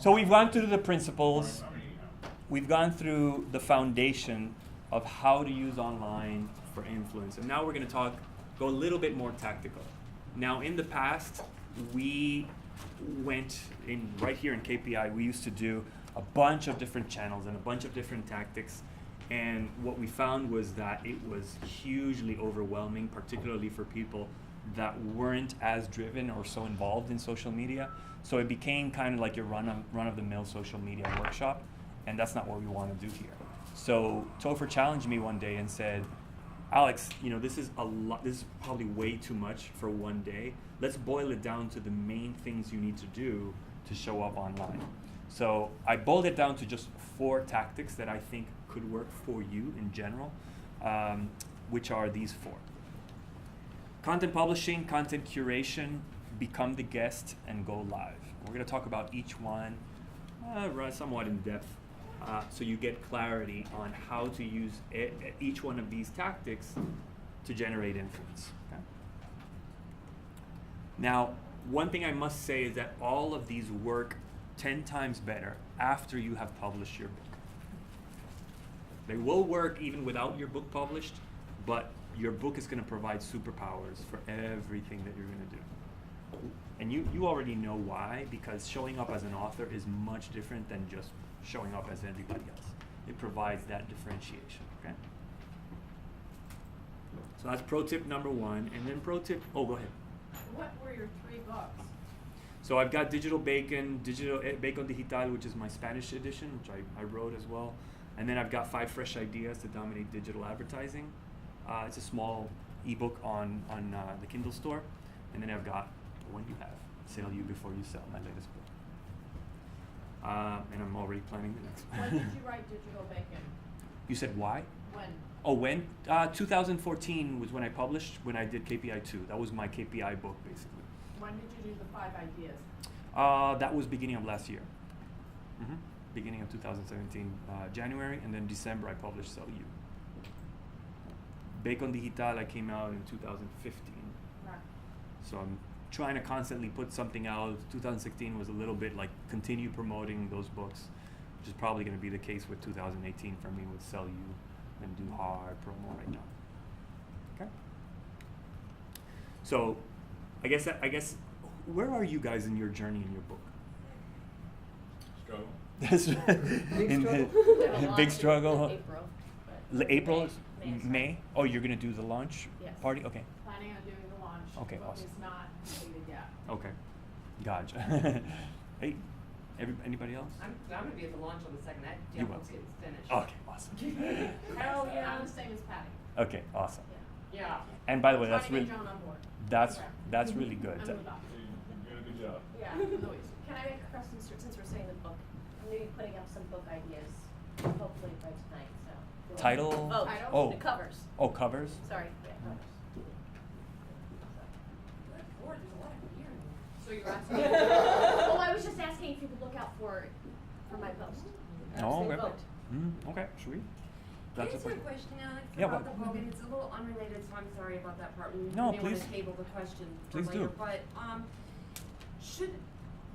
So we've gone through the principles. We've gone through the foundation of how to use online for influence. And now we're going to go a little bit more tactical. Now, in the past, we went right here in KPI, we used to do a bunch of different channels and a bunch of different tactics. And what we found was that it was hugely overwhelming, particularly for people that weren't as driven or so involved in social media. So it became kind of like your run-of-the-mill social media workshop, and that's not what we want to do here. So Topher challenged me one day and said, Alex, this is a lot. This is probably way too much for one day. Let's boil it down to the main things you need to do to show up online. So I boiled it down to just 4 tactics that I think could work for you in general, which are these 4. Content publishing, content curation, become the guest, and go live. We're going to talk about each one somewhat in depth, so you get clarity on how to use each one of these tactics to generate influence. Okay? Now, one thing I must say is that all of these work 10 times better after you have published your book. They will work even without your book published, but your book is going to provide superpowers for everything that you're going to do. And you already know why, because showing up as an author is much different than just showing up as everybody else. It provides that differentiation, okay? So that's pro tip number 1. And then pro tip, go ahead. What were your 3 books? So I've got Digital Bacon Digital, which is my Spanish edition, which I wrote as well. And then I've got 5 Fresh Ideas to Dominate Digital Advertising. It's a small ebook on the Kindle store. And then I've got When You Have, Sell You Before You Sell, my latest book. And I'm already planning the next one. When did you write Digital Bacon? You said why? When? Oh, when? 2014 was when I published, when I did KPI 2. That was my KPI book, basically. When did you do the 5 ideas? That was beginning of last year. Beginning of 2017, January, and then December I published Sell You. Bacon Digital, I came out in 2015. Right. So I'm trying to constantly put something out. 2016 was a little bit like continue promoting those books, which is probably going to be the case with 2018 for me with Sell You and do hard promo right now. Okay. So, I guess, where are you guys in your journey in your book? Struggle. Big struggle. April. April? May. May? Oh, you're going to do the launch Yes. party? Okay. Planning on doing the launch. Okay, but awesome. it's not completed yet. Okay. Gotcha. Hey, anybody else? I'm going to be at the launch on the 2nd. You will. Once it's finished. Okay, awesome. Hell yeah. I'm the same as Patty. Okay, awesome. Yeah. And by the way, Trying that's to get really John on board. that's really good. I'm with Doc. You're doing a good job. Yeah, Louise. Can I make a question since we're saying the book? I'm going to be putting up some book ideas, hopefully by tonight. So Title? Oh, Title? Oh. the covers. Oh, covers? Sorry, yeah, covers. Good Lord, there's a lot of gear in here. So you're asking Oh, I was just asking if you could look out for my post. Oh, Say okay. vote. Okay, sweet. Can I That's ask you a question, Alex, Yeah, about what? the book? And it's a little unrelated, so I'm sorry about that part. We No, may please. want to table the question for Please later. do. But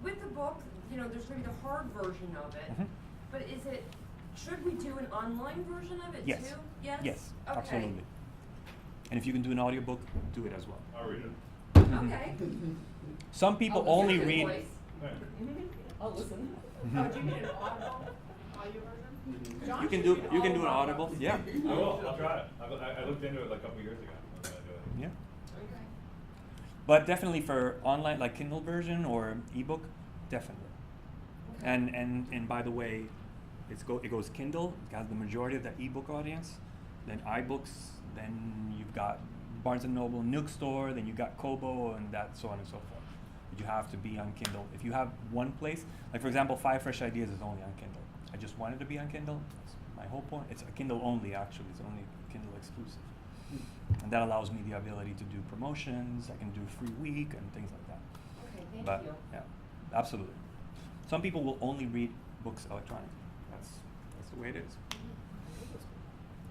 with the book, there's going to be the hard version of it. Mhm. But should we do an online version of it Yes. too? Yes. Yes, Okay. absolutely. And if you can do an audiobook, do it as well. I'll read it. Okay. Some people I'll only listen to your read. voice. I'll listen. Oh, do you need an audio version? John You can should do read you can all do an of our audible. books. Yeah. I will. I'll try it. I looked into it like a couple years ago. I'm gonna do it. Yeah. Okay. But definitely for online, like Kindle version or ebook, definitely. And by the way, it goes Kindle, it has the majority of the ebook audience, then iBooks, then you've got Barnes and Noble, Nook Store, then you've got Kobo, and that so on and so forth. But you have to be on Kindle. If you have one place, like for example, 5 Fresh Ideas is only on Kindle. I just wanted to be on Kindle. That's my whole point. It's a Kindle only actually. It's only Kindle exclusive. And that allows me the ability to do promotions. I can do a free week and things like that. Okay, thank But you. yeah, absolutely. Some people will only read books electronically. That's the way it is.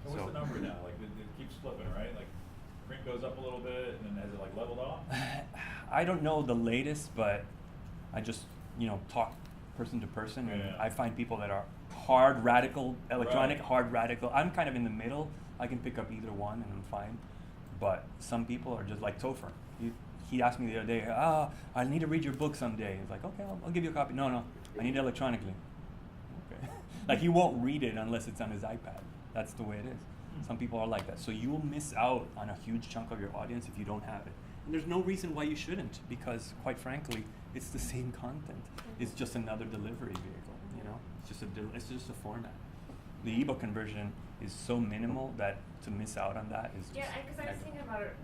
So what's the number now? Like it keeps flipping, right? Like print goes up a little bit, and then has it like leveled off? I don't know the latest, but I just talked person to person, and Yeah. I find people that are hard radical electronic, Right. hard radical. I'm kind of in the middle. I can pick up either one, and I'm fine. But some people are just like Topher. He asked me the other day, I need to read your book someday. He's like, okay, I'll give you a copy. No, I need it electronically. Okay. Like he won't read it unless it's on his iPad. That's the way it is. Some people are like that. So you will miss out on a huge chunk of your audience if you don't have it. And there's no reason why you shouldn't, because quite frankly, it's the same content. It's just another delivery vehicle, you know? It's just a format. The ebook conversion is so minimal that to miss out on that is just Yeah, because I was negative. thinking about it,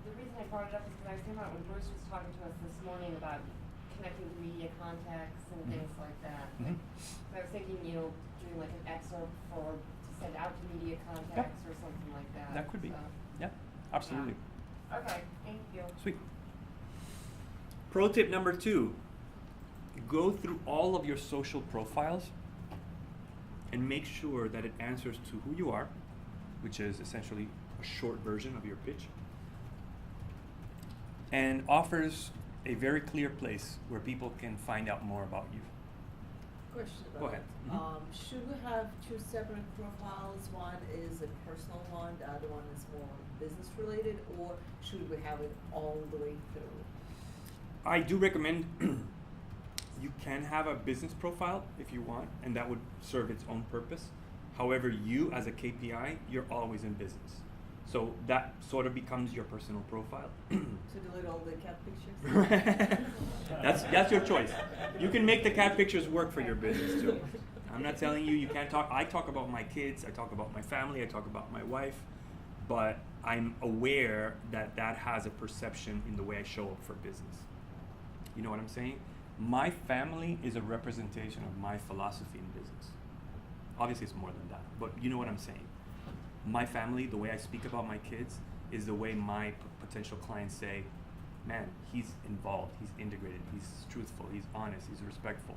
the reason I brought it up is because I was thinking about when Bruce was talking to us this morning about connecting with media contacts and things like that. Mhm. I was thinking, doing like an excerpt to send out to media contacts or something like that. That could be. So, Yeah, absolutely. okay, thank you. Sweet. Pro tip number 2, go through all of your social profiles and make sure that it answers to who you are, which is essentially a short version of your pitch, and offers a very clear place where people can find out more about you. Question about Go ahead. it. Mhm. Should we have 2 separate profiles? One is a personal one, the other one is more business related, or should we have it all the way through? I do recommend you can have a business profile if you want, and that would serve its own purpose. However, you as a KPI, you're always in business. So that sort of becomes your personal profile. To delete all the cat pictures? That's your choice. You can make the cat pictures work for your business too. I'm not telling you can't talk. I talk about my kids, I talk about my family, I talk about my wife, but I'm aware that that has a perception in the way I show up for business. You know what I'm saying? My family is a representation of my philosophy in business. Obviously it's more than that, but you know what I'm saying. My family, the way I speak about my kids, is the way my potential clients say, man, he's involved, he's integrated, he's truthful, he's honest, he's respectful.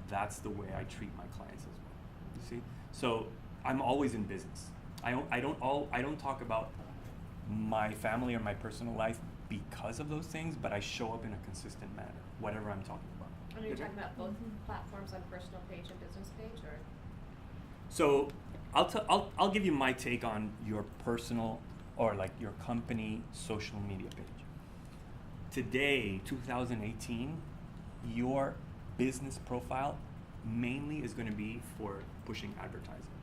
That's the way I treat my clients as well. You see? So I'm always in business. I don't talk about my family or my personal life because of those things, but I show up in a consistent manner, whatever I'm talking about. And you're Okay? talking about both platforms on personal page and business page, or? So I'll give you my take on your personal or like your company social media page. Today, 2018, your business profile mainly is going to be for pushing advertising.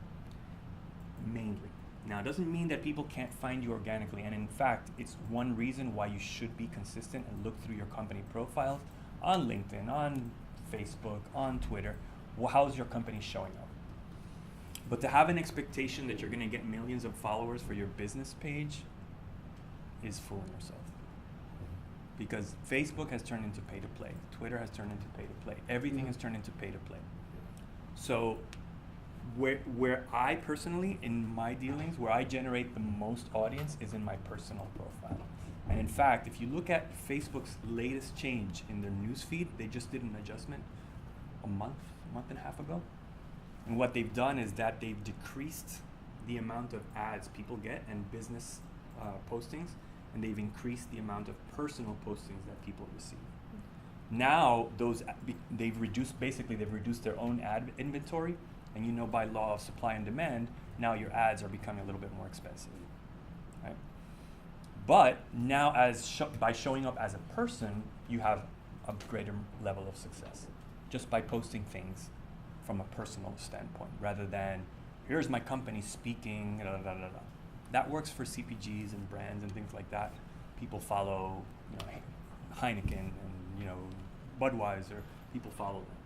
Mainly. Now, it doesn't mean that people can't find you organically, and in fact, it's one reason why you should be consistent and look through your company profiles on LinkedIn, on Facebook, on Twitter. Well, how's your company showing up? But to have an expectation that you're going to get millions of followers for your business page is fooling yourself. Because Facebook has turned into pay to play. Twitter has turned into pay to play. Everything has turned into pay to play. So where I personally, in my dealings, where I generate the most audience is in my personal profile. And in fact, if you look at Facebook's latest change in their newsfeed, they just did an adjustment a month and a half ago. And what they've done is that they've decreased the amount of ads people get and business postings, and they've increased the amount of personal postings that people receive. Now, they've reduced their own ad inventory, and you know by law of supply and demand, now your ads are becoming a little bit more expensive, right? But now, by showing up as a person, you have a greater level of success, just by posting things from a personal standpoint, rather than here's my company speaking, da, da, da, da. That works for CPGs and brands and things like that. People follow, Heineken and Budweiser. People follow them.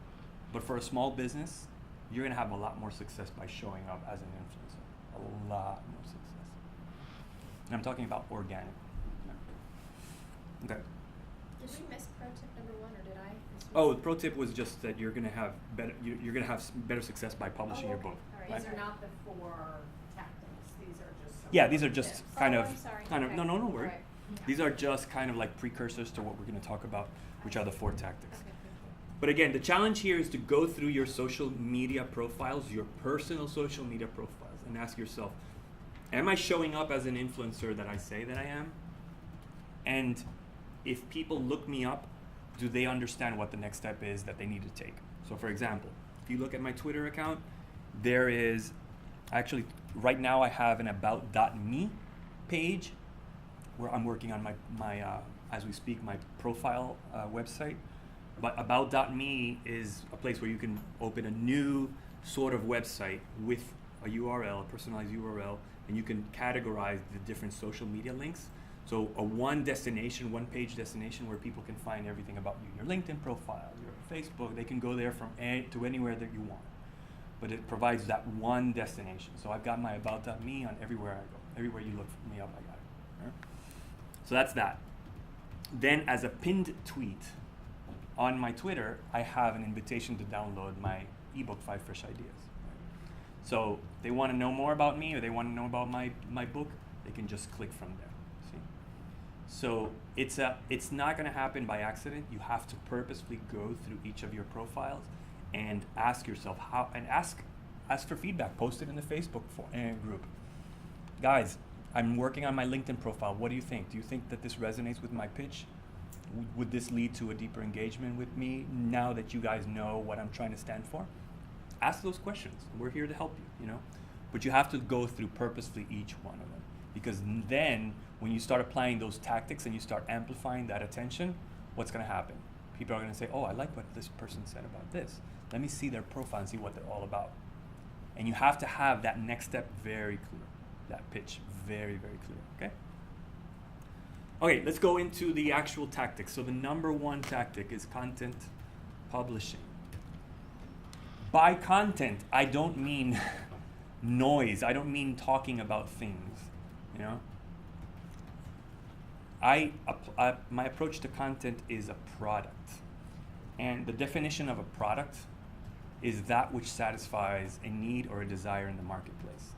But for a small business, you're gonna have a lot more success by showing up as an influencer. A lot more success. And I'm talking about organic. Okay. Did we miss pro tip number 1, or did I? Oh, the pro tip was just that you're gonna have better success by publishing your book. All right. Right? These are not the 4 tactics, these are just. some Yeah, of these are the just tips. kind Oh, of I'm sorry. Okay. no worry. All right. These are just kind of like precursors to what we're going to talk about, which are the 4 tactics. Okay. But again, the challenge here is to go through your social media profiles, your personal social media profiles, and ask yourself, am I showing up as an influencer that I say that I am? And if people look me up, do they understand what the next step is that they need to take? So for example, if you look at my Twitter account, there is actually, right now I have an about.me page where I'm working on my as we speak, my profile website. But about.me is a place where you can open a new sort of website with a URL, a personalized URL, and you can categorize the different social media links. So a one page destination where people can find everything about you, your LinkedIn profile, your Facebook, they can go there from to anywhere that you want. But it provides that one destination. So I've got my about.me on everywhere I go. Everywhere you look me up, I got it. Right? So that's that. Then as a pinned tweet on my Twitter, I have an invitation to download my ebook, 5 Fresh Ideas. Right? So if they want to know more about me or they want to know about my book, they can just click from there. See? So it's not going to happen by accident. You have to purposefully go through each of your profiles and ask yourself ask for feedback. Post it in the Facebook group. Guys, I'm working on my LinkedIn profile. What do you think? Do you think that this resonates with my pitch? Would this lead to a deeper engagement with me now that you guys know what I'm trying to stand for? Ask those questions. We're here to help you, you know? But you have to go through purposefully each one of them. Because then when you start applying those tactics and you start amplifying that attention, what's going to happen? People are going to say, oh, I like what this person said about this. Let me see their profile and see what they're all about. And you have to have that next step very clear. That pitch very, very clear, okay? Okay, let's go into the actual tactics. So the number one tactic is content publishing. By content, I don't mean noise. I don't mean talking about things, you know? My approach to content is a product. And the definition of a product is that which satisfies a need or a desire in the marketplace.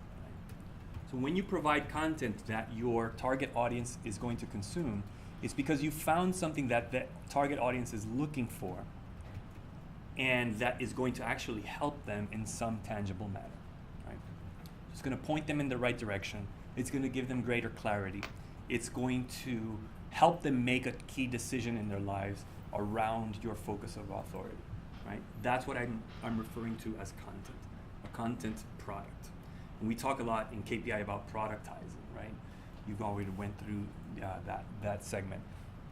So when you provide content that your target audience is going to consume, it's because you found something that the target audience is looking for and that is going to actually help them in some tangible manner. Right? It's going to point them in the right direction. It's going to give them greater clarity. It's going to help them make a key decision in their lives around your focus of authority. Right? That's what I'm referring to as content, a content product. And we talk a lot in KPI about productizing, right? You've already went through that segment.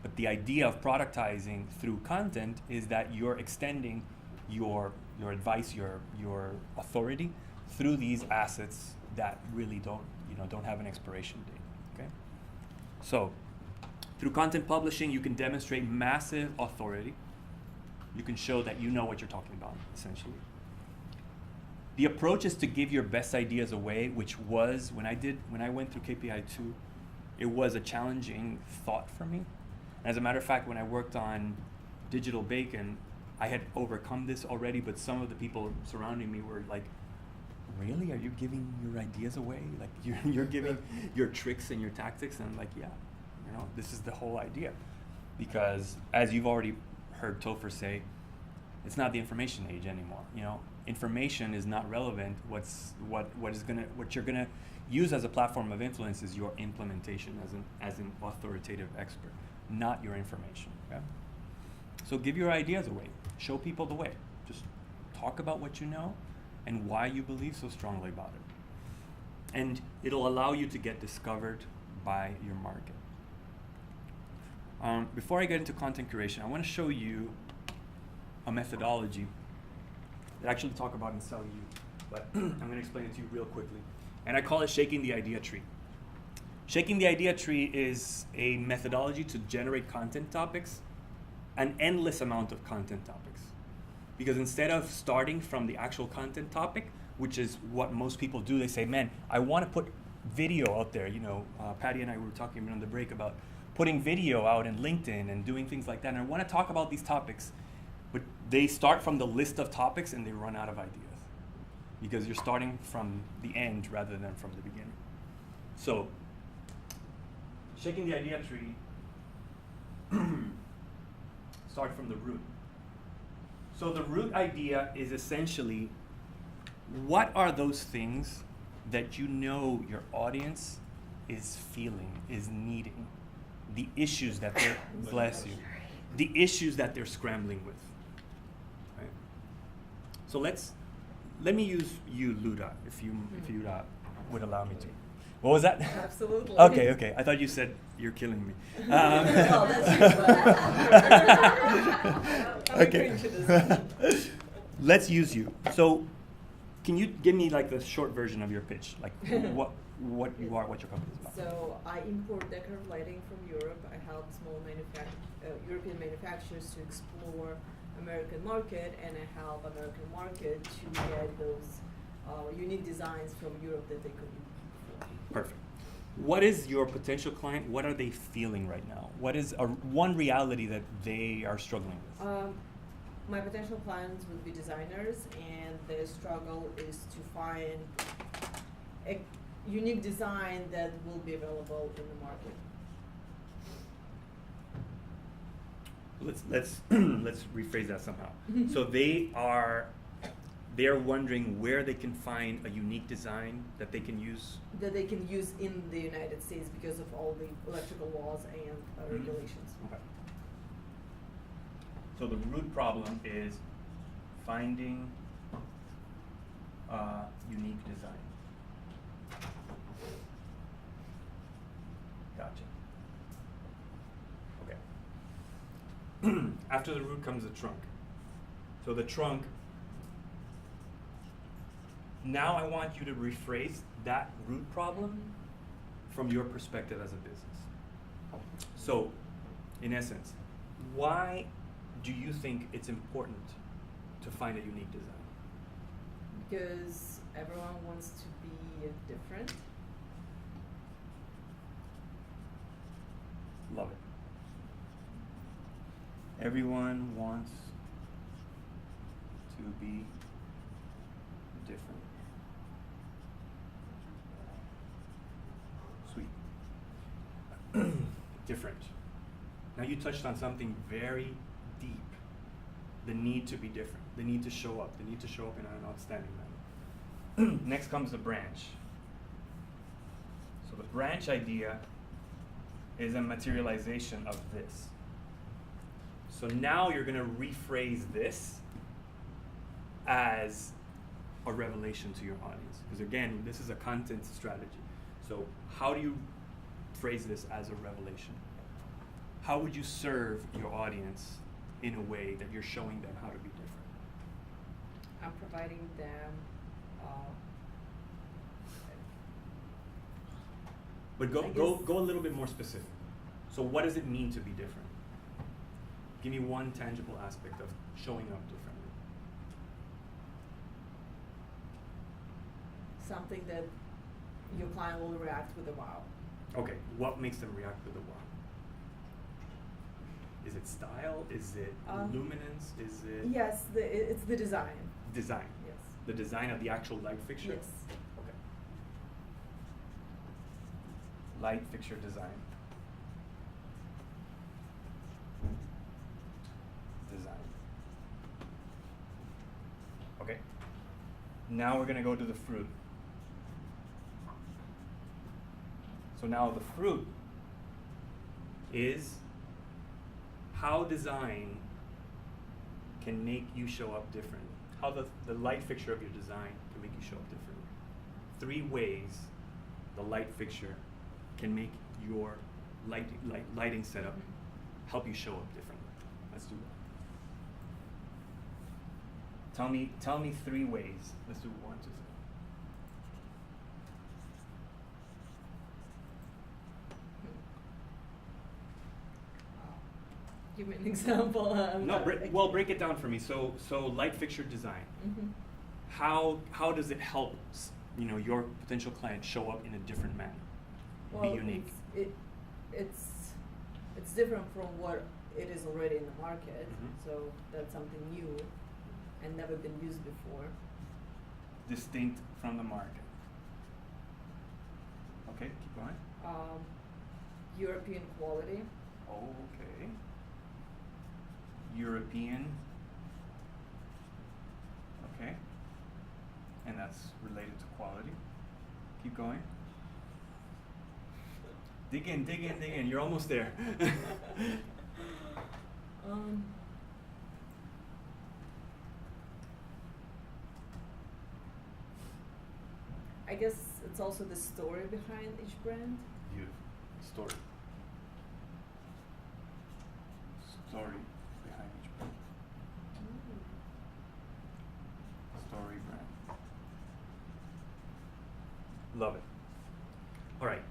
But the idea of productizing through content is that you're extending your advice, your authority through these assets that really don't have an expiration date. Okay? So through content publishing, you can demonstrate massive authority. You can show that you know what you're talking about, essentially. The approach is to give your best ideas away, which was, when I went through KPI 2, it was a challenging thought for me. As a matter of fact, when I worked on Digital Bacon, I had overcome this already, but some of the people surrounding me were like, really? Are you giving your ideas away? Like you're giving your tricks and your tactics? And I'm like, yeah, this is the whole idea. Because as you've already heard Topher say, it's not the information age anymore. Information is not relevant. What you're gonna use as a platform of influence is your implementation as an authoritative expert, not your information. Okay? So give your ideas away. Show people the way. Just talk about what you know and why you believe so strongly about it. And it'll allow you to get discovered by your market. Before I get into content curation, I want to show you a methodology that I actually talk about in Sell You, but I'm going to explain it to you real quickly. And I call it shaking the idea tree. Shaking the idea tree is a methodology to generate content topics, an endless amount of content topics. Because instead of starting from the actual content topic, which is what most people do, they say, man, I want to put video out there. Patty and I were talking on the break about putting video out in LinkedIn and doing things like that. And I want to talk about these topics. But they start from the list of topics and they run out of ideas because you're starting from the end rather than from the beginning. So, shaking the idea tree, start from the root. So the root idea is essentially, what are those things that your audience is feeling, is needing, the issues that they're, bless you, the issues that they're scrambling with. Right? So let me use you, Luda, if you would allow me to. What was that? Absolutely. Okay. I thought you said you're killing me. Oh, that's you. Okay. Let's use you. So, can you give me like the short version of your pitch, like what you are, what your company is about? So I import decorative lighting from Europe. I help small European manufacturers to explore American market, and I help American market to get those unique designs from Europe that they couldn't before. Perfect. What is your potential client? What are they feeling right now? What is one reality that they are struggling with? My potential clients would be designers, and their struggle is to find a unique design that will be available in the market. Let's rephrase that somehow. So they're wondering where they can find a unique design that they can use. That they can use in the United States because of all the electrical laws and regulations. Okay. So the root problem is finding a unique design. Gotcha. Okay. After the root comes the trunk. So the trunk, now I want you to rephrase that root problem from your perspective as a business. So, in essence, why do you think it's important to find a unique design? Because everyone wants to be different. Love it. Everyone wants to be different. Sweet. Different. Now you touched on something very deep. The need to be different. The need to show up. The need to show up in an outstanding manner. Next comes the branch. So the branch idea is a materialization of this. So now you're going to rephrase this as a revelation to your audience. Because again, this is a content strategy. So how do you phrase this as a revelation? How would you serve your audience in a way that you're showing them how to be different? I'm providing them. But go a little bit more specific. So what does it mean to be different? Give me one tangible aspect of showing up differently. Something that your client will react with a wow. Okay, what makes them react with a wow? Is it style? Is it luminance? Is it Yes, it's the design. design? Yes. The design of the actual light fixture? Yes. Okay. Light fixture design. Design. Okay. Now we're going to go to the fruit. So now the fruit is how design can make you show up different. How the light fixture of your design can make you show up different. 3 ways the light fixture can make your lighting setup help you show up differently. Let's do that. Tell me 3 ways. Let's do 1, 2, 3. Give me an example. Break it down for me. So light fixture design. Mm-hmm. How does it help your potential client show up in a different manner? Be unique. It's different from what it is already in the market. Mm-hmm. So that's something new and never been used before. Distinct from the market. Okay, keep going. European quality. Okay. European. Okay. And that's related to quality. Keep going. Dig in. You're almost there. I guess it's also the story behind each brand. Beautiful. Story. Story behind each brand. Story brand. Love it. All right.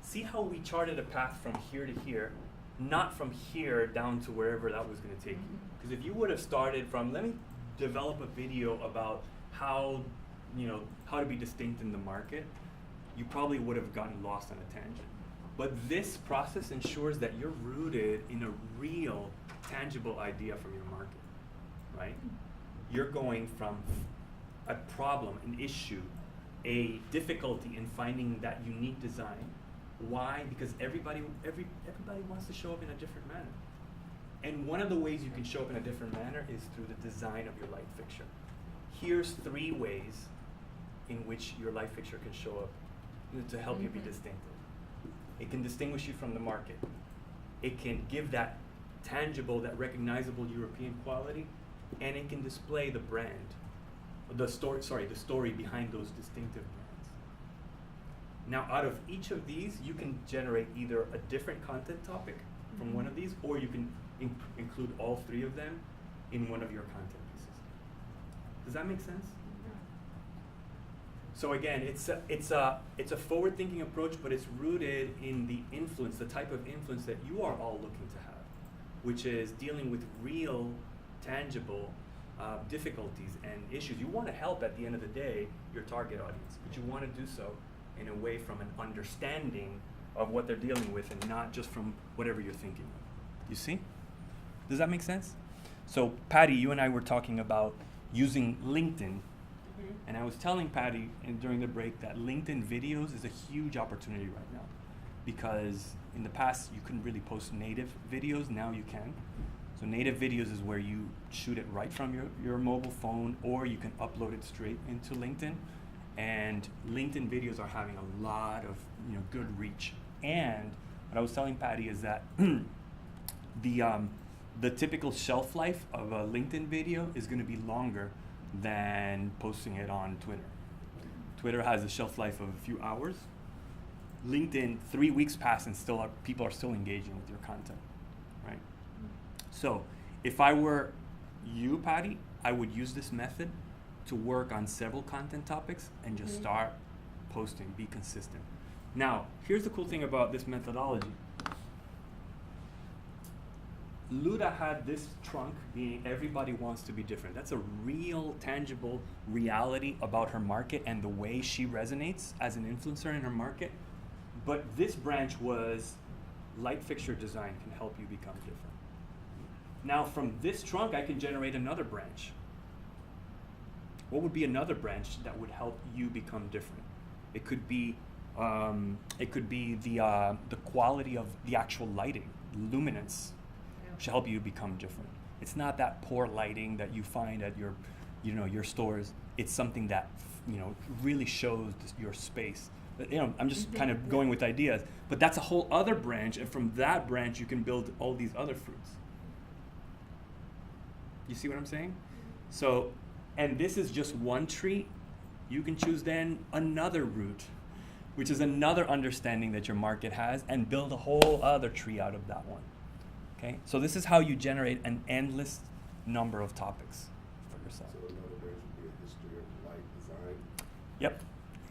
See how we charted a path from here to here, not from here down to wherever that was going to take you. Because if you would have started from, let me develop a video about how, how to be distinct in the market, you probably would have gotten lost on a tangent. But this process ensures that you're rooted in a real, tangible idea from your market, right? You're going from a problem, an issue, a difficulty in finding that unique design. Why? Because everybody wants to show up in a different manner. And one of the ways you can show up in a different manner is through the design of your light fixture. Here's 3 ways in which your light fixture can show up to help you be distinctive. It can distinguish you from the market. It can give that tangible, that recognizable European quality, and it can display the brand, the story behind those distinctive brands. Now, out of each of these, you can generate either a different content topic from one of these, or you can include all 3 of them in one of your content pieces. Does that make sense? So again, it's a forward-thinking approach, but it's rooted in the influence, the type of influence that you are all looking to have, which is dealing with real, tangible difficulties and issues. You want to help, at the end of the day, your target audience, but you want to do so in a way from an understanding of what they're dealing with and not just from whatever you're thinking of. You see? Does that make sense? So Patty, you and I were talking about using LinkedIn. And I was telling Patty during the break that LinkedIn videos is a huge opportunity right now, because in the past you couldn't really post native videos. Now you can. So native videos is where you shoot it right from your mobile phone, or you can upload it straight into LinkedIn. And LinkedIn videos are having a lot of good reach. And what I was telling Patty is that the typical shelf life of a LinkedIn video is going to be longer than posting it on Twitter. Twitter has a shelf life of a few hours. LinkedIn, 3 weeks pass and people are still engaging with your content, right? So if I were you, Patty, I would use this method to work on several content topics and just start posting, be consistent. Now, here's the cool thing about this methodology. Luda had this trunk being everybody wants to be different. That's a real, tangible reality about her market and the way she resonates as an influencer in her market. But this branch was light fixture design can help you become different. Now from this trunk, I can generate another branch. What would be another branch that would help you become different? It could be the quality of the actual lighting, luminance, should help you become different. It's not that poor lighting that you find at your stores. It's something that really shows your space. I'm just kind of going with ideas, but that's a whole other branch, and from that branch you can build all these other fruits. You see what I'm saying? So, and this is just one tree. You can choose then another root, which is another understanding that your market has, and build a whole other tree out of that one. Okay, so this is how you generate an endless number of topics for yourself. So another branch would be a history of light design. Yep.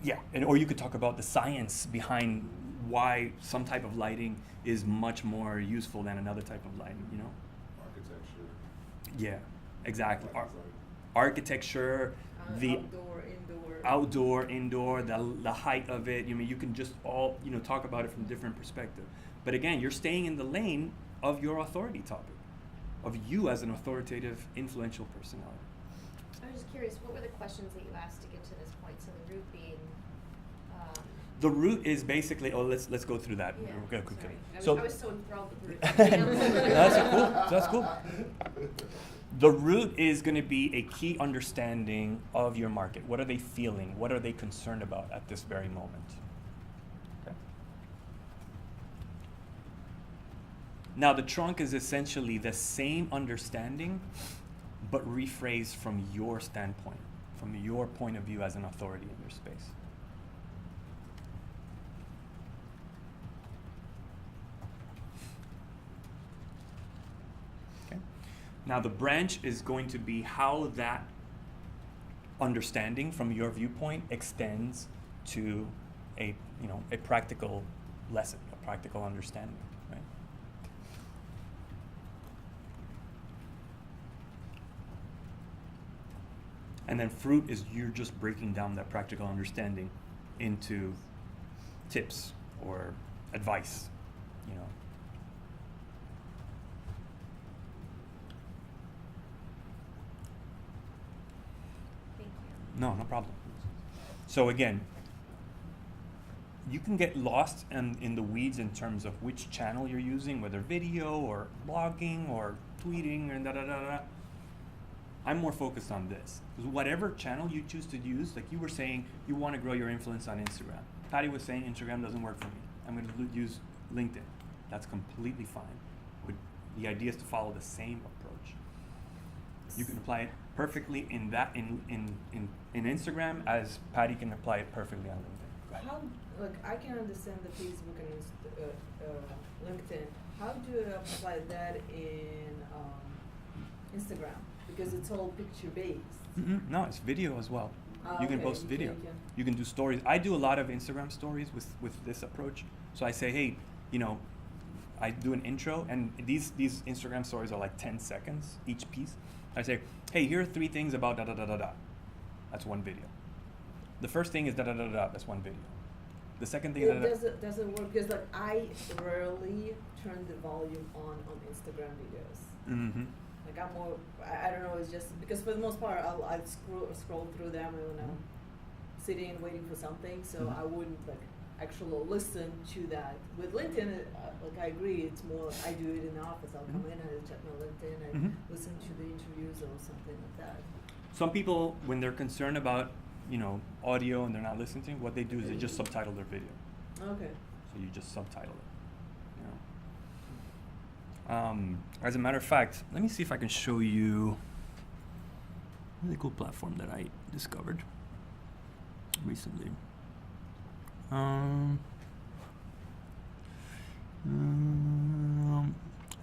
Yeah, or you could talk about the science behind why some type of lighting is much more useful than another type of lighting. Architecture. Yeah, exactly. Light design. Architecture, the outdoor, indoor, the height of it. You can just all talk about it from different perspectives. But again, you're staying in the lane of your authority topic, of you as an authoritative, influential personality. I was just curious, what were the questions that you asked to get to this point? So the root being... The root is basically, let's go through that. Yeah, Okay, quickly. sorry. I was so enthralled with the root. That's cool. The root is going to be a key understanding of your market. What are they feeling? What are they concerned about at this very moment? Okay. Now the trunk is essentially the same understanding, but rephrased from your standpoint, from your point of view as an authority in your space. Okay. Now the branch is going to be how that understanding from your viewpoint extends to a practical lesson, a practical understanding, right? And then fruit is you're just breaking down that practical understanding into tips or advice, you know. Thank you. No problem. So again, you can get lost in the weeds in terms of which channel you're using, whether video or blogging or tweeting or da-da-da-da. I'm more focused on this. Because whatever channel you choose to use, like you were saying, you want to grow your influence on Instagram. Patty was saying Instagram doesn't work for me. I'm going to use LinkedIn. That's completely fine. The idea is to follow the same approach. You can apply it perfectly in Instagram as Patty can apply it perfectly on LinkedIn. Go ahead. How, like, I can understand the Facebook and LinkedIn. How do you apply that in Instagram? Because it's all picture-based. No, it's video as well. You can Okay, post video. you can. You can do stories. I do a lot of Instagram stories with this approach. So I say, hey, I do an intro, and these Instagram stories are like 10 seconds each piece. I say, hey, here are 3 things about da da da da da. That's one video. The first thing is da da da da. That's one video. The second thing is Does it work? Because like I rarely turn the volume on Instagram videos. Mm-hmm. Like I'm more, I don't know, it's just because for the most part I scroll through them when I'm sitting and waiting for something, so I wouldn't like actually listen to that. With LinkedIn, like I agree, it's more I do it in the office. I'll come in and I check my LinkedIn and listen to the interviews or something like that. Some people, when they're concerned about audio and they're not listening to it, what they do is they just subtitle their video. Okay. So you just subtitle it. As a matter of fact, let me see if I can show you a really cool platform that I discovered recently.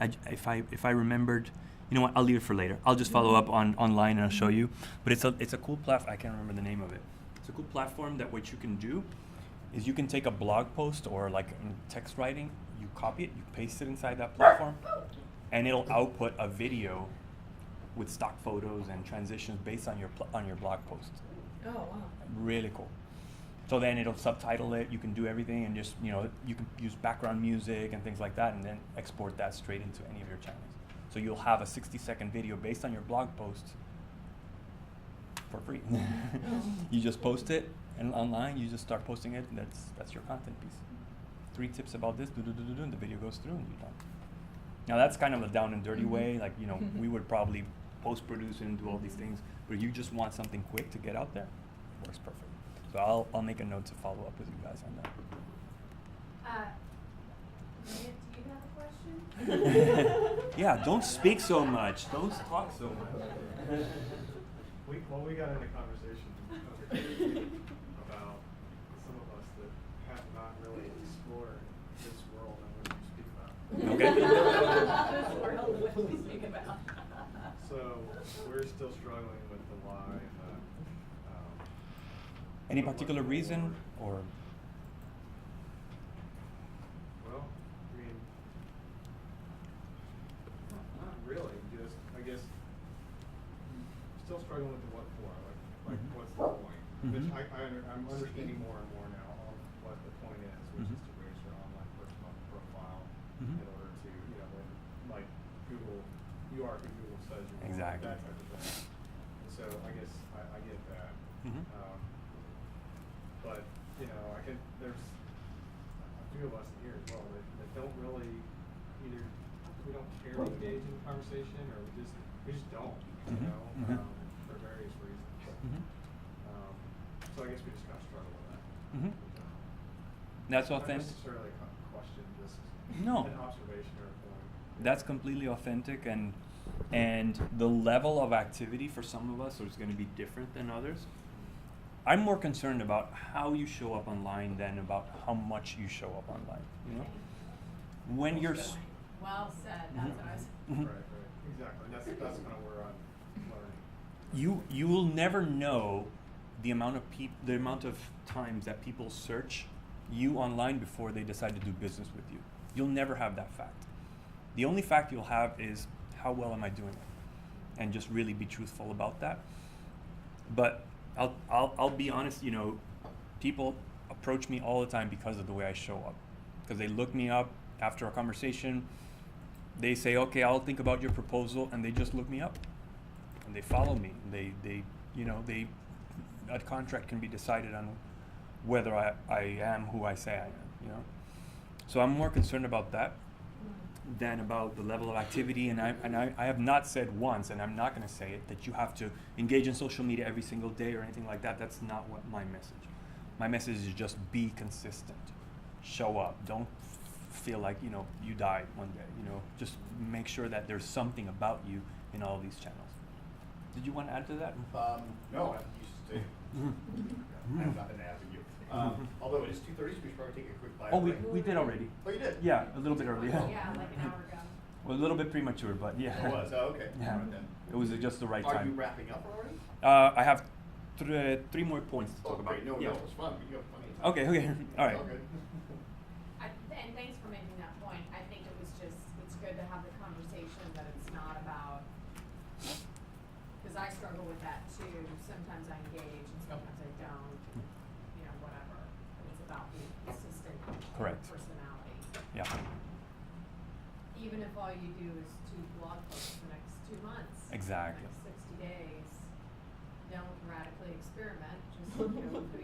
If I remembered, you know what? I'll leave it for later. I'll just follow up online and I'll show you. But it's a cool platform. I can't remember the name of it. It's a cool platform that what you can do is you can take a blog post or like text writing, you copy it, you paste it inside that platform, and it'll output a video with stock photos and transitions based on your blog post. Oh wow. Really cool. So then it'll subtitle it, you can do everything, and just, you can use background music and things like that, and then export that straight into any of your channels. So you'll have a 60-second video based on your blog post for free. You just post it, and online, you just start posting it, and that's your content piece. 3 tips about this, and the video goes through, and you're done. Now that's kind of a down and dirty way, like, we would probably post-produce and do all these things, but you just want something quick to get out there, works perfect. So I'll make a note to follow up with you guys on that. Grant, do you have a question? Yeah, don't speak so much. Don't talk so much. We got into conversation about some of us that have not really explored this world and what you speak about. Okay. This world, what do we speak about? So we're still struggling with the why and the. Any particular reason, or? Well, I mean, not really. Just I guess still struggling with the what for. Like what's the point? Which I'm understanding more and more now on what the point is, which is to raise your online personal profile in order to, when, like Google, you are who Google says you are. Exactly. That type of thing. And so I guess I get that. But there's a few of us here as well that don't really either we don't care to engage in conversation or we just don't, for various reasons. So I guess we just kind of struggle with that. That's Not authentic. necessarily a question, just No. an observation or a point. That's completely authentic, and the level of activity for some of us is going to be different than others. I'm more concerned about how you show up online than about how much you show up online. You know, when you're Well said, that's what I was. Mhm. Right, exactly, and that's kind of where I'm learning. you will never know the amount of times that people search you online before they decide to do business with you. You'll never have that fact. The only fact you'll have is how well am I doing it, and just really be truthful about that. But I'll be honest. You know, people approach me all the time because of the way I show up, because they look me up after a conversation. They say, okay, I'll think about your proposal, and they just look me up, and they follow me. A contract can be decided on whether I am who I say I am. You know, so I'm more concerned about that than about the level of activity. And I have not said once, and I'm not going to say it, that you have to engage in social media every single day or anything like that. That's not what my message. My message is just be consistent, show up. Don't feel like you died one day. Just make sure that there's something about you in all these channels. Did you want to add to that? No, I used to say, I have nothing to add to you. Although it is 2:30, so we should probably take a quick bio Oh, break. we did already. Oh, you did? Yeah, a little bit earlier. Yeah, like an hour ago. Well, a little bit premature, but yeah. It was, oh, okay. Yeah. All right, then. It was just the right Are time. you wrapping up already? I have three more points to Oh, talk about. great, no, Yeah. it's fun, you have plenty of time. Okay, all right. All good. And thanks for making that point. I think it was just, it's good to have the conversation that it's not about, because I struggle with that too. Sometimes I engage and sometimes I don't, whatever. But it's about being consistent Correct. personality. Yeah. Even if all you do is 2 blog posts the next 2 months. Exactly. The next 60 days. Don't radically experiment, just who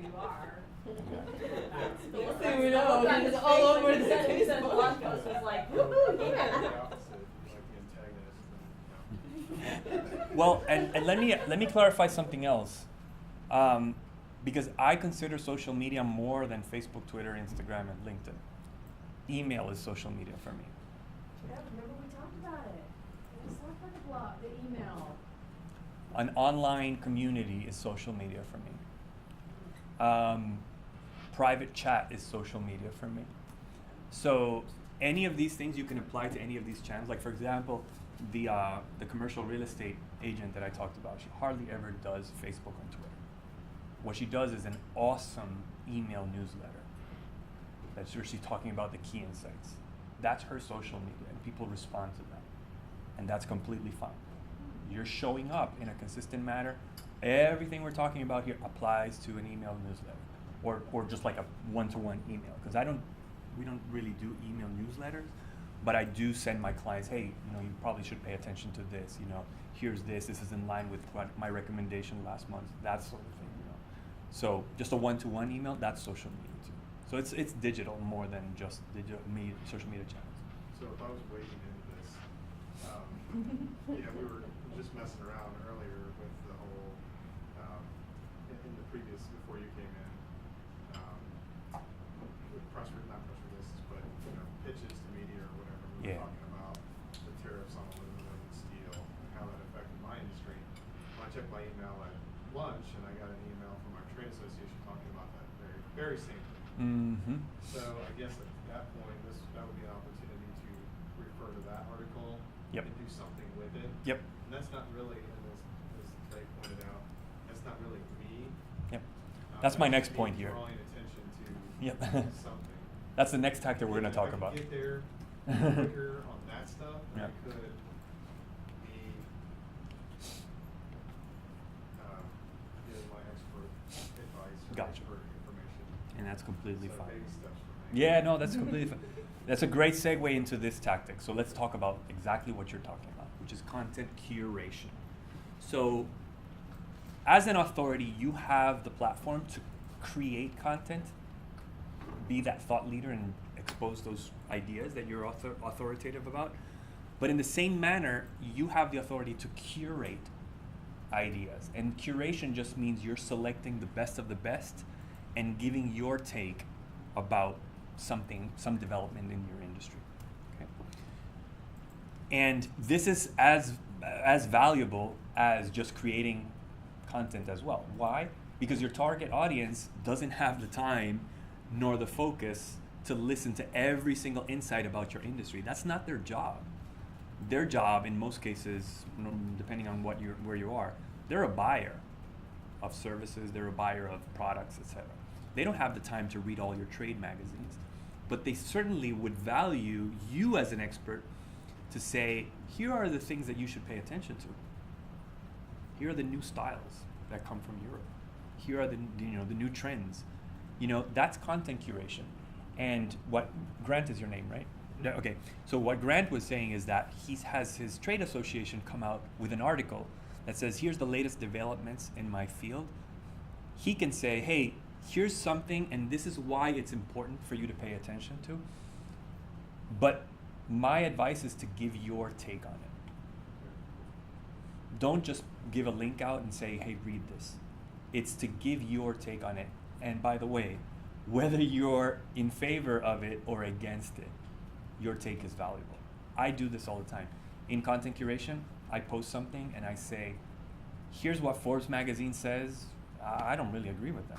you are. Next thing we know, it's all over the Said the blog post was like, woohoo, The yeah. opposite, like the antagonist, Well, and let me clarify something else, because I consider social media more than Facebook, Twitter, Instagram, and LinkedIn. Email is social media for me. Yeah, remember we talked about it. It's not like the blog, the email. An online community is social media for me. Private chat is social media for me. So any of these things you can apply to any of these channels. Like for example, the commercial real estate agent that I talked about, she hardly ever does Facebook and Twitter. What she does is an awesome email newsletter. That's where she's talking about the key insights. That's her social media, and people respond to that. And that's completely fine. You're showing up in a consistent manner. Everything we're talking about here applies to an email newsletter, or just like a one-to-one email. Because we don't really do email newsletters, but I do send my clients, hey, you probably should pay attention to this. Here's this. This is in line with what my recommendation last month. That sort of thing. So just a one-to-one email, that's social media too. So it's digital more than just social media channels. So if I was wading into this, we were just messing around earlier with the whole, in the previous, before you came in, with not press releases, but, pitches to media or whatever. We were talking about the tariffs on aluminum and steel and how that affected my industry. When I checked my email at lunch, and I got an email from our trade association talking about that very, very same thing. Mm-hmm. So I guess at that point, that would be an opportunity to refer to that article Yep. and do something with it. Yep. And that's not really, and as Trey pointed out, that's not really me. Yep. That's my next me point here. Drawing attention to Yep. something. That's the next tactic we're going to If I talk could about. Get there quicker on that stuff than Yeah. I could be giving my expert advice or Gotcha. expert information. And that's completely So fine. baby steps for me. Yeah, no, that's completely fine. That's a great segue into this tactic. So let's talk about exactly what you're talking about, which is content curation. So as an authority, you have the platform to create content, be that thought leader and expose those ideas that you're authoritative about. But in the same manner, you have the authority to curate ideas. And curation just means you're selecting the best of the best and giving your take about some development in your industry. Okay? And this is as valuable as just creating content as well. Why? Because your target audience doesn't have the time nor the focus to listen to every single insight about your industry. That's not their job. Their job, in most cases, depending on where you are, they're a buyer of services, they're a buyer of products, etc. They don't have the time to read all your trade magazines, but they certainly would value you as an expert to say, here are the things that you should pay attention to. Here are the new styles that come from Europe. Here are the new trends. That's content curation. And what Grant is your name, right? Yeah, okay. So what Grant was saying is that he has his trade association come out with an article that says, here's the latest developments in my field. He can say, hey, here's something, and this is why it's important for you to pay attention to. But my advice is to give your take on it. Don't just give a link out and say, hey, read this. It's to give your take on it. And by the way, whether you're in favor of it or against it, your take is valuable. I do this all the time. In content curation, I post something and I say, here's what Forbes magazine says. I don't really agree with them.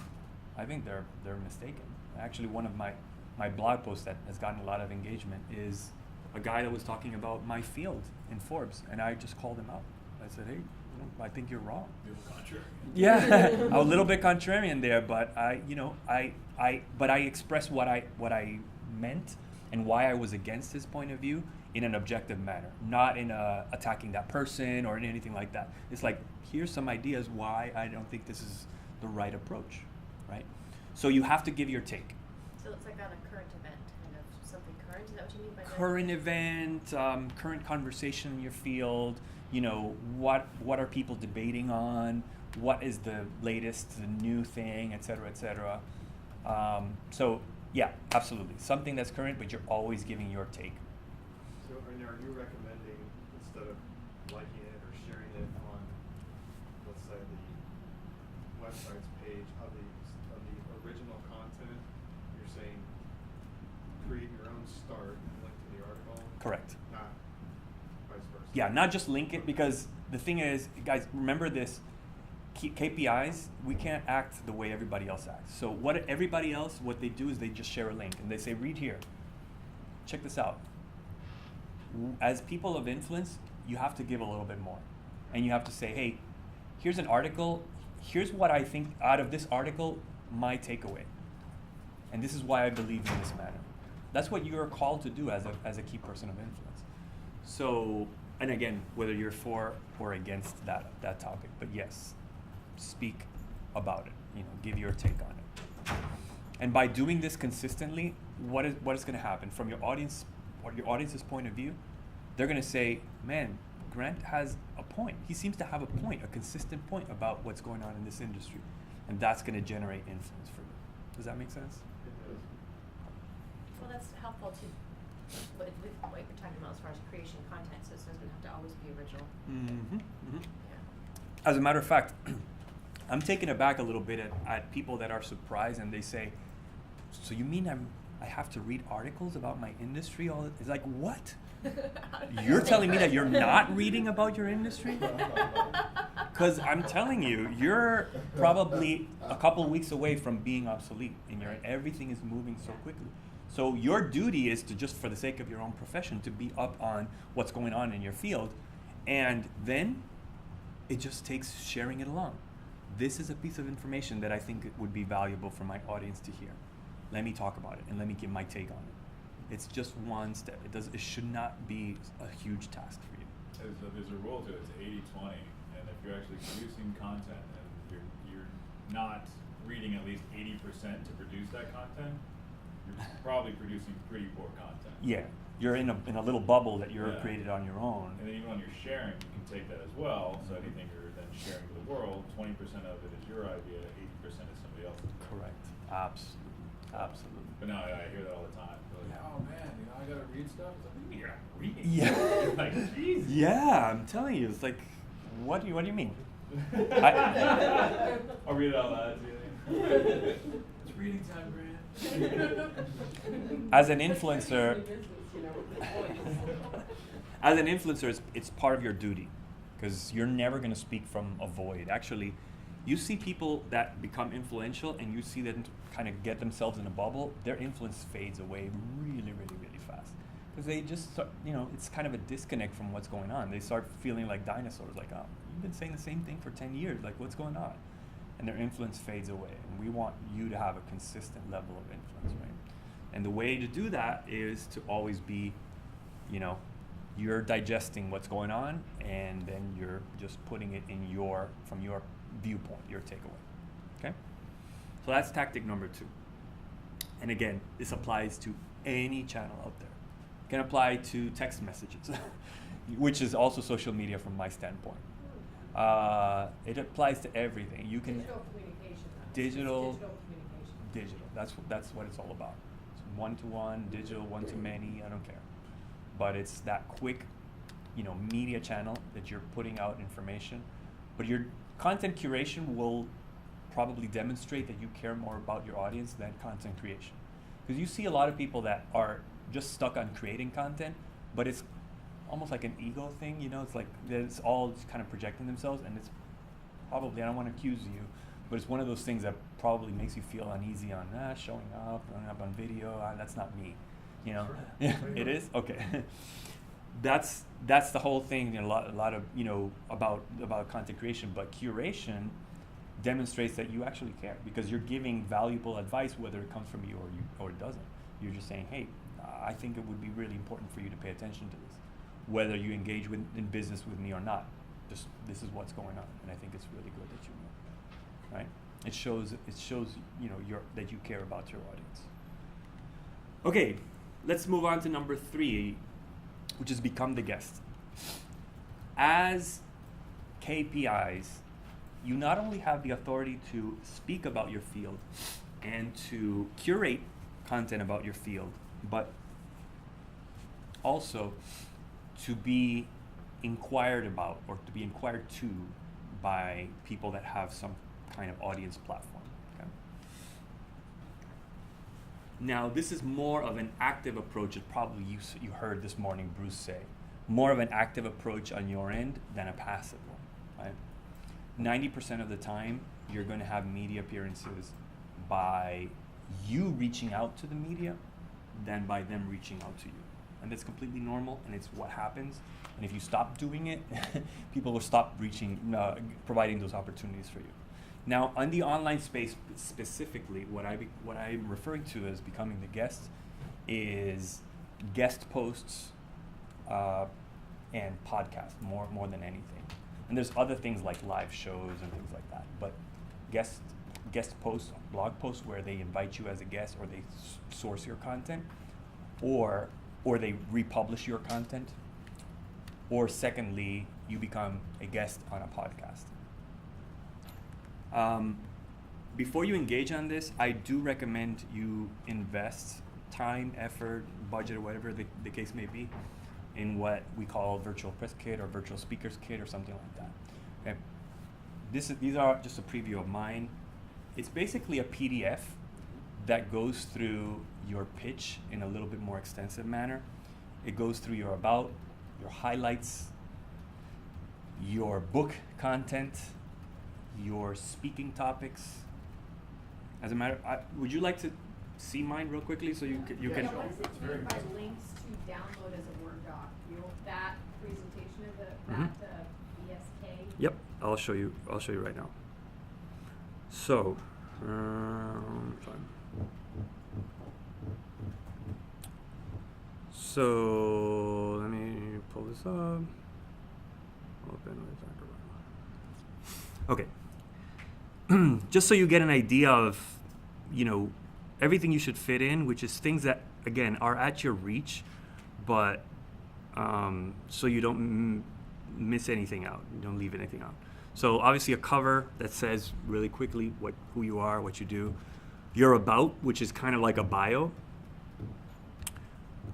I think they're mistaken. Actually, one of my blog posts that has gotten a lot of engagement is a guy that was talking about my field in Forbes, and I just called him out. I said, hey, I think you're wrong. A little contrary. Yeah, a little bit contrarian there, but I expressed what I meant and why I was against his point of view in an objective manner, not in attacking that person or in anything like that. It's like, here's some ideas why I don't think this is the right approach, right? So you have to give your take. So it's like on a current event, kind of something current. Is that what you mean by that? Current event, current conversation in your field. What are people debating on? What is the latest, the new thing, et cetera, et cetera. So yeah, absolutely. Something that's current, but you're always giving your take. So are you recommending, instead of liking it or sharing it on, let's say, the website's page of the original content, you're saying create your own start and link to the article? Correct. Not vice versa? Yeah, not just link it, because the thing is, guys, remember this, KPIs, we can't act the way everybody else acts. So what they do is they just share a link and they say, read here, check this out. As people of influence, you have to give a little bit more. And you have to say, hey, here's an article, here's what I think out of this article, my takeaway. And this is why I believe in this manner. That's what you're called to do as a key person of influence. So, and again, whether you're for or against that topic, but yes, speak about it, give your take on it. And by doing this consistently, what is going to happen from your audience, or your audience's point of view? They're going to say, man, Grant has a point. He seems to have a point, a consistent point about what's going on in this industry. And that's going to generate influence for you. Does that make sense? Well, that's helpful to with what you're talking about as far as creation content, so it doesn't have to always be original. Mm-hmm. Mm-hmm. Yeah. As a matter of fact, I'm taken aback a little bit at people that are surprised and they say, so you mean I have to read articles about my industry? It's like, what? You're telling me that you're not reading about your industry? Because I'm telling you, you're probably a couple weeks away from being obsolete, and everything is moving so quickly. So your duty is to, just for the sake of your own profession, to be up on what's going on in your field, and then it just takes sharing it along. This is a piece of information that I think it would be valuable for my audience to hear. Let me talk about it and let me give my take on it. It's just one step. It should not be a huge task for you. There's a rule to it. It's 80-20, and if you're actually producing content and you're not reading at least 80% to produce that content, you're probably producing pretty poor content. Yeah, you're in a little bubble that you're Yeah. created on your own. And then even when you're sharing, you can take that as well. So anything you're then sharing to the world, 20% of it is your idea, 80% is somebody else's. Correct. Absolutely. But no, I hear that all the time. They're like, oh man, I gotta read stuff. It's like, what do you mean you're not reading? Yeah. Like, Jesus. Yeah, I'm telling you, it's like, what do you mean? I'll read it out loud to you. It's reading time, Grant. As an influencer, As an influencer, it's part of your duty, because you're never going to speak from a void. Actually, you see people that become influential and you see them kind of get themselves in a bubble, their influence fades away really, really, really fast. Because they just start, it's kind of a disconnect from what's going on. They start feeling like dinosaurs, like, oh, you've been saying the same thing for 10 years, like, what's going on? And their influence fades away. And we want you to have a consistent level of influence, right? And the way to do that is to always be, you're digesting what's going on, and then you're just putting it from your viewpoint, your takeaway. Okay? So that's tactic number 2. And again, this applies to any channel out there. It can apply to text messages, which is also social media from my standpoint. It applies to everything. You can Digital communication. though. Digital- Digital communication. digital. That's what it's all about. It's one-to-one, digital, one-to-many. I don't care. But it's that quick, media channel that you're putting out information. But your content curation will probably demonstrate that you care more about your audience than content creation. Because you see a lot of people that are just stuck on creating content, but it's almost like an ego thing, it's like it's all just kind of projecting themselves, and it's probably, I don't want to accuse you, but it's one of those things that probably makes you feel uneasy on showing up on video. That's not me, Sure. Yeah, it is okay. That's the whole thing. A lot of about content creation, but curation demonstrates that you actually care, because you're giving valuable advice, whether it comes from you or it doesn't. You're just saying, hey, I think it would be really important for you to pay attention to this, whether you engage in business with me or not. Just this is what's going on, and I think it's really good that you know, right? It shows that you care about your audience. Okay, let's move on to number 3, which is become the guest. As KPIs, you not only have the authority to speak about your field and to curate content about your field, but also to be inquired about or to be inquired to by people that have some kind of audience platform. Okay? Now, this is more of an active approach, as probably you heard this morning Bruce say, more of an active approach on your end than a passive one, right? 90% of the time, you're going to have media appearances by you reaching out to the media than by them reaching out to you. And that's completely normal, and it's what happens. And if you stop doing it, people will stop providing those opportunities for you. Now, on the online space specifically, what I'm referring to as becoming the guest is guest posts and podcasts more than anything. And there's other things like live shows and things like that. But guest posts, blog posts where they invite you as a guest, or they source your content, or they republish your content, or secondly, you become a guest on a podcast. Before you engage on this, I do recommend you invest time, effort, budget, or whatever the case may be, in what we call virtual press kit or virtual speakers kit or something like that. Okay, these are just a preview of mine. It's basically a PDF that goes through your pitch in a little bit more extensive manner. It goes through your about, your highlights, your book content, your speaking topics. As a matter, would you like to see mine real quickly so you can? What does it mean by links to download as a Word doc? That presentation of the ESK? Yep, I'll show you right now. So, fine. So let me pull this up. Okay. Just so you get an idea of, everything you should fit in, which is things that, again, are at your reach, but so you don't miss anything out. You don't leave anything out. So obviously a cover that says really quickly who you are, what you do. Your about, which is kind of like a bio.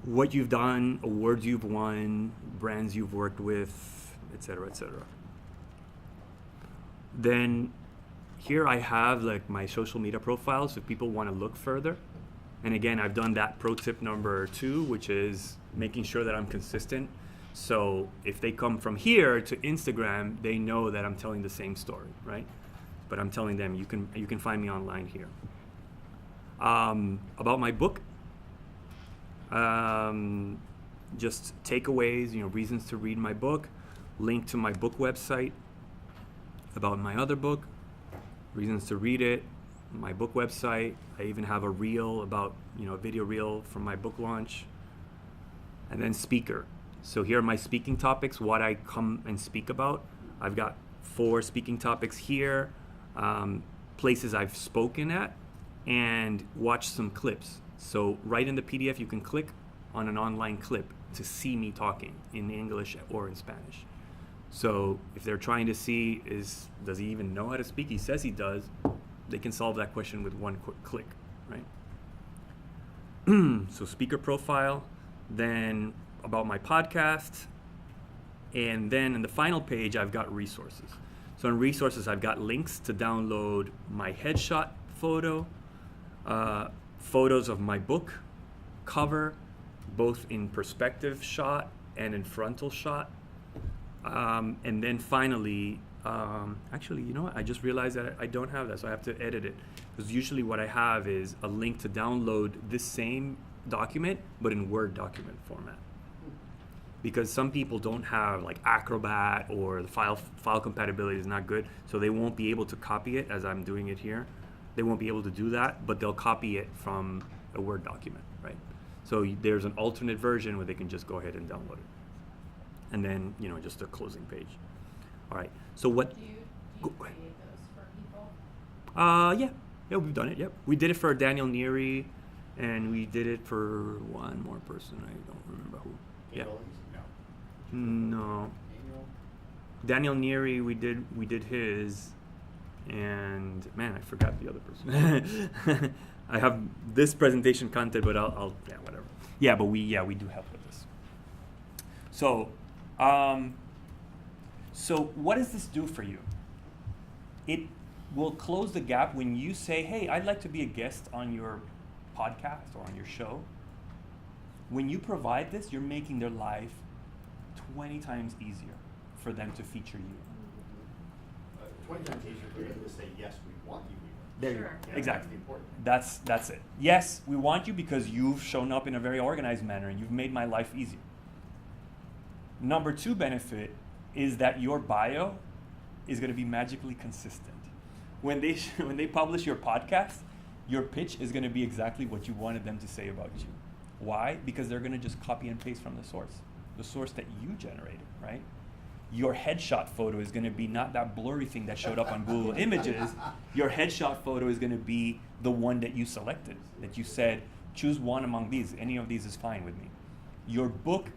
What you've done, awards you've won, brands you've worked with, etc., etc. Then here I have like my social media profiles if people want to look further. And again, I've done that pro tip number 2, which is making sure that I'm consistent So if they come from here to Instagram, they know that I'm telling the same story, right? But I'm telling them you can find me online here. About my book, just takeaways, reasons to read my book, link to my book website, about my other book, reasons to read it, my book website. I even have a reel about, a video reel from my book launch, and then speaker. So here are my speaking topics, what I come and speak about. I've got 4 speaking topics here, places I've spoken at, and watch some clips. So right in the PDF, you can click on an online clip to see me talking in English or in Spanish. So if they're trying to see, does he even know how to speak? He says he does. They can solve that question with one quick click, right? So speaker profile, then about my podcast, and then in the final page, I've got resources. So in resources, I've got links to download my headshot photo, photos of my book cover, both in perspective shot and in frontal shot. And then finally, actually, you know what? I just realized that I don't have that, so I have to edit it. Because usually what I have is a link to download this same document, but in Word document format. Because some people don't have like Acrobat, or the file compatibility is not good, so they won't be able to copy it as I'm doing it here. They won't be able to do that, but they'll copy it from a Word document, right? So there's an alternate version where they can just go ahead and download it. And then, just a closing page. All right, so what? Do you create those for people? Yeah, we've done it, yep. We did it for Daniel Neary, and we did it for one more person, I don't remember who. Yeah. No. Daniel Neary, we did his, and man, I forgot the other person. I have this presentation content, but I'll whatever. Yeah, but we do help with this. So, so what does this do for you? It will close the gap when you say, hey, I'd like to be a guest on your podcast or on your show. When you provide this, you're making their life 20 times easier for them to feature you. 20 times easier for them to say, yes, we want you here. There you Sure. go. Yeah, Exactly. That's the important thing. That's it. Yes, we want you because you've shown up in a very organized manner and you've made my life easier. Number 2 benefit is that your bio is going to be magically consistent. When they publish your podcast, your pitch is going to be exactly what you wanted them to say about you. Why? Because they're going to just copy and paste from the source that you generated, right? Your headshot photo is going to be not that blurry thing that showed up on Google Images. Your headshot photo is going to be the one that you selected, that you said, choose one among these. Any of these is fine with me. Your book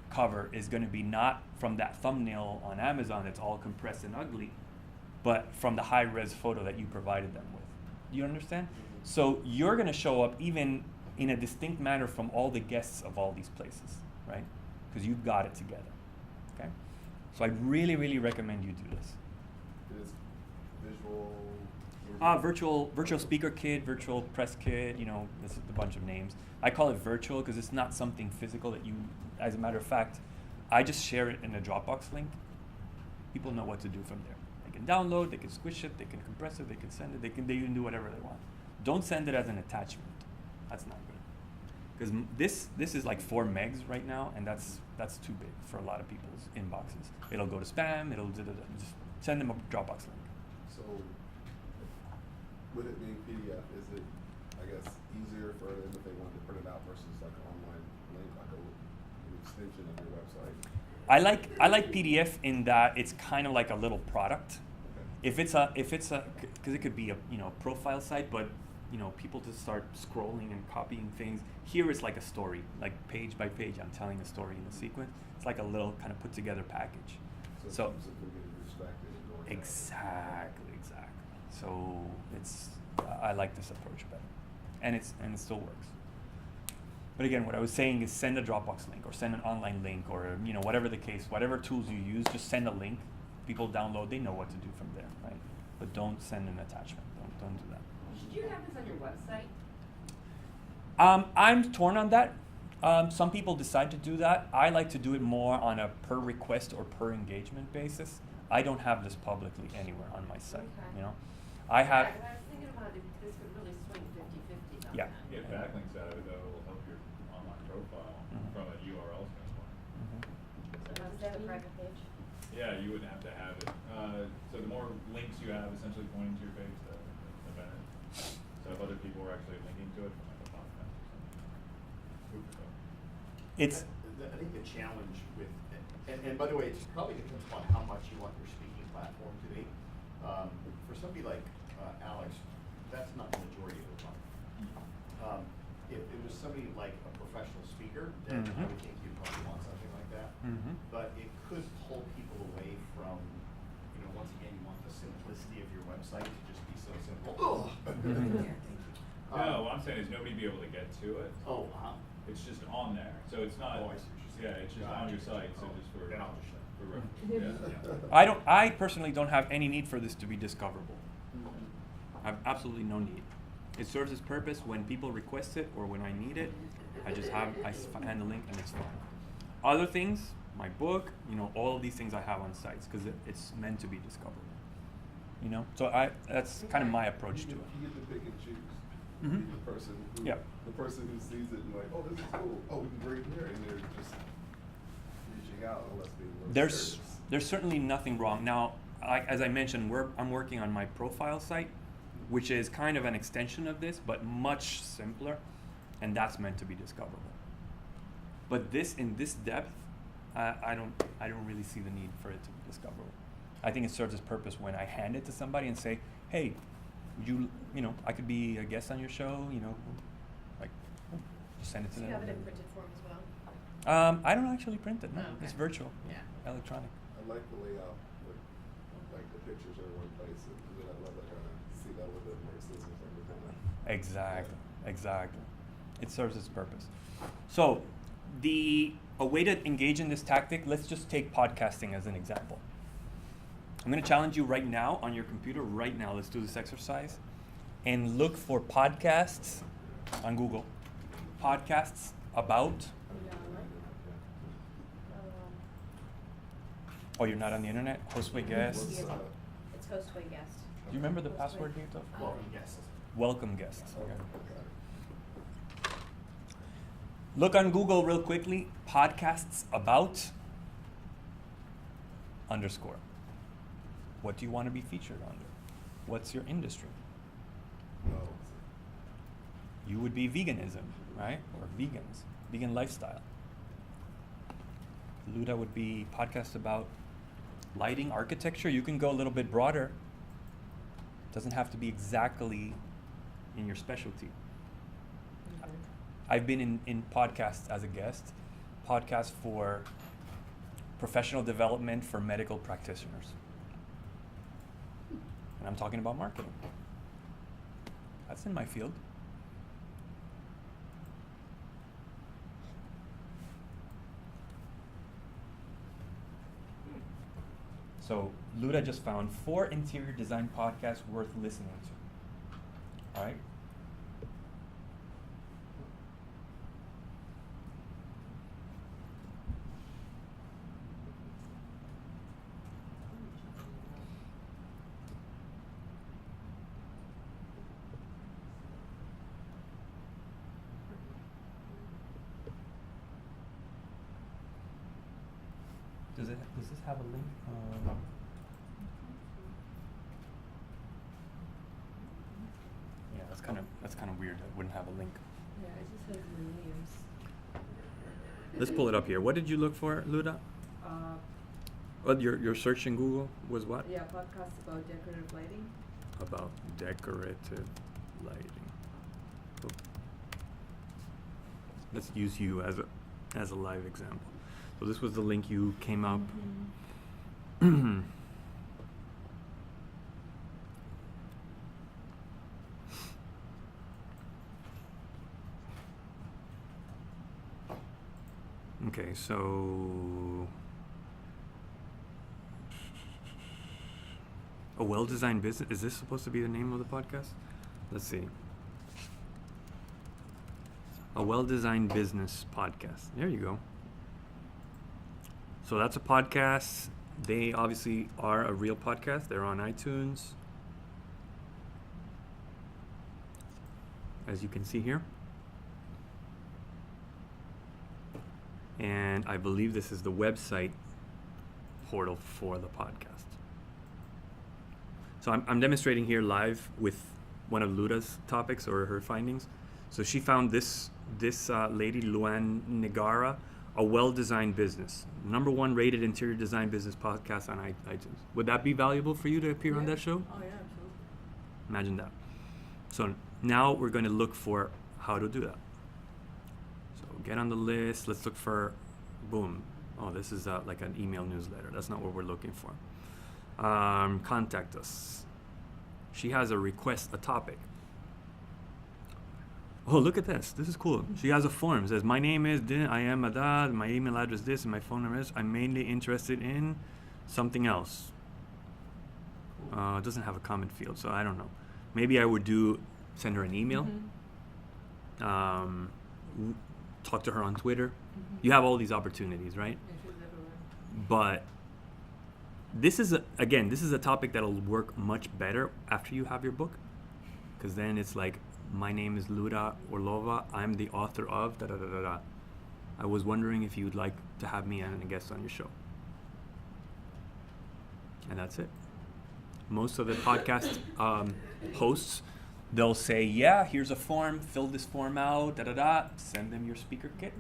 cover is going to be not from that thumbnail on Amazon that's all compressed and ugly, but from the high-res photo that you provided them with. You understand? So you're going to show up even in a distinct manner from all the guests of all these places, right? Because you've got it together, okay? So I really, really recommend you do this. It is visual. Virtual speaker kit, virtual press kit, this is a bunch of names. I call it virtual because it's not something physical that you, as a matter of fact, I just share it in a Dropbox link. People know what to do from there. They can download, they can squish it, they can compress it, they can send it, they can do whatever they want. Don't send it as an attachment. That's not good. Because this is like 4 megs right now, and that's too big for a lot of people's inboxes. It'll go to spam, just send them a Dropbox link. So, with it being PDF, is it, I guess, easier for them if they wanted to print it out versus like an online link, like an extension of your website? I like PDF in that it's kind of like a little product. Okay. If it's a, because it could be a profile site, but people just start scrolling and copying things. Here it's like a story, like page by page. I'm telling a story in a sequence. It's like a little kind of put together package. So it keeps it from getting distracted and going down. Exactly. So I like this approach better, and it still works. But again, what I was saying is send a Dropbox link or send an online link or whatever the case, whatever tools you use, just send a link. People download, they know what to do from there, right? But don't send an attachment. Don't do that. Should you have this on your website? I'm torn on that. Some people decide to do that. I like to do it more on a per request or per engagement basis. I don't have this publicly anywhere on my site. Okay. You know, I have. Yeah, 'cause I was thinking about if this could really swing 50-50 on Yeah. that. Get backlinks out of it, though, will help your online profile Mhm. from a URL standpoint. So does that mean? private page? Yeah, you wouldn't have to have it. So the more links you have essentially pointing to your page, the better. So if other people are actually linking to it from like a podcast or something. Oops, sorry. It's I think the challenge with, and by the way, it probably depends upon how much you want your speaking platform to be. For somebody like Alex, that's not the majority of the time. If it was somebody like a professional speaker, then I would think you'd probably want something like that. But it could pull people away from, once again, you want the simplicity of your website to just be so simple. Thank you. No, what I'm saying is nobody be able to get to it. Oh, wow. It's just on there, so it's not. Oh, I see what you're saying. Yeah, it's just on your site, so just for. Then I'll just shut. For reference, yeah. I don't. I personally don't have any need for this to be discoverable. I have absolutely no need. It serves its purpose when people request it or when I need it. I find the link and it's fine. Other things, my book, all of these things I have on sites because it's meant to be discoverable. So that's kind of my approach to it. You get to pick and choose. Mhm. The person who, Yeah. the person who sees it and like, oh, this is cool. Oh, we can bring it here, and they're just reaching out unless being a little serious. There's certainly nothing wrong. Now, as I mentioned, I'm working on my profile site, which is kind of an extension of this, but much simpler, and that's meant to be discoverable. But in this depth, I don't really see the need for it to be discoverable. I think it serves its purpose when I hand it to somebody and say, hey, I could be a guest on your show, like, just send it to Do them. you have it in printed form as well? I don't actually print it, no. Oh, okay. It's virtual, Yeah. electronic. I like the layout, like the pictures are in one place, and then I love that kind of see that with the Morrison and Exactly. It serves its purpose. So, a way to engage in this tactic, let's just take podcasting as an example. I'm going to challenge you right now on your computer, right now, let's do this exercise, and look for podcasts on Google. Podcasts about, oh, you're not on the internet? Hostway guests. What's, It's Hostway Guest. Do you remember the password, Gato? Welcome guests. Welcome guests. okay. Look on Google real quickly, podcasts about _ What do you want to be featured under? What's your industry? No. You would be veganism, right? Or vegans, vegan lifestyle. Luda would be podcasts about lighting, architecture. You can go a little bit broader. Doesn't have to be exactly in your specialty. I've been in podcasts as a guest, podcasts for professional development for medical practitioners. And I'm talking about marketing. That's in my field. So Luda just found 4 interior design podcasts worth listening to. All right? Does this have a link? Yeah, that's kind of weird. It wouldn't have a link. Yeah, it just has the names. Let's pull it up here. What did you look for, Luda? Well, your search in Google was what? Yeah, podcasts about decorative lighting. About decorative lighting. Cool. Let's use you as a live example. So this was the link you came up. Okay, so a well-designed business. Is this supposed to be the name of the podcast? Let's see. A well-designed business podcast. There you go. So that's a podcast. They obviously are a real podcast. They're on iTunes, as you can see here. And I believe this is the website portal for the podcast. So I'm demonstrating here live with one of Luda's topics or her findings. So she found this lady, Luan Negara, a well-designed business. #1 rated interior design business podcast on iTunes. Would that be valuable for you to appear on that show? Oh yeah, absolutely. Imagine that. So now we're going to look for how to do that. So get on the list. Let's look for, boom. Oh, this is like an email newsletter. That's not what we're looking for. Contact us. She has a request, a topic. Oh, look at this. This is cool. She has a form. It says, my name is this, I am Adad, my email address this, and my phone number is. I'm mainly interested in something else. It doesn't have a comment field, so I don't know. Maybe I would send her an email. Talk to her on Twitter. You have all these opportunities, right? Yeah, she's everywhere. But this is a topic that'll work much better after you have your book, because then it's like, my name is Luda Orlova. I'm the author of da da da da da. I was wondering if you'd like to have me as a guest on your show. And that's it. Most of the podcast hosts, they'll say, yeah, here's a form, fill this form out, da da da. Send them your speaker kit.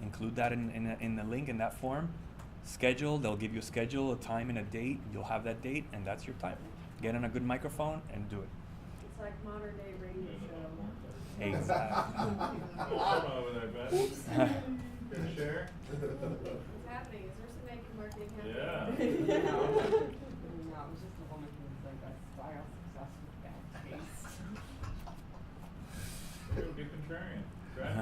Include that in the link in that form. Schedule, they'll give you a schedule, a time and a date. You'll have that date, and that's your time. Get on a good microphone and do it. It's like modern day radio show. Exactly. Over there, Ben. Gonna share? What's happening? Is there some naked marketing happening? Yeah. No, it was just a woman who was like, that's style success with bad taste. Hey, be contrarian. Try it.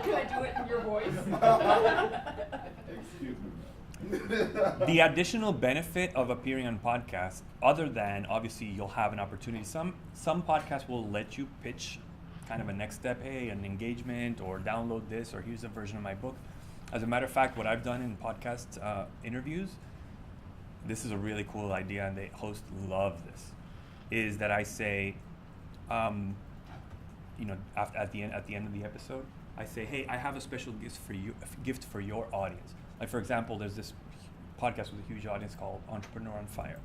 Can I do it in your voice? Excuse me. The additional benefit of appearing on podcasts, other than obviously you'll have an opportunity, some podcasts will let you pitch kind of a next step, hey, an engagement, or download this, or here's a version of my book. As a matter of fact, what I've done in podcast interviews, this is a really cool idea, and the host love this, is that I say, at the end of the episode, I say, hey, I have a special gift for your audience. Like, for example, there's this podcast with a huge audience called Entrepreneur on Fire.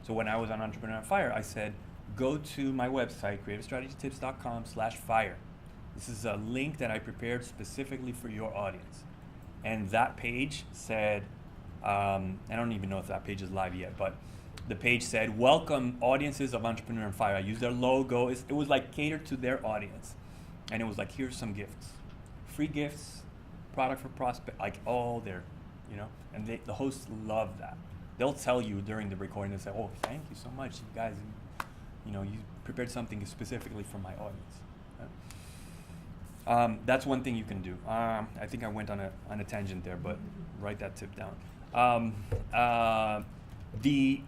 So when I was on Entrepreneur on Fire, I said, go to my website, creativestrategytips.com/fire. This is a link that I prepared specifically for your audience. And that page said, I don't even know if that page is live yet, but the page said, welcome audiences of Entrepreneur on Fire. I used their logo. It was like catered to their audience. And it was like, here's some gifts. Free gifts, product for prospect, like all there, and the hosts love that. They'll tell you during the recording, they'll say, oh, thank you so much, you guys, you prepared something specifically for my audience. That's one thing you can do. I think I went on a tangent there, but write that tip down. The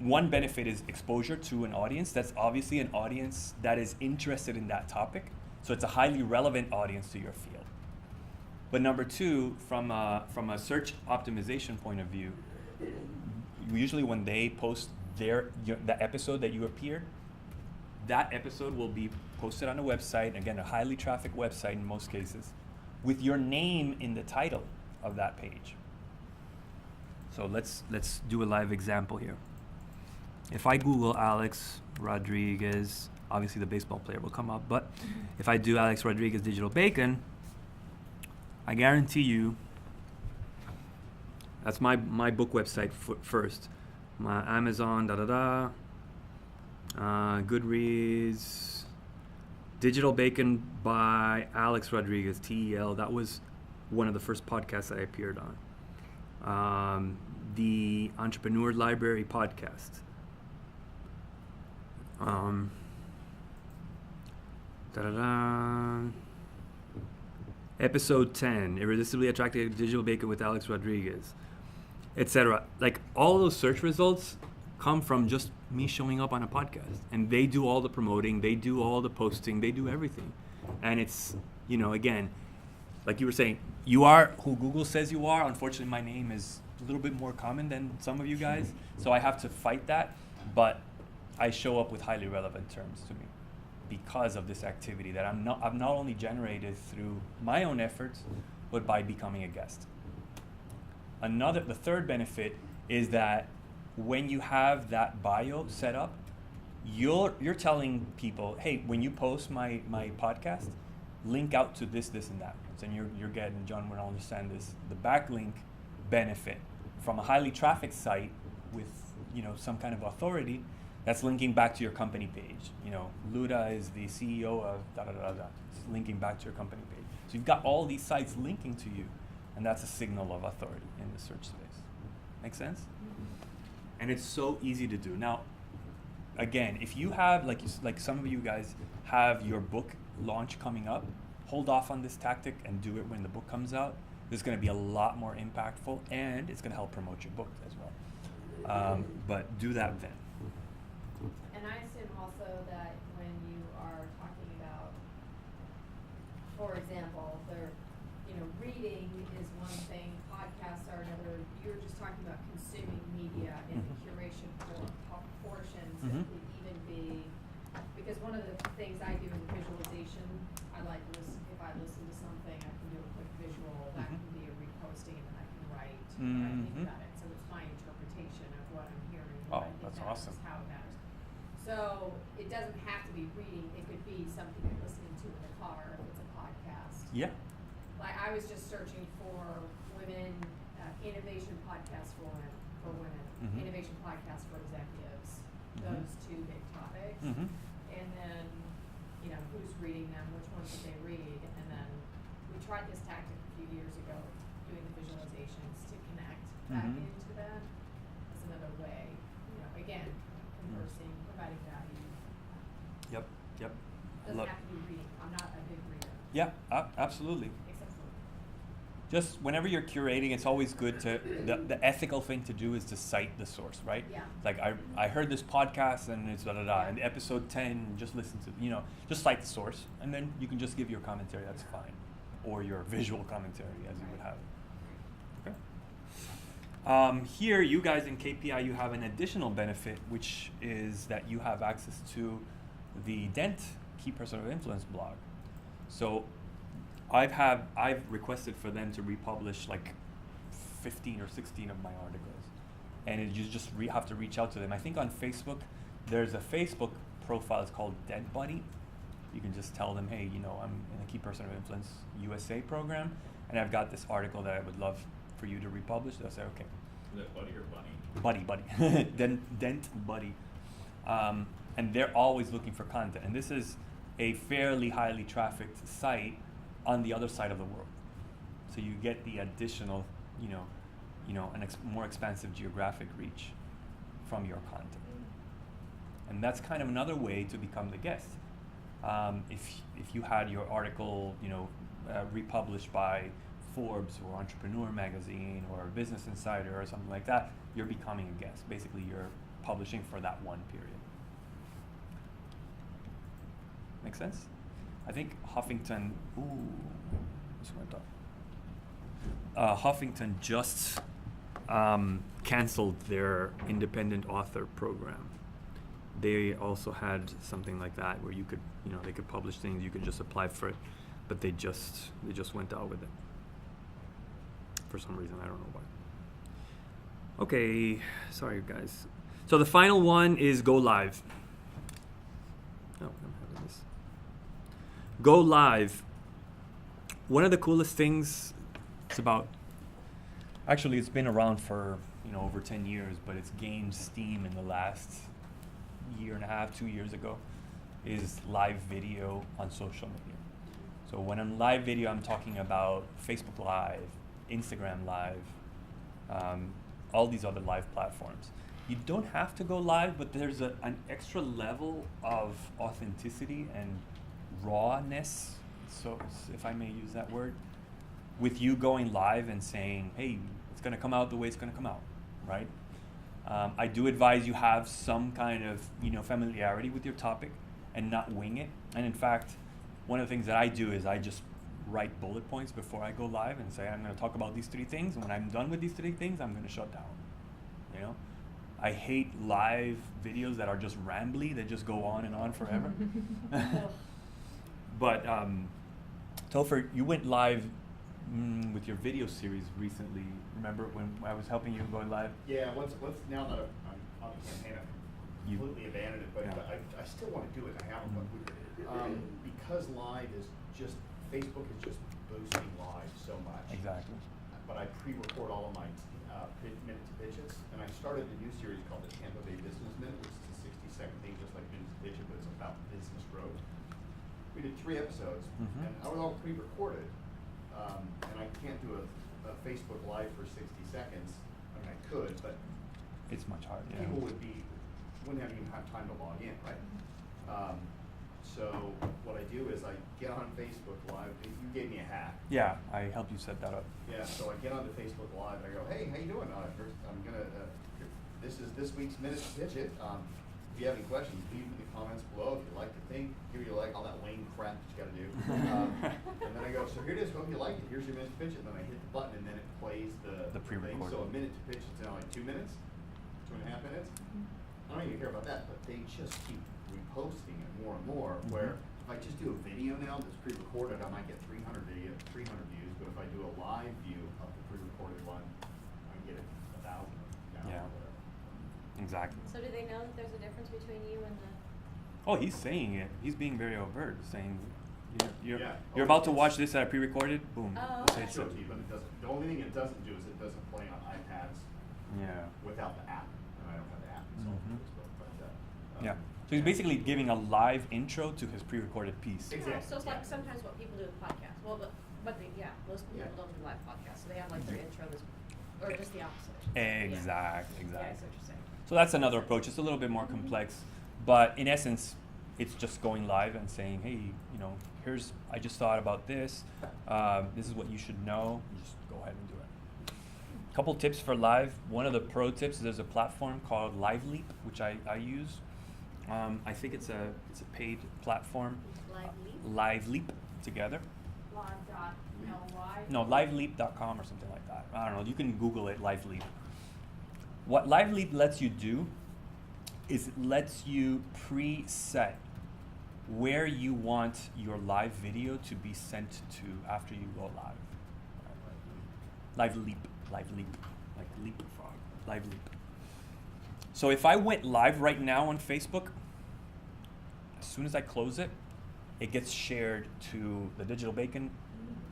one benefit is exposure to an audience. That's obviously an audience that is interested in that topic. So it's a highly relevant audience to your field. But number two, from a search optimization point of view, usually when they post the episode that you appeared, that episode will be posted on a website, again, a highly trafficked website in most cases, with your name in the title of that page. So let's do a live example here. If I Google Alex Rodriguez, obviously the baseball player will come up, but if I do Alex Rodriguez Digital Bacon, I guarantee you, that's my book website first. My Amazon, Goodreads, Digital Bacon by Alex Rodriguez, TEL. That was one of the first podcasts I appeared on. The Entrepreneur Library podcast. Episode 10, Irresistibly Attracted to Digital Bacon with Alex Rodriguez, etc. Like, all those search results come from just me showing up on a podcast, and they do all the promoting, they do all the posting, they do everything. And it's, again, like you were saying, you are who Google says you are. Unfortunately, my name is a little bit more common than some of you guys, so I have to fight that. But I show up with highly relevant terms to me because of this activity that I've not only generated through my own efforts, but by becoming a guest. The third benefit is that when you have that bio set up, you're telling people, hey, when you post my podcast, link out to this, and that. And you're getting, John will understand this, the backlink benefit from a highly trafficked site with some kind of authority that's linking back to your company page. Luda is the CEO of da-da-da-da. It's linking back to your company page. So you've got all these sites linking to you, and that's a signal of authority in the search space. Make sense? And it's so easy to do. Now, again, if you have, like some of you guys have your book launch coming up, hold off on this tactic and do it when the book comes out. This is going to be a lot more impactful, and it's going to help promote your book as well. But do that then. And I assume also that when you are talking about, for example, reading is one thing, podcasts are another. You're just talking about consuming media in the curation portions. It could even be, because one of the things I do in the visualization, I like if I listen to something, I can do a quick visual. That can be a reposting, and then I can write what I think about it. So it's my interpretation of what I'm hearing. Oh, that's awesome. How it matters. So it doesn't have to be reading. It could be something you're listening to in the car if it's a podcast. Yeah. Like I was just searching for women, innovation podcasts for women, innovation podcasts for executives. Those two big topics. And then, who's reading them? Which ones did they read? And then we tried this tactic a few years ago, doing the visualizations to connect back into that. That's another way. Again, conversing, providing value. Yep. Doesn't have to be reading. I'm not a big reader. Yeah, absolutely. Except for Just whenever you're curating, it's always good to, the ethical thing to do is to cite the source, right? Yeah. Like I heard this podcast and it's da-da-da, and episode 10, just listen to, just cite the source, and then you can just give your commentary, that's fine. Or your visual commentary, as you would have it. Okay. Here, you guys in KPI, you have an additional benefit, which is that you have access to the Dent Key Person of Influence blog. So I've requested for them to republish like 15 or 16 of my articles, and you just have to reach out to them. I think on Facebook, there's a Facebook profile. It's called Dent Buddy. You can just tell them, hey, I'm in the Key Person of Influence USA program, and I've got this article that I would love for you to republish. They'll say, okay. Is that Buddy or Bunny? Buddy. Dent Buddy. And they're always looking for content. And this is a fairly highly trafficked site on the other side of the world. So you get the additional, more expansive geographic reach from your content. And that's kind of another way to become the guest. If you had your article, republished by Forbes or Entrepreneur Magazine or Business Insider or something like that, you're becoming a guest. Basically, you're publishing for that one period. Make sense? I think Huffington, Huffington just canceled their independent author program. They also had something like that where you could, they could publish things, you could just apply for it, but they just went out with it. For some reason, I don't know why. Okay, sorry guys. So the final one is go live. Oh, I'm having this. Go live. One of the coolest things, it's been around for over 10 years, but it's gained steam in the last year and a half, 2 years ago, is live video on social media. So when I'm live video, I'm talking about Facebook Live, Instagram Live, all these other live platforms. You don't have to go live, but there's an extra level of authenticity and rawness, so if I may use that word, with you going live and saying, hey, it's going to come out the way it's going to come out, right? I do advise you have some kind of, familiarity with your topic and not wing it. And in fact, one of the things that I do is I just write bullet points before I go live and say I'm going to talk about these 3 things, and when I'm done with these 3 things, I'm going to shut down. I hate live videos that are just rambly, they just go on and on forever. But Topher, you went live with your video series recently. Remember when I was helping you go live? Yeah, once now that I'm on the campaign, I've completely abandoned it, but Yeah. I still want to do it. I haven't, but because live is just, Facebook is just boosting live so much. Exactly. But I pre-record all of my minute to pitches, and I started a new series called the Tampa Bay Business Minute, which is a 60-second thing, just like minute to pitch it, but it's about business growth. We did 3 episodes, and I was all pre-recorded, and I can't do a Facebook Live for 60 seconds. I mean, I could, but It's much harder. Yeah. people wouldn't even have time to log in, right? So what I do is I get on Facebook Live. You gave me a hack. Yeah, I helped you set that up. Yeah, so I get onto Facebook Live and I go, hey, how you doing? I'm gonna, this is this week's Minute to Pitch It. If you have any questions, leave in the comments below. If you like the thing, give you all that lame crap that you gotta do. And then I go, so here it is. Hope you liked it. Here's your Minute to Pitch It. And then I hit the button and then it plays the pre-recorded. thing. So a minute to pitch it's now like 2 minutes, 2.5 minutes. I don't even care about that, but they just keep reposting it more and more. Where if I just do a video now that's pre-recorded, I might get 300 views. But if I do a live view of the pre-recorded one, I can get 1,000 now Yeah. or whatever. Exactly. So do they know that there's a difference between you and the? Oh, he's saying it. He's being very overt, saying you're Yeah. you're about to watch this at a pre-recorded. Boom. Oh, It's- okay. I'll show it to you, but it doesn't. The only thing it doesn't do is it doesn't play on iPads Yeah. without the app, and I don't have the app installed on Facebook. But Yeah. So he's basically giving a live intro to his pre-recorded piece. Exactly. So it's yeah. like sometimes what people do with podcasts. Well, but most people Yeah. don't do live podcasts, so they have like their intro, or just the opposite. Exactly. Yeah, I see what you're saying. So that's another approach. It's a little bit more complex, but in essence, it's just going live and saying, hey, I just thought about this. This is what you should know. You just go ahead and do it. Couple tips for live. One of the pro tips is there's a platform called LiveLeap, which I use. I think it's a paid platform. LiveLeap together. Live.ly. No, liveleap.com or something like that. I don't know. You can Google it, LiveLeap. What LiveLeap lets you do is it lets you preset where you want your live video to be sent to after you go live. LiveLeap, like leapfrog, LiveLeap. So if I went live right now on Facebook, as soon as I close it, it gets shared to the Digital Bacon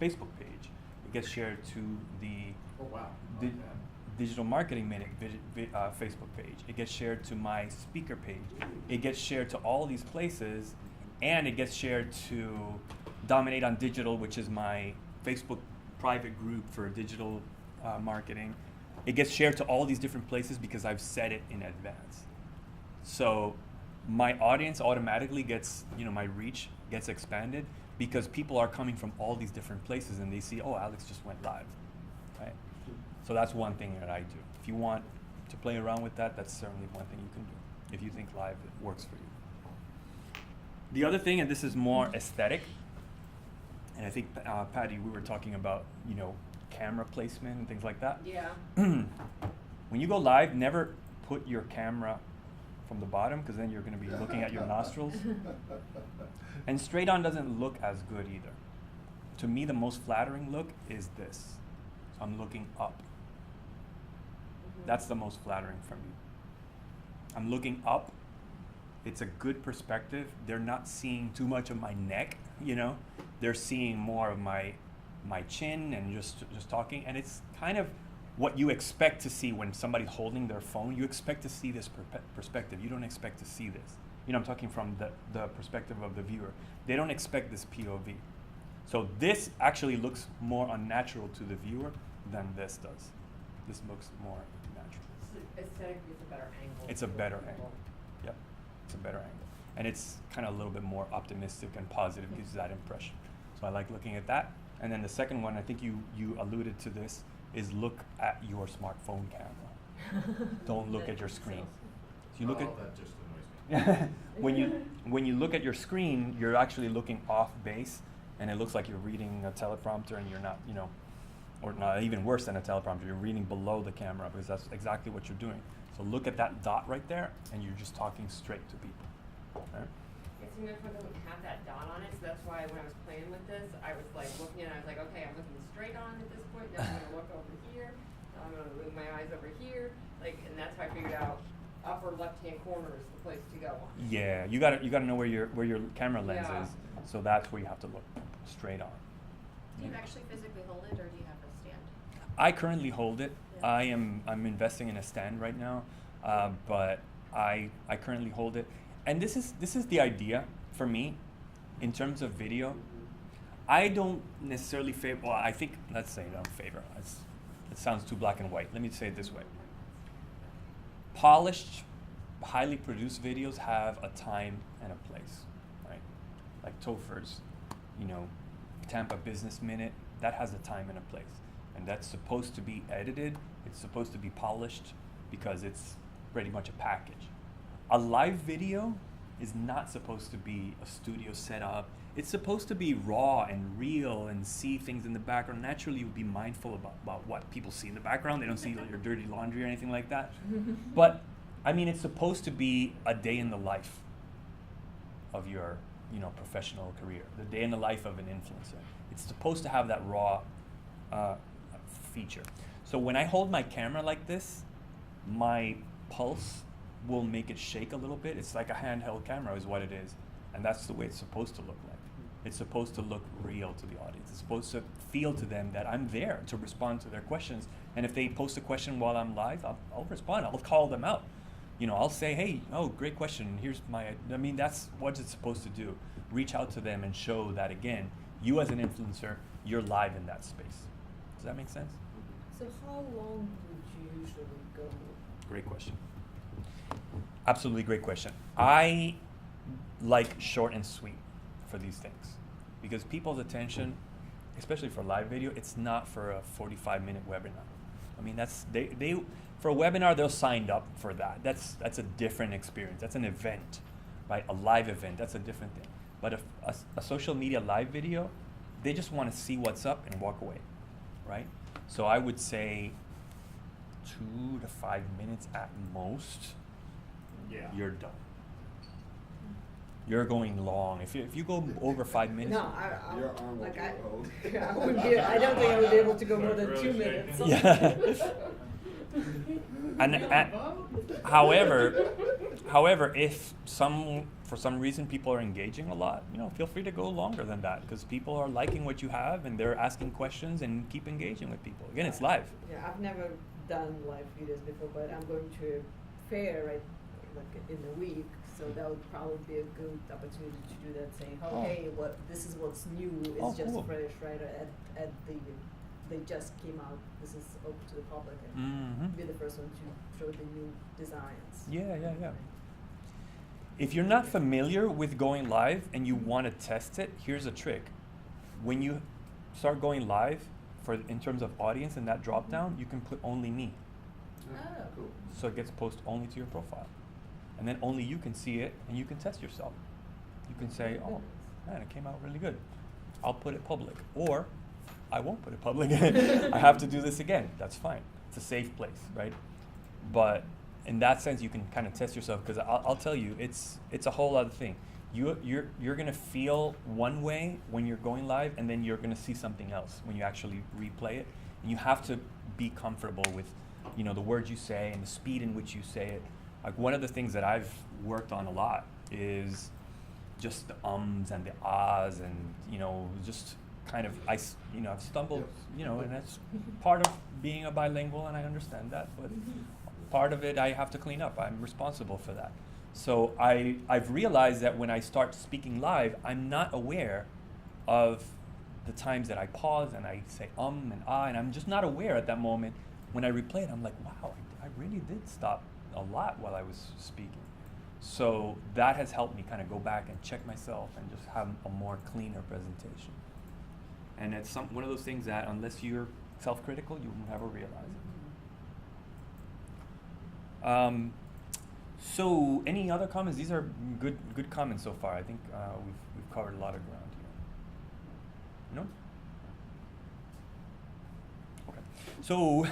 Facebook page. It gets shared to the Oh wow. Di- Okay. Digital Marketing Minute Facebook page. It gets shared to my speaker page. It gets shared to all these places, and it gets shared to Dominate on Digital, which is my Facebook private group for digital marketing. It gets shared to all these different places because I've set it in advance. So my audience automatically gets, my reach gets expanded because people are coming from all these different places and they see, oh, Alex just went live, right? So that's one thing that I do. If you want to play around with that, that's certainly one thing you can do if you think live works for you. The other thing, and this is more aesthetic, and I think, Patty, we were talking about, camera placement and things like that. Yeah. When you go live, never put your camera from the bottom because then you're going to be looking at your nostrils. And straight on doesn't look as good either. To me, the most flattering look is this. So I'm looking up. That's the most flattering for me. I'm looking up. It's a good perspective. They're not seeing too much of my neck, They're seeing more of my chin and just talking. And it's kind of what you expect to see when somebody's holding their phone. You expect to see this perspective. You don't expect to see this. I'm talking from the perspective of the viewer. They don't expect this POV. So this actually looks more unnatural to the viewer than this does. This looks more natural. Aesthetically, it's a better angle. It's a better angle. Yep, it's a better angle. And it's kind of a little bit more optimistic and positive, gives that impression. So I like looking at that. And then the second one, I think you alluded to this, is look at your smartphone camera. Don't look at your screen. So you look Oh, at that just annoys me. when you look at your screen, you're actually looking off base, and it looks like you're reading a teleprompter, and you're not, or not, even worse than a teleprompter, you're reading below the camera, because that's exactly what you're doing. So look at that dot right there, and you're just talking straight to people. Right? It's my phone doesn't have that dot on it, so that's why when I was playing with this, I was like looking and I was like, okay, I'm looking straight on at this point, now I'm gonna look over here, now I'm gonna move my eyes over here, and that's how I figured out upper left-hand corner is the place to go. Yeah, you gotta know where your camera lens Yeah. is, so that's where you have to look straight on. Do you actually physically hold it, or do you have a stand? I currently hold it. Yeah. I'm investing in a stand right now, but I currently hold it, and this is the idea for me, in terms of video. I don't necessarily favor. Well, I think let's say I don't favor. It sounds too black and white. Let me say it this way. Polished, highly produced videos have a time and a place, right? Like Topher's, Tampa Business Minute, that has a time and a place. And that's supposed to be edited, it's supposed to be polished, because it's pretty much a package. A live video is not supposed to be a studio setup. It's supposed to be raw and real and see things in the background. Naturally, you'll be mindful about what people see in the background. They don't see your dirty laundry or anything like that. But, I mean, it's supposed to be a day in the life of your, professional career. The day in the life of an influencer. It's supposed to have that raw feature. So when I hold my camera like this, my pulse will make it shake a little bit. It's like a handheld camera is what it is. And that's the way it's supposed to look like. It's supposed to look real to the audience. It's supposed to feel to them that I'm there to respond to their questions. And if they post a question while I'm live, I'll respond. I'll call them out. I'll say, hey, great question. That's what it's supposed to do. Reach out to them and show that, again, you as an influencer, you're live in that space. Does that make sense? So how long would you usually go? Great question. Absolutely great question. I like short and sweet for these things, because people's attention, especially for live video, it's not for a 45-minute webinar. I mean, that's they for a webinar, they'll sign up for that. That's a different experience. That's an event, right? A live event, that's a different thing. But a social media live video, they just want to see what's up and walk away, right? So I would say 2 to 5 minutes at most. Yeah. You're done. You're going long. If you go over 5 minutes. No, Your arm will like get old. I don't think I would be able to go more than 2 minutes. Yeah. and however, if for some reason people are engaging a lot, feel free to go longer than that, because people are liking what you have and they're asking questions, and keep engaging with people. Again, it's live. Yeah, I've never done live videos before, but I'm going to a fair like in a week, so that would probably be a good opportunity to do that, saying, hey, this is what's new, it's just cool. fresh, right? They just came out, this is open to the public, and be the first one to show the new designs. Yeah. If you're not familiar with going live and you want to test it, here's a trick. When you start going live, in terms of audience and that drop down, you can put only me. Oh. Cool. So it gets posted only to your profile. And then only you can see it, and you can test yourself. You can say, oh, man, it came out really good. I'll put it public. Or I won't put it public. I have to do this again. That's fine. It's a safe place, right? But in that sense, you can kind of test yourself, because I'll tell you, it's a whole other thing. You're gonna feel one way when you're going live, and then you're gonna see something else when you actually replay it. And you have to be comfortable with, the words you say and the speed in which you say it. Like, one of the things that I've worked on a lot is just the ums and the ahs, and just kind of I've stumbled, and that's part of being a bilingual, and I understand that, but part of it I have to clean up. I'm responsible for that. So I've realized that when I start speaking live, I'm not aware of the times that I pause and I say and ah, and I'm just not aware at that moment. When I replay it, I'm like, wow, I really did stop a lot while I was speaking. So that has helped me kind of go back and check myself and just have a more cleaner presentation. And it's one of those things that, unless you're self-critical, you will never realize it. So, any other comments? These are good comments so far. I think we've covered a lot of ground here. No? Okay. So,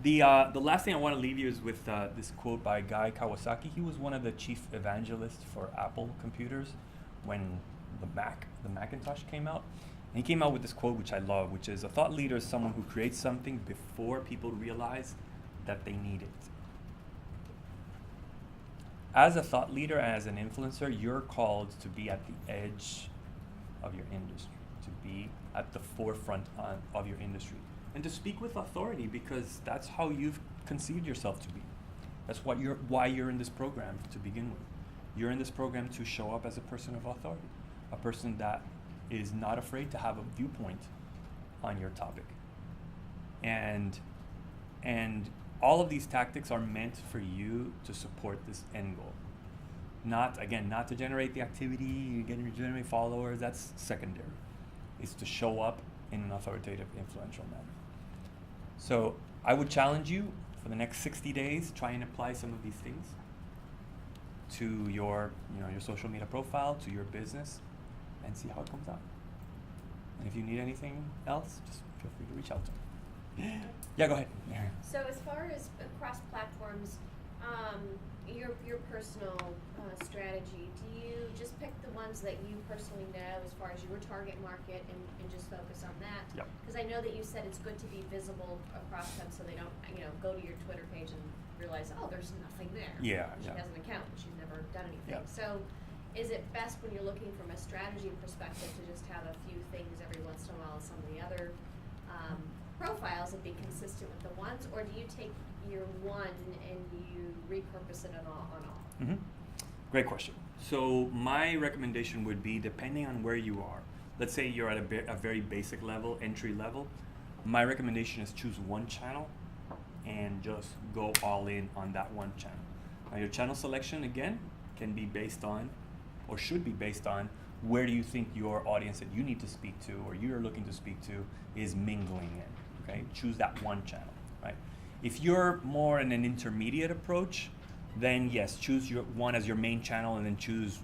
the last thing I want to leave you is with this quote by Guy Kawasaki. He was one of the chief evangelists for Apple computers when the Macintosh came out. And he came out with this quote, which I love, which is, "A thought leader is someone who creates something before people realize that they need it." As a thought leader, as an influencer, you're called to be at the edge of your industry, to be at the forefront of your industry, and to speak with authority, because that's how you've conceived yourself to be. That's why you're in this program to begin with. You're in this program to show up as a person of authority, a person that is not afraid to have a viewpoint on your topic. And all of these tactics are meant for you to support this end goal. Not to generate the activity, generate followers, that's secondary. It's to show up in an authoritative, influential manner. So I would challenge you for the next 60 days, try and apply some of these things to your social media profile, to your business, and see how it comes out. And if you need anything else, just feel free to reach out to me. Yeah, go ahead. So as far as across platforms, your personal strategy, do you just pick the ones that you personally know as far as your target market and just focus on that? Yep. Because I know that you said it's good to be visible across them so they don't, go to your Twitter page and realize, oh, there's nothing there. Yeah, She yeah. has an account, but she's never done anything. Yeah. So is it best when you're looking from a strategy perspective to just have a few things every once in a while, some of the other profiles, and be consistent with the ones, or do you take your one and you repurpose it on all? Mm-hmm. Great question. So my recommendation would be, depending on where you are, let's say you're at a very basic level, entry level, my recommendation is choose one channel and just go all in on that one channel. Now your channel selection, again, can be based on, or should be based on, where do you think your audience that you need to speak to or you're looking to speak to is mingling in. Okay, choose that one channel, right? If you're more in an intermediate approach, then yes, choose your one as your main channel and then choose,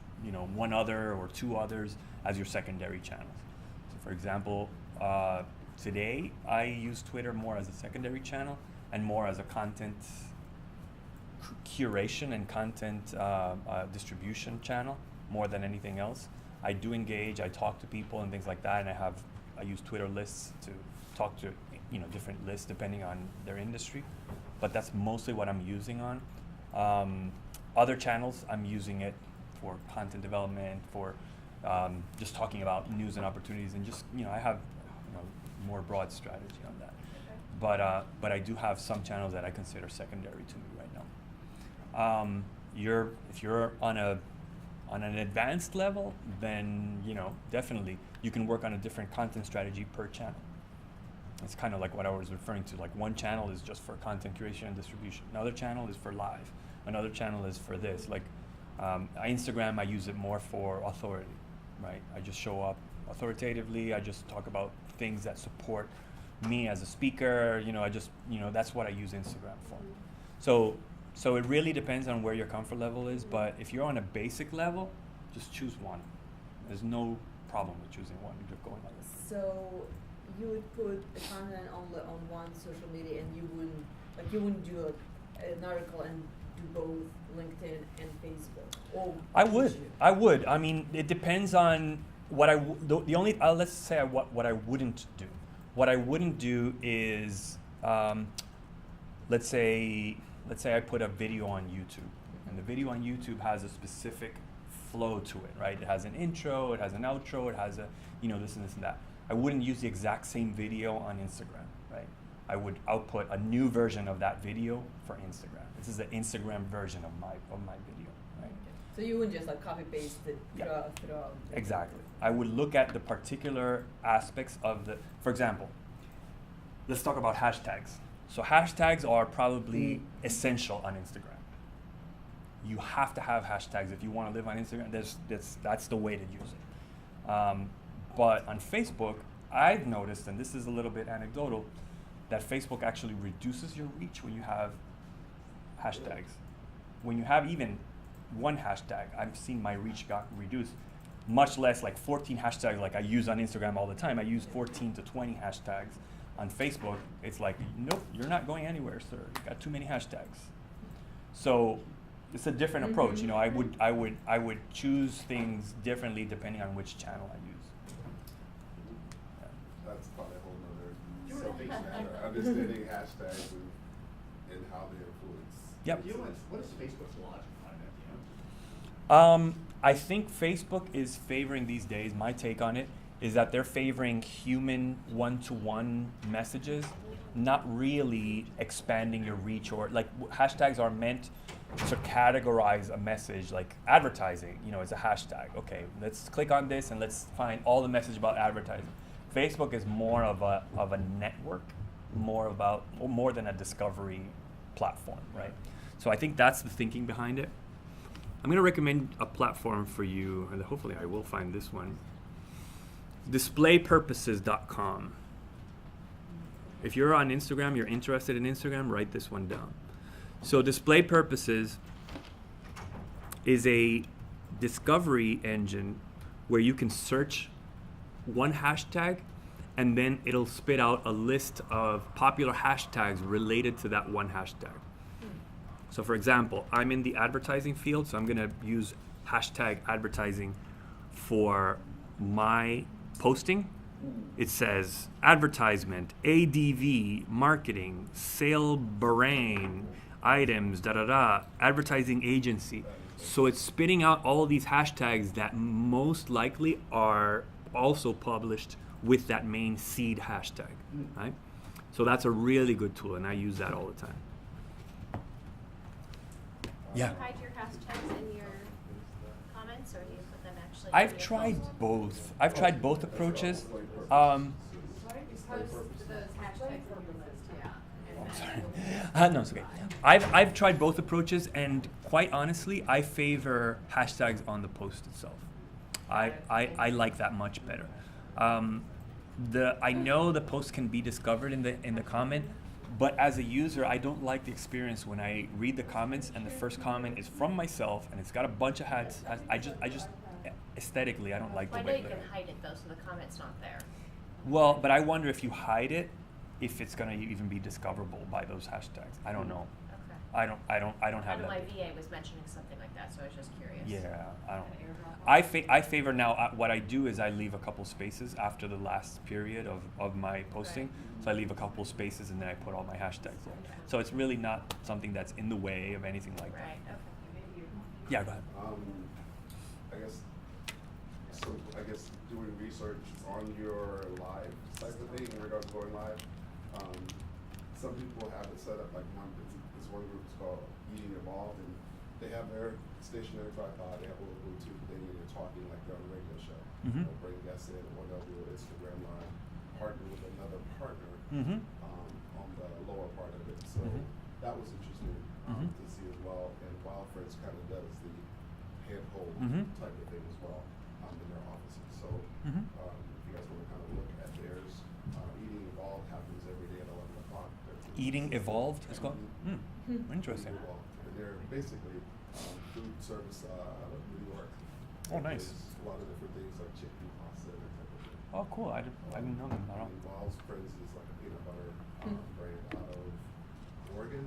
one other or two others as your secondary channels. So for example, today I use Twitter more as a secondary channel and more as a content curation and content distribution channel more than anything else. I do engage, I talk to people and things like that, and I use Twitter lists to talk to different lists depending on their industry, but that's mostly what I'm using on. Other channels, I'm using it for content development, for just talking about news and opportunities, and just I have more broad strategy on that. Okay. But I do have some channels that I consider secondary to me right now. If you're on an advanced level, then definitely you can work on a different content strategy per channel. It's kind of like what I was referring to. Like one channel is just for content curation and distribution. Another channel is for live. Another channel is for this. Like Instagram, I use it more for authority, right? I just show up authoritatively. I just talk about things that support me as a speaker. That's what I use Instagram for. So it really depends on where your comfort level is. But if you're on a basic level, just choose one. There's no problem with choosing one. You're just going like this. So you would put the content only on one social media, and you wouldn't do an article and do both LinkedIn and Facebook. Or I would. I mean, it depends on what let's say what I wouldn't do. What I wouldn't do is, let's say I put a video on YouTube, and the video on YouTube has a specific flow to it, right? It has an intro, it has an outro, it has a this and this and that. I wouldn't use the exact same video on Instagram, right? I would output a new version of that video for Instagram. This is the Instagram version of my video, right? So you wouldn't just copy paste it throughout. Exactly. I would look at the particular aspects of for example, let's talk about hashtags. So hashtags are probably essential on Instagram. You have to have hashtags if you want to live on Instagram. That's the way to use it. But on Facebook, I've noticed, and this is a little bit anecdotal, that Facebook actually reduces your reach when you have hashtags. When you have even one hashtag, I've seen my reach got reduced. Much less like 14 hashtags like I use on Instagram all the time. I use 14 to 20 hashtags. On Facebook, it's like, nope, you're not going anywhere, sir. You got too many hashtags. So it's a different approach. You know, I would choose things differently depending on which channel I use. Yeah. That's probably a whole nother subject matter. Understanding hashtags and how they influence. Yep. What is Facebook's logic behind that, do you know? I think Facebook is favoring these days, my take on it, is that they're favoring human one-to-one messages, not really expanding your reach, or like hashtags are meant to categorize a message, like advertising, you know, is a hashtag. Okay, let's click on this and let's find all the message about advertising. Facebook is more of a network, more than a discovery platform, right? So I think that's the thinking behind it. I'm going to recommend a platform for you, and hopefully I will find this one. Displaypurposes.com. If you're on Instagram, you're interested in Instagram, write this one down. So Display Purposes is a discovery engine where you can search one hashtag and then it'll spit out a list of popular hashtags related to that one hashtag. So for example, I'm in the advertising field, so I'm gonna use hashtag advertising for my posting. It says advertisement, ADV, marketing, sale brain, items, advertising agency. So it's spitting out all these hashtags that most likely are also published with that main seed hashtag, right? So that's a really good tool, and I use that all the time. Yeah. Do you hide your hashtags in your comments, or do you put them actually in I've your tried posts? both. I've tried both approaches. Post those hashtags on the list, yeah. And then No, it's okay. I've tried both approaches, and quite honestly, I favor hashtags on the post itself. I like that much better. I know the post can be discovered in the comment, but as a user, I don't like the experience when I read the comments and the first comment is from myself and it's got a bunch of hats. I just aesthetically, I don't like Well, I the know way you it can looks. hide it though, so the comment's not there. Well, but I wonder if you hide it, if it's gonna even be discoverable by those hashtags. I don't know. Okay. I don't have I know my that. VA was mentioning something like that, so I was just curious. Yeah, I don't. An airdrop I favor now, what I do is I leave a couple spaces after the last period of my posting. So I leave a couple spaces and then I put all my hashtags there. So it's really not something that's in the way of anything like that. Right, okay. Yeah, go ahead. I guess doing research on your live type of thing in regards to going live. Some people have it set up like this one group is called Eating Evolved, and they have their stationary tripod, they have a little Bluetooth thing, and they're talking like they're on a radio show. Mhm. They'll bring guests in, or they'll do an Instagram live, partner with another partner Mm-hmm. on the lower part of it. So Mhm. that was interesting Mhm. to see as well. And Wild Friends kind of does the handhold Mhm. type of thing as well in their offices. So Mhm. if you guys want to kind of look at theirs, Eating Evolved happens every day at 11 o'clock. Eating Evolved is called? Mhm. Interesting. Eating Evolved. And they're basically food service out of New York. Oh, nice. There's a lot of different things like chicken pasta and that type of thing. Oh, cool. I didn't know that at all. And Wild Friends is like a peanut butter brand out of Oregon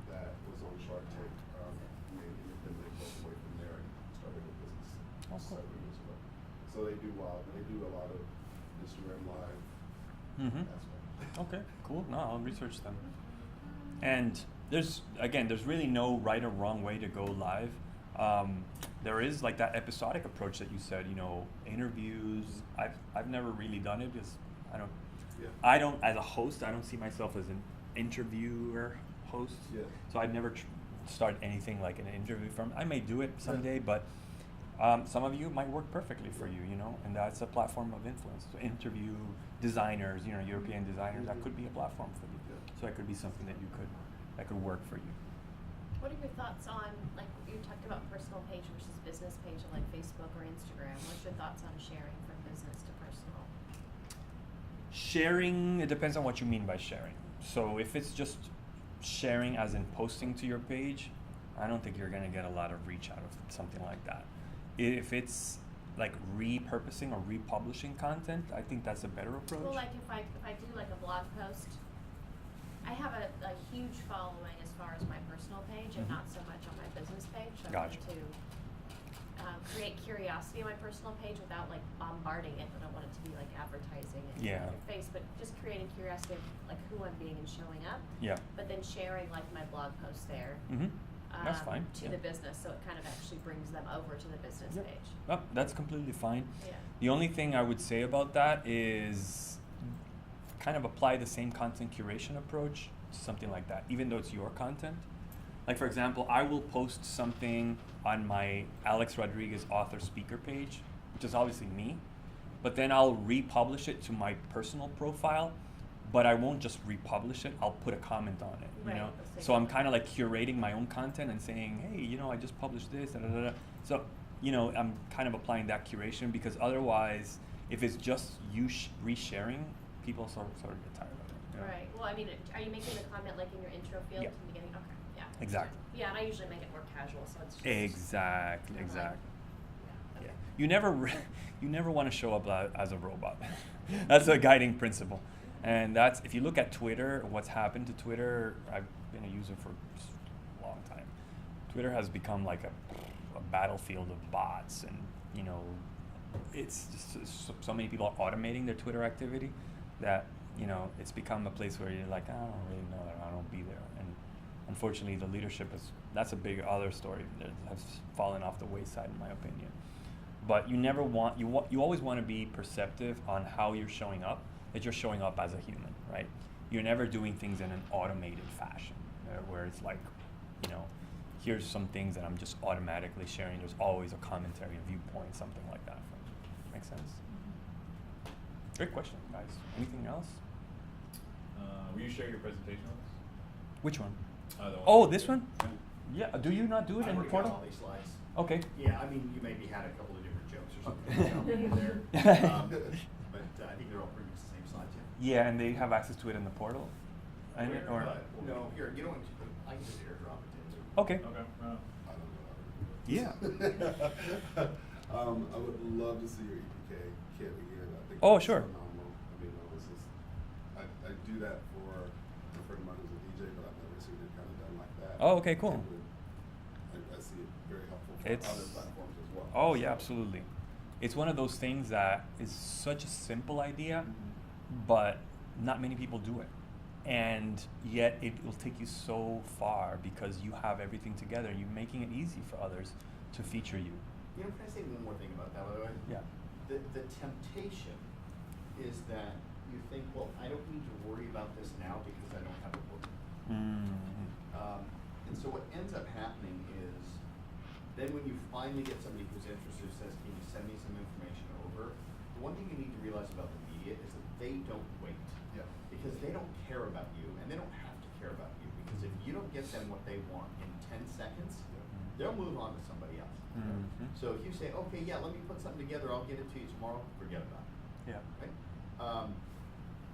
that was on Shark Tank. And then they broke away from there and started a business Oh, cool. 7 years ago. So they do a lot of Instagram live Mm-hmm. aspect. Okay, cool. No, I'll research them. And there's really no right or wrong way to go live. There is like that episodic approach that you said, interviews. I've never really done it because I don't, as a host, I don't see myself as an interviewer host. Yeah. So I've never started anything like an interview firm. I may do it someday, but some of you might work perfectly for you, and that's a platform of influence. So interview designers, European designers, that could be a platform for you. So that could be something that could work for you. What are your thoughts on, like, you talked about personal page versus business page on like Facebook or Instagram. What's your thoughts on sharing from business to personal? Sharing, it depends on what you mean by sharing. So if it's just sharing as in posting to your page, I don't think you're gonna get a lot of reach out of something like that. If it's like repurposing or republishing content, I think that's a better approach. Well, like if I do like a blog post, I have a huge following as far as my personal page and Mhm. not so much on my business page. So Gotcha. I want to create curiosity on my personal page without like bombarding it. I don't want it to be like advertising in Yeah. your face, but just creating curiosity of like who I'm being and showing up. Yeah. But then sharing like my blog post there. Mm-hmm. That's fine. To Yeah. the business, so it kind of actually brings them over to the business Yep. page. Oh, that's completely fine. Yeah. The only thing I would say about that is kind of apply the same content curation approach to something like that, even though it's your content. Like for example, I will post something on my Alex Rodriguez author speaker page, which is obviously me, but then I'll republish it to my personal profile, but I won't just republish it, I'll put a comment on it, you Right, know? the So I'm same. kind of like curating my own content and saying, hey, you know, I just published this, da, da, da, da. So, you know, I'm kind of applying that curation, because otherwise, if it's just you resharing, people sort of get tired of it. You know? Right. Well, I mean, are you making the comment like in your intro field Yeah. in the beginning? Okay. Yeah. Exactly. Yeah, and I usually make it more casual, so it's just Exactly, kinda like- exactly. Yeah. Yeah. Okay. You never want to show up as a robot. That's a guiding principle. And that's, if you look at Twitter, what's happened to Twitter, I've been a user for a long time. Twitter has become like a battlefield of bots, and you know, it's just so many people are automating their Twitter activity that, you know, it's become a place where you're like, I don't really know that, I don't be there. And unfortunately, the leadership that's a big other story that has fallen off the wayside, in my opinion. But you never want, you always want to be perceptive on how you're showing up, that you're showing up as a human, right? You're never doing things in an automated fashion, where it's like, you know, here's some things that I'm just automatically sharing. There's always a commentary, a viewpoint, something like that. Makes sense? Great question, guys. Anything else? Will you share your presentation with us? Which one? The one Oh, that- this one? Yeah. Do you not do it I'm in the working on portal? all these slides. Okay. Yeah, I mean, you maybe had a couple of different jokes or something Okay. in there. But I think they're all pretty much the same slides, yeah. Yeah, and they have access to it in the portal? And it- or No, here, you know what, I can just airdrop it to you. okay. Okay. I don't know. Yeah. I would love to see your EPK kit again. I think Oh, it's sure. phenomenal. I mean, I do that for a friend of mine who's a DJ, but I've never seen it kind of done like that. Oh, okay, cool. I see it very helpful for It's- other platforms as well. Oh yeah, absolutely. It's one of those things that is such a simple idea, but not many people do it. And yet it will take you so far because you have everything together. You're making it easy for others to feature you. You know, can I say one more thing about that, by the way? Yeah. The temptation is that you think, well, I don't need to worry about this now because I don't have a book. And so what ends up happening is, then when you finally get somebody who's interested who says, can you send me some information over, the one thing you need to realize about the media is that they don't wait. Yeah. Because they don't care about you, and they don't have to care about you, because if you don't get them what they want in 10 seconds, they'll move on to somebody else. Mhm. So if you say, okay, yeah, let me put something together, I'll get it to you tomorrow, forget about it. Yeah. Right?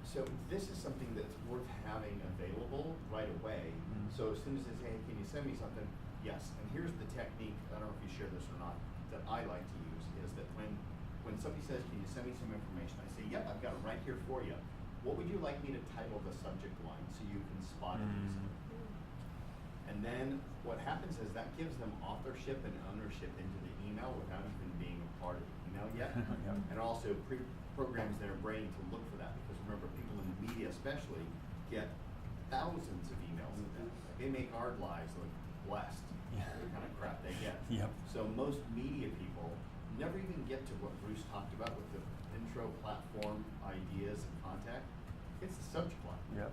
So this is something that's worth having available right away. Mm. So as soon as they say, hey, can you send me something? Yes. And here's the technique, I don't know if you share this or not, that I like to use, is that when somebody says, can you send me some information? I say, yep, I've got it right here for you. What would you like me to title the subject line so you can spot it easily? And then what happens is that gives them authorship and ownership into the email without even being a part of the email yet. Yeah. And also programs their brain to look for that, because remember, people in the media especially get thousands of emails a day. Like, they make our lives look blessed, Yeah. the kind of crap they get. Yep. So most media people never even get to what Bruce talked about with the intro, platform, ideas, and contact. It's the subject line. Yep.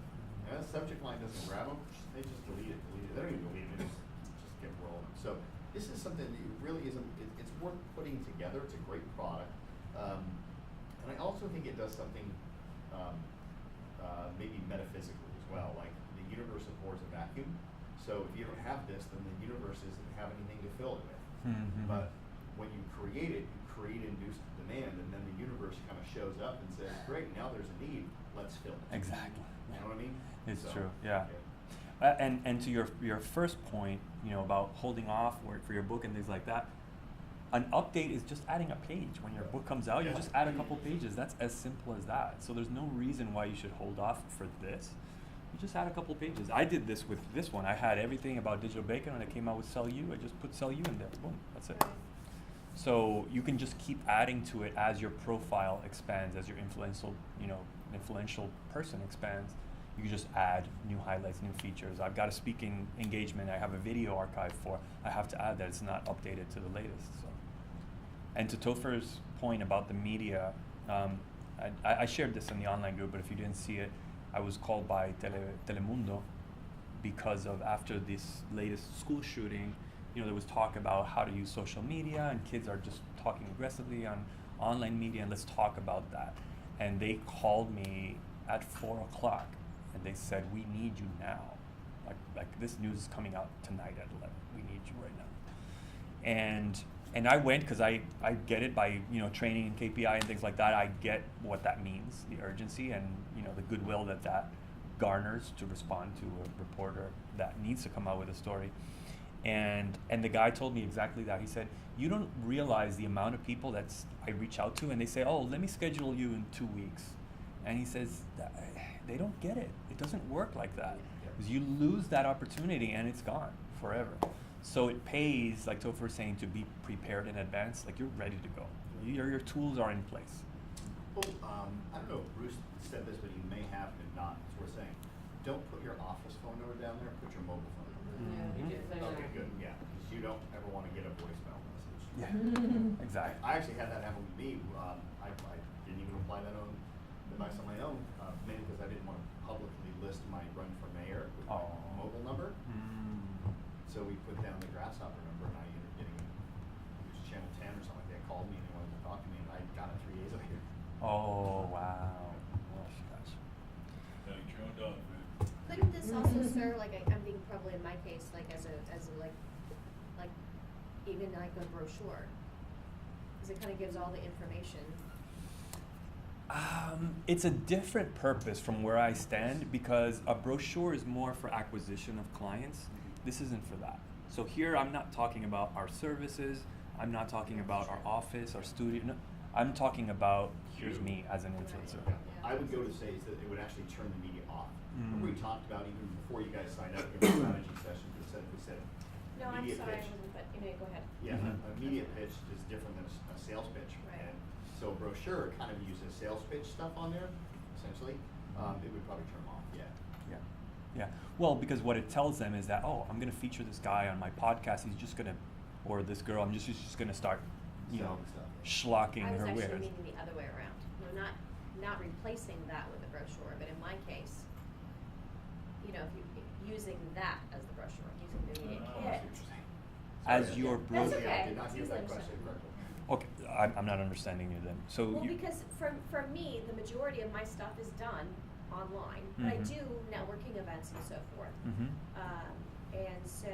And the subject line doesn't grab them, they just delete it. They don't even delete it, they just get rolling. So this is something that really isn't, it's worth putting together. It's a great product. And I also think it does something maybe metaphysically as well, like the universe affords a vacuum. So if you don't have this, then the universe doesn't have anything to fill it with. Mhm. But when you create it, you create induced demand, and then the universe kind of shows up and says, great, now there's a need, let's fill it. Exactly. You know what I mean? It's So, true, yeah. And to your first point, about holding off for your book and things like that, an update is just adding a page. When your book comes out, you just add a couple pages. That's as simple as that. So there's no reason why you should hold off for this. You just add a couple pages. I did this with this one. I had everything about digital bacon when I came out with Sell You. I just put Sell You in there. Boom, that's it. Right. So you can just keep adding to it as your profile expands, as your influential person expands. You can just add new highlights, new features. I've got a speaking engagement I have a video archive for. I have to add that it's not updated to the latest. So. And to Topher's point about the media, I shared this in the online group, but if you didn't see it, I was called by Telemundo because of after this latest school shooting, there was talk about how to use social media, and kids are just talking aggressively on online media, and let's talk about that. And they called me at 4:00, and they said, we need you now. Like this news is coming out tonight at 11. We need you right now. And I went because I get it by training in KPI and things like that. I get what that means, the urgency and the goodwill that garners to respond to a reporter that needs to come out with a story. And the guy told me exactly that. He said, you don't realize the amount of people I reach out to and they say, oh, let me schedule you in 2 weeks. And he says, they don't get it. It doesn't work like that. Because you lose that opportunity and it's gone forever. So it pays, like Topher was saying, to be prepared in advance. Like you're ready to go. Your tools are in place. Well, I don't know if Bruce said this, but he may have, but not. It's worth saying. Don't put your office phone number down there. Put your mobile phone number. Yeah, we did say that. Okay, good. Yeah, because you don't ever want to get a voicemail message. Yeah, exactly. I actually had that happen with me. I didn't even apply that on device on my own, mainly because I didn't want to publicly list my run for mayor with my mobile number. So we put down the Grasshopper number, and I ended up getting, it was Channel 10 or something like that, called me and they wanted to talk to me, and I got it 3 days later. Oh, wow. Gosh. Like your own dog, man. Couldn't this also serve, like, I'm thinking probably in my case, like, as a even like a brochure? Because it kind of gives all the information. It's a different purpose from where I stand because a brochure is more for acquisition of clients. This isn't for that. So here I'm not talking about our services. I'm not talking about our office, our studio. No, I'm talking about here's me as an influencer. Yeah. I would go to say is that it would actually turn the media off. Remember we talked about even before you guys signed up in the strategy session, we said No, I'm media sorry, I pitch. wasn't, but go ahead. Yeah, a media pitch is different than a sales pitch. Right. And so a brochure kind of uses sales pitch stuff on there, essentially. It would probably turn them off, yeah. Yeah. Well, because what it tells them is that, oh, I'm going to feature this guy on my podcast. He's just going to, or this girl, I'm just going to start, Selling stuff. schlocking I was her actually wares. meaning the other way around. No, not replacing that with a brochure, but in my case, if you using that as the brochure, using the media I see kit. what you're saying. As Sorry, your yeah. That's brochure. okay. I did not hear It's that easily question understandable. correctly. Okay, I'm not understanding you then. So Well, you, because for me, the majority of my stuff is done online, but I Mhm. do networking events and so forth. Mhm. And so,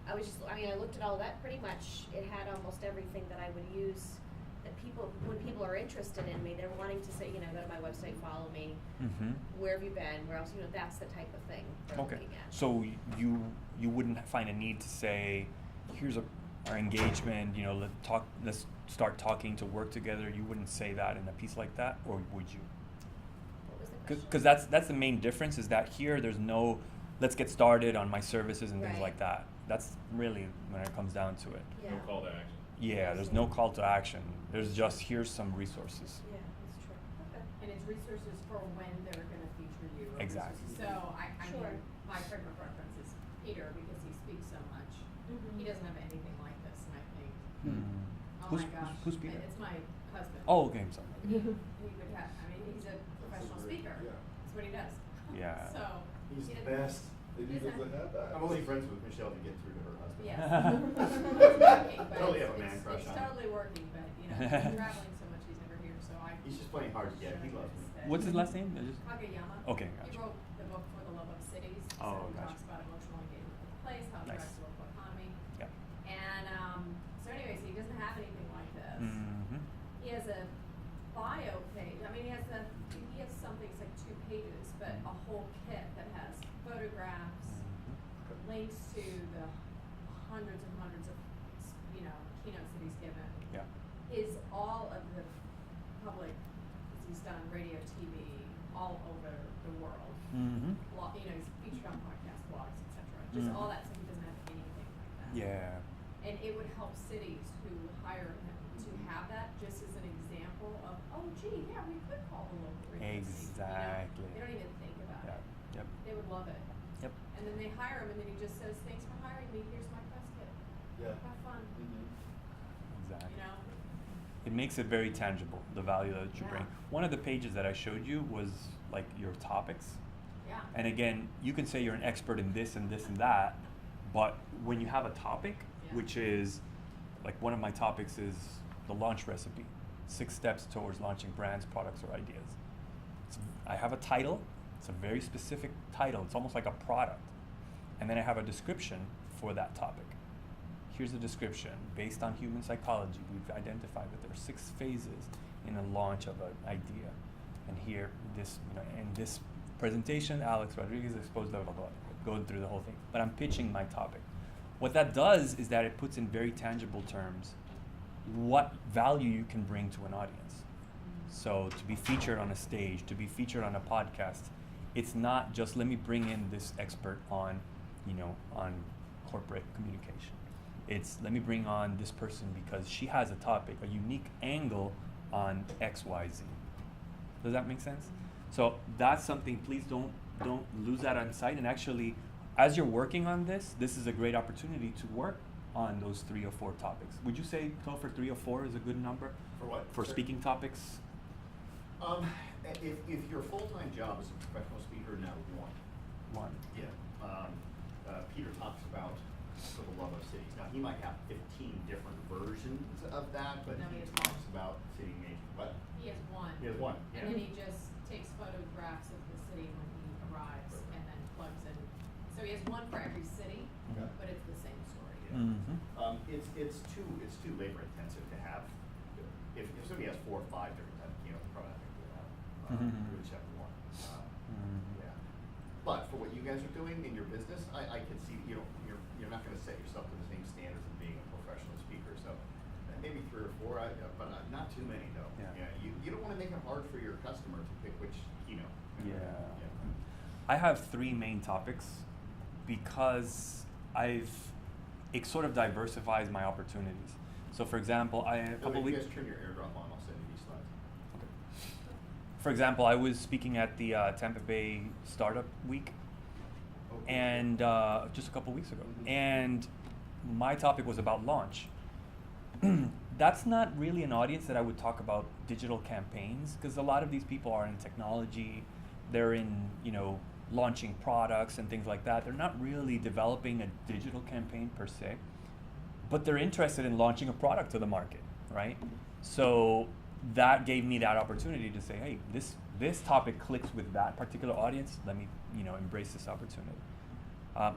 I looked at all that, pretty much, it had almost everything that I would use, that when people are interested in me, they're wanting to say, go to my website, follow me, Mhm. where have you been, where else, that's the type of thing they're Okay. looking at. So you wouldn't find a need to say, here's our engagement. Let's start talking to work together. You wouldn't say that in a piece like that, or would you? What was the question? Because that's the main difference. Is that here there's no, let's get started on my services and things Right. like that. That's really when it comes down to it. Yeah. No call to action. Yeah, there's no call to action. There's just here's some resources. Yeah, that's true. Okay. And it's resources for when they're gonna feature you. or Exactly. resources. So I Sure. mean, my personal preference is Peter because he speaks so much. Mhm. He doesn't have anything like this, and I think, oh Who's- my gosh, who's Peter? It's my husband. Oh, okay, I'm sorry. He would have. I mean, he's a professional speaker. Yeah. That's what he does. Yeah. So. He's he the doesn't- best. Maybe he doesn't have that. I'm only friends with Michelle to get through to her husband. Yes. It's working, but Totally have a it's- man crush it's on him. totally working, but he's traveling so much he's never here, so I. He's just playing hard to get. He loves me. What's his last name? I just- Kageyama. Okay, He gotcha. wrote the book For the Love of Cities. Oh, so he gotcha. talks about emotional engagement with the place, how it Nice. drives the local economy. Yeah. And so anyways, he doesn't have anything like this. Mhm. He has a bio page. I mean, he has something. It's like 2 pages, but a whole kit that has photographs, links to the hundreds and hundreds of, keynotes that he's given. Yeah. Is all of the public, he's done radio, TV, all over the world. Mm-hmm. He's featured on podcasts, blogs, etc. Just all that stuff. He doesn't have anything like that. Yeah. And it would help cities who hire him to have that just as an example of, oh, gee, yeah, we could call the local radio station. Exactly. They don't even think about it. Yep. They would love it. Yep. And then they hire him, and then he just says, "Thanks for hiring me. Here's my press kit. Yeah. Have fun." Exactly. You know. It makes it very tangible, the value that you Yeah. bring. One of the pages that I showed you was like your topics. Yeah. And again, you can say you're an expert in this and this and that, but when you have a topic, Yeah. which is like one of my topics is the launch recipe, 6 steps towards launching brands, products, or ideas. I have a title. It's a very specific title. It's almost like a product. And then I have a description for that topic. Here's the description. Based on human psychology, we've identified that there are 6 phases in the launch of an idea. And here, in this presentation, Alex Rodriguez exposed blah, blah, blah, going through the whole thing. But I'm pitching my topic. What that does is that it puts in very tangible terms what value you can bring to an audience. So to be featured on a stage, to be featured on a podcast, it's not just let me bring in this expert on, on corporate communication. It's let me bring on this person because she has a topic, a unique angle on XYZ. Does that make sense? So that's something, please don't lose that on sight. And actually, as you're working on this is a great opportunity to work on those 3 or 4 topics. Would you say, Topher, 3 or 4 is a good number? For what? For Sure. speaking topics? If your full-time job is a professional speaker, no, 1. 1. Yeah. Peter talks about For the Love of Cities. Now, he might have 15 different versions of that, but No, he he has talks about city engagement. What? He has one. He has 1. And then he just takes photographs of the city when he arrives and then plugs in. So he has one for every city, Okay. but it's the same story. Yeah. Mm-hmm. It's too labor intensive to have. If somebody has 4 or 5 different types of keynotes, probably not going to do that. Mhm. We would just have 1. Mhm. Yeah. But for what you guys are doing in your business, I can see you're not going to set yourself to the same standards of being a professional speaker. So maybe 3 or 4, but not too many though. Yeah. You don't want to make it hard for your customer to pick which keynote. Yeah. I have 3 main topics because it sort of diversifies my opportunities. So for example, a couple If weeks. you guys turn your airdrop on, I'll send you these slides. For example, I was speaking at the Tampa Bay Startup Week, Okay. and just a couple weeks ago, and my topic was about launch. That's not really an audience that I would talk about digital campaigns, because a lot of these people are in technology, they're in launching products and things like that. They're not really developing a digital campaign per se, but they're interested in launching a product to the market, right? So that gave me that opportunity to say, hey, this topic clicks with that particular audience. Let me, embrace this opportunity.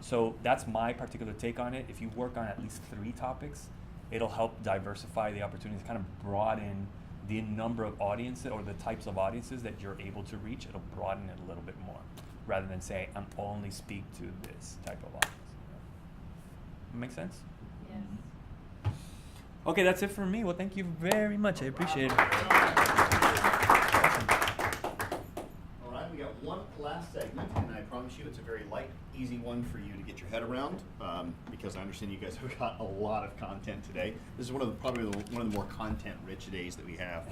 So that's my particular take on it. If you work on at least 3 topics, it'll help diversify the opportunities, kind of broaden the number of audiences or the types of audiences that you're able to reach. It'll broaden it a little bit more, rather than say, I'm only speak to this type of audience. Make sense? Yes. Okay, that's it for me. Well, thank you very much. I appreciate it. All right, we got one last segment, and I promise you it's a very light, easy one for you to get your head around, because I understand you guys have got a lot of content today. This is probably one of the more content-rich days that we have.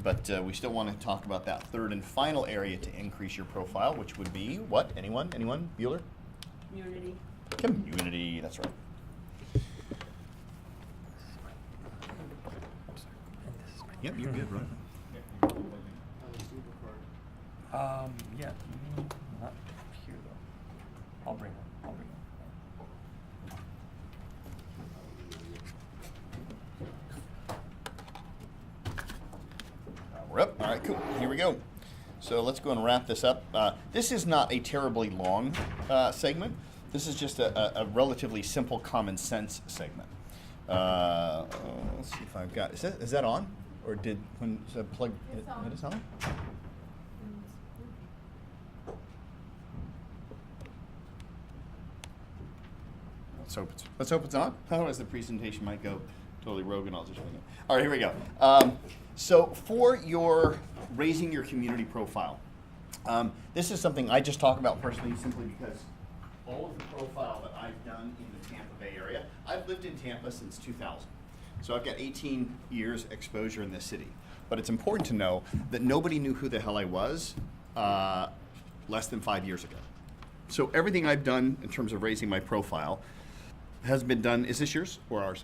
But we still want to talk about that 3rd and final area to increase your profile, which would be what? Anyone? Bueller? Community. Community, that's right. Yep, you're good, right? Yeah, not here though. I'll bring one. We're up. All right, cool. Here we go. So let's go and wrap this up. This is not a terribly long segment. This is just a relatively simple common sense segment. Let's see if I've got. Is that on? Or did the plug? It's on. It is on. Let's hope it's on. Otherwise the presentation might go totally rogue and I'll just wing it. All right, here we go. So for your raising your community profile, this is something I just talk about personally simply because all of the profile that I've done in the Tampa Bay area, I've lived in Tampa since 2000. So I've got 18 years exposure in this city. But it's important to know that nobody knew who the hell I was less than 5 years ago. So everything I've done in terms of raising my profile has been done, is this yours or ours?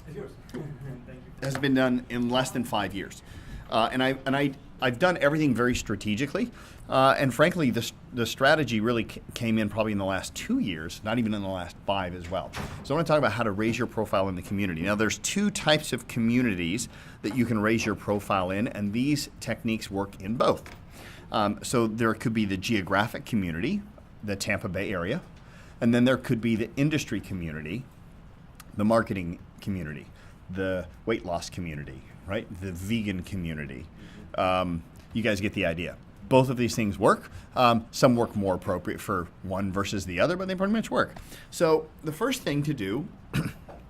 It's yours. Thank you. Has been done in less than 5 years. I've done everything very strategically. And frankly, the strategy really came in probably in the last 2 years, not even in the last 5 as well. So I want to talk about how to raise your profile in the community. Now there's 2 types of communities that you can raise your profile in, and these techniques work in both. So there could be the geographic community, the Tampa Bay area, and then there could be the industry community, the marketing community, the weight loss community, right? The vegan community. You guys get the idea. Both of these things work. Some work more appropriate for one versus the other, but they pretty much work. So the first thing to do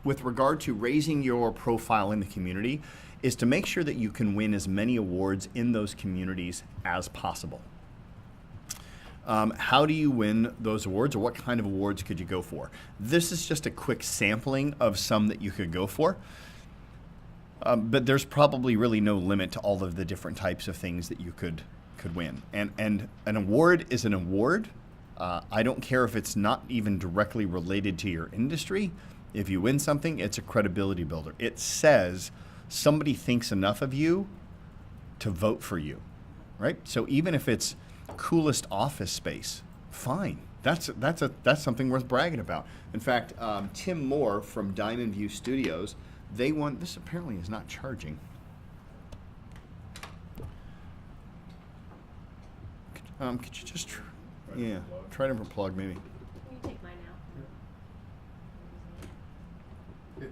with regard to raising your profile in the community is to make sure that you can win as many awards in those communities as possible. How do you win those awards, or what kind of awards could you go for? This is just a quick sampling of some that you could go for. But there's probably really no limit to all of the different types of things that you could win. And an award is an award. I don't care if it's not even directly related to your industry. If you win something, it's a credibility builder. It says somebody thinks enough of you to vote for you, right? So even if it's coolest office space, fine. That's something worth bragging about. In fact, Tim Moore from Diamond View Studios, they won. This apparently is not charging. Could you just try to unplug maybe? Can you take mine out?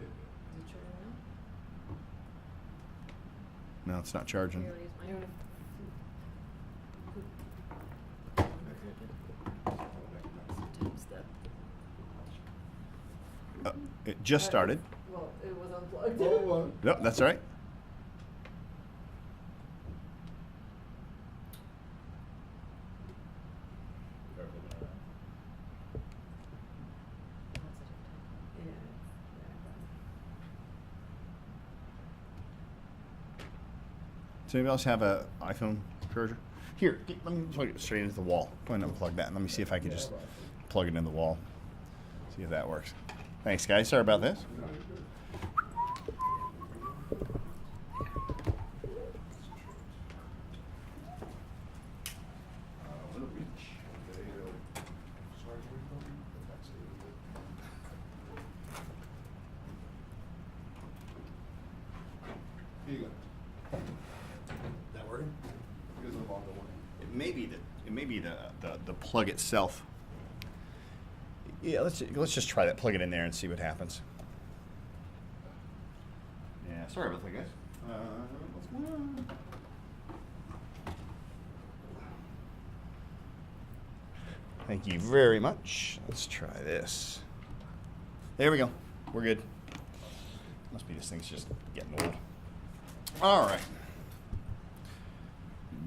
No, it's not charging. Here, I'll use mine. It just started. Well, it was unplugged. No, that's all right. Does anybody else have an iPhone charger? Here, let me plug it straight into the wall. Go ahead and unplug that, and let me see if I can just plug it in the wall. See if that works. Thanks, guys. Sorry about this. Here you go. That working? Here's the longer one. It may be the plug itself. Yeah, let's just try that. Plug it in there and see what happens. Yeah, sorry about that, guys. What's going on? Thank you very much. Let's try this. There we go. We're good. Must be this thing's just getting old. All right.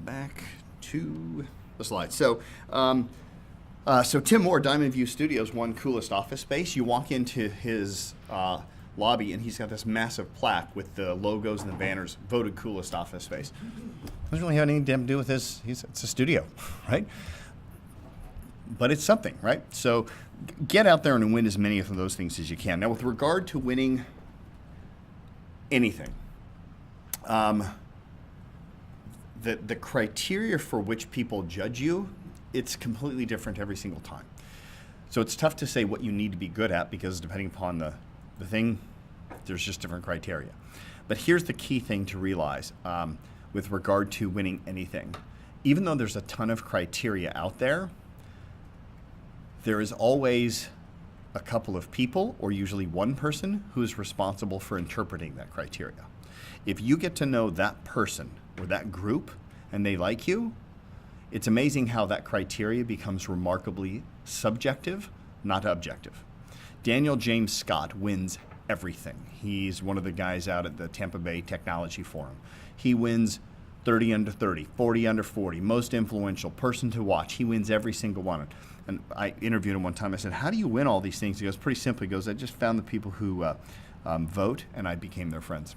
Back to the slide. So Tim Moore, Diamond View Studios, won coolest office space. You walk into his lobby, and he's got this massive plaque with the logos and the banners, voted coolest office space. Doesn't really have anything to do with his. It's a studio, right? But it's something, right? So get out there and win as many of those things as you can. Now, with regard to winning anything, the criteria for which people judge you, it's completely different every single time. So it's tough to say what you need to be good at because depending upon the thing, there's just different criteria. But here's the key thing to realize with regard to winning anything. Even though there's a ton of criteria out there, there is always a couple of people, or usually one person, who is responsible for interpreting that criteria. If you get to know that person or that group and they like you, it's amazing how that criteria becomes remarkably subjective, not objective. Daniel James Scott wins everything. He's one of the guys out at the Tampa Bay Technology Forum. He wins 30 under 30, 40 under 40, most influential, person to watch. He wins every single one. And I interviewed him one time. I said, how do you win all these things? He goes, pretty simply. He goes, I just found the people who vote, and I became their friends.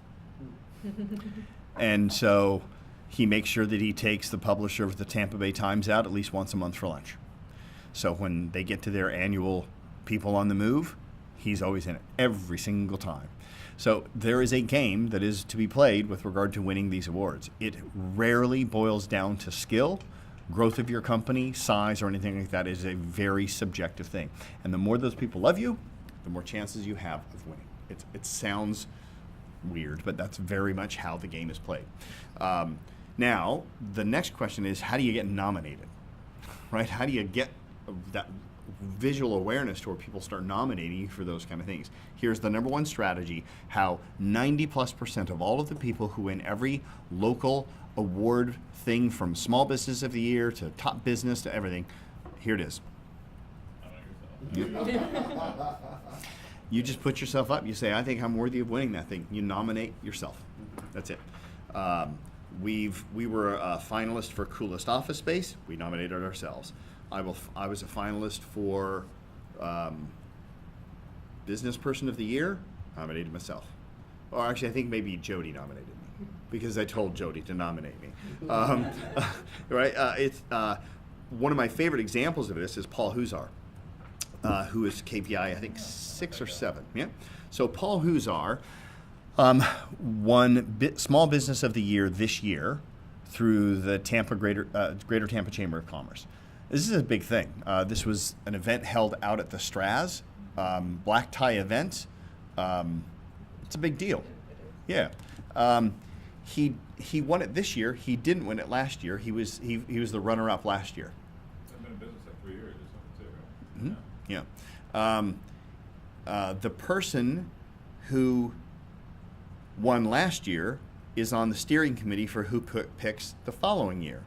And so he makes sure that he takes the publisher of the Tampa Bay Times out at least once a month for lunch. So when they get to their annual People on the Move, he's always in it, every single time. So there is a game that is to be played with regard to winning these awards. It rarely boils down to skill, growth of your company, size, or anything like that. It is a very subjective thing. And the more those people love you, the more chances you have of winning. It sounds weird, but that's very much how the game is played. Now, the next question is, how do you get nominated? Right? How do you get that visual awareness to where people start nominating you for those kind of things? Here's the number one strategy, how 90+% of all of the people who win every local award thing, from Small Business of the Year to Top Business to everything, here it is. You just put yourself up. You say, I think I'm worthy of winning that thing. You nominate yourself. That's it. We were a finalist for Coolest Office Space. We nominated ourselves. I was a finalist for Business Person of the Year. Nominated myself. Or actually, I think maybe Jody nominated me because I told Jody to nominate me. Right? It's one of my favorite examples of this is Paul Huzar, who is KPI, I think 6 or 7. Yeah. So Paul Huzar won Small Business of the Year this year through the Greater Tampa Chamber of Commerce. This is a big thing. This was an event held out at the Straz, black tie event. It's a big deal. Yeah. He won it this year. He didn't win it last year. He was the runner-up last year. I've been in business like 3 years or something too, right? Mm-hmm. Yeah. The person who won last year is on the steering committee for who picks the following year.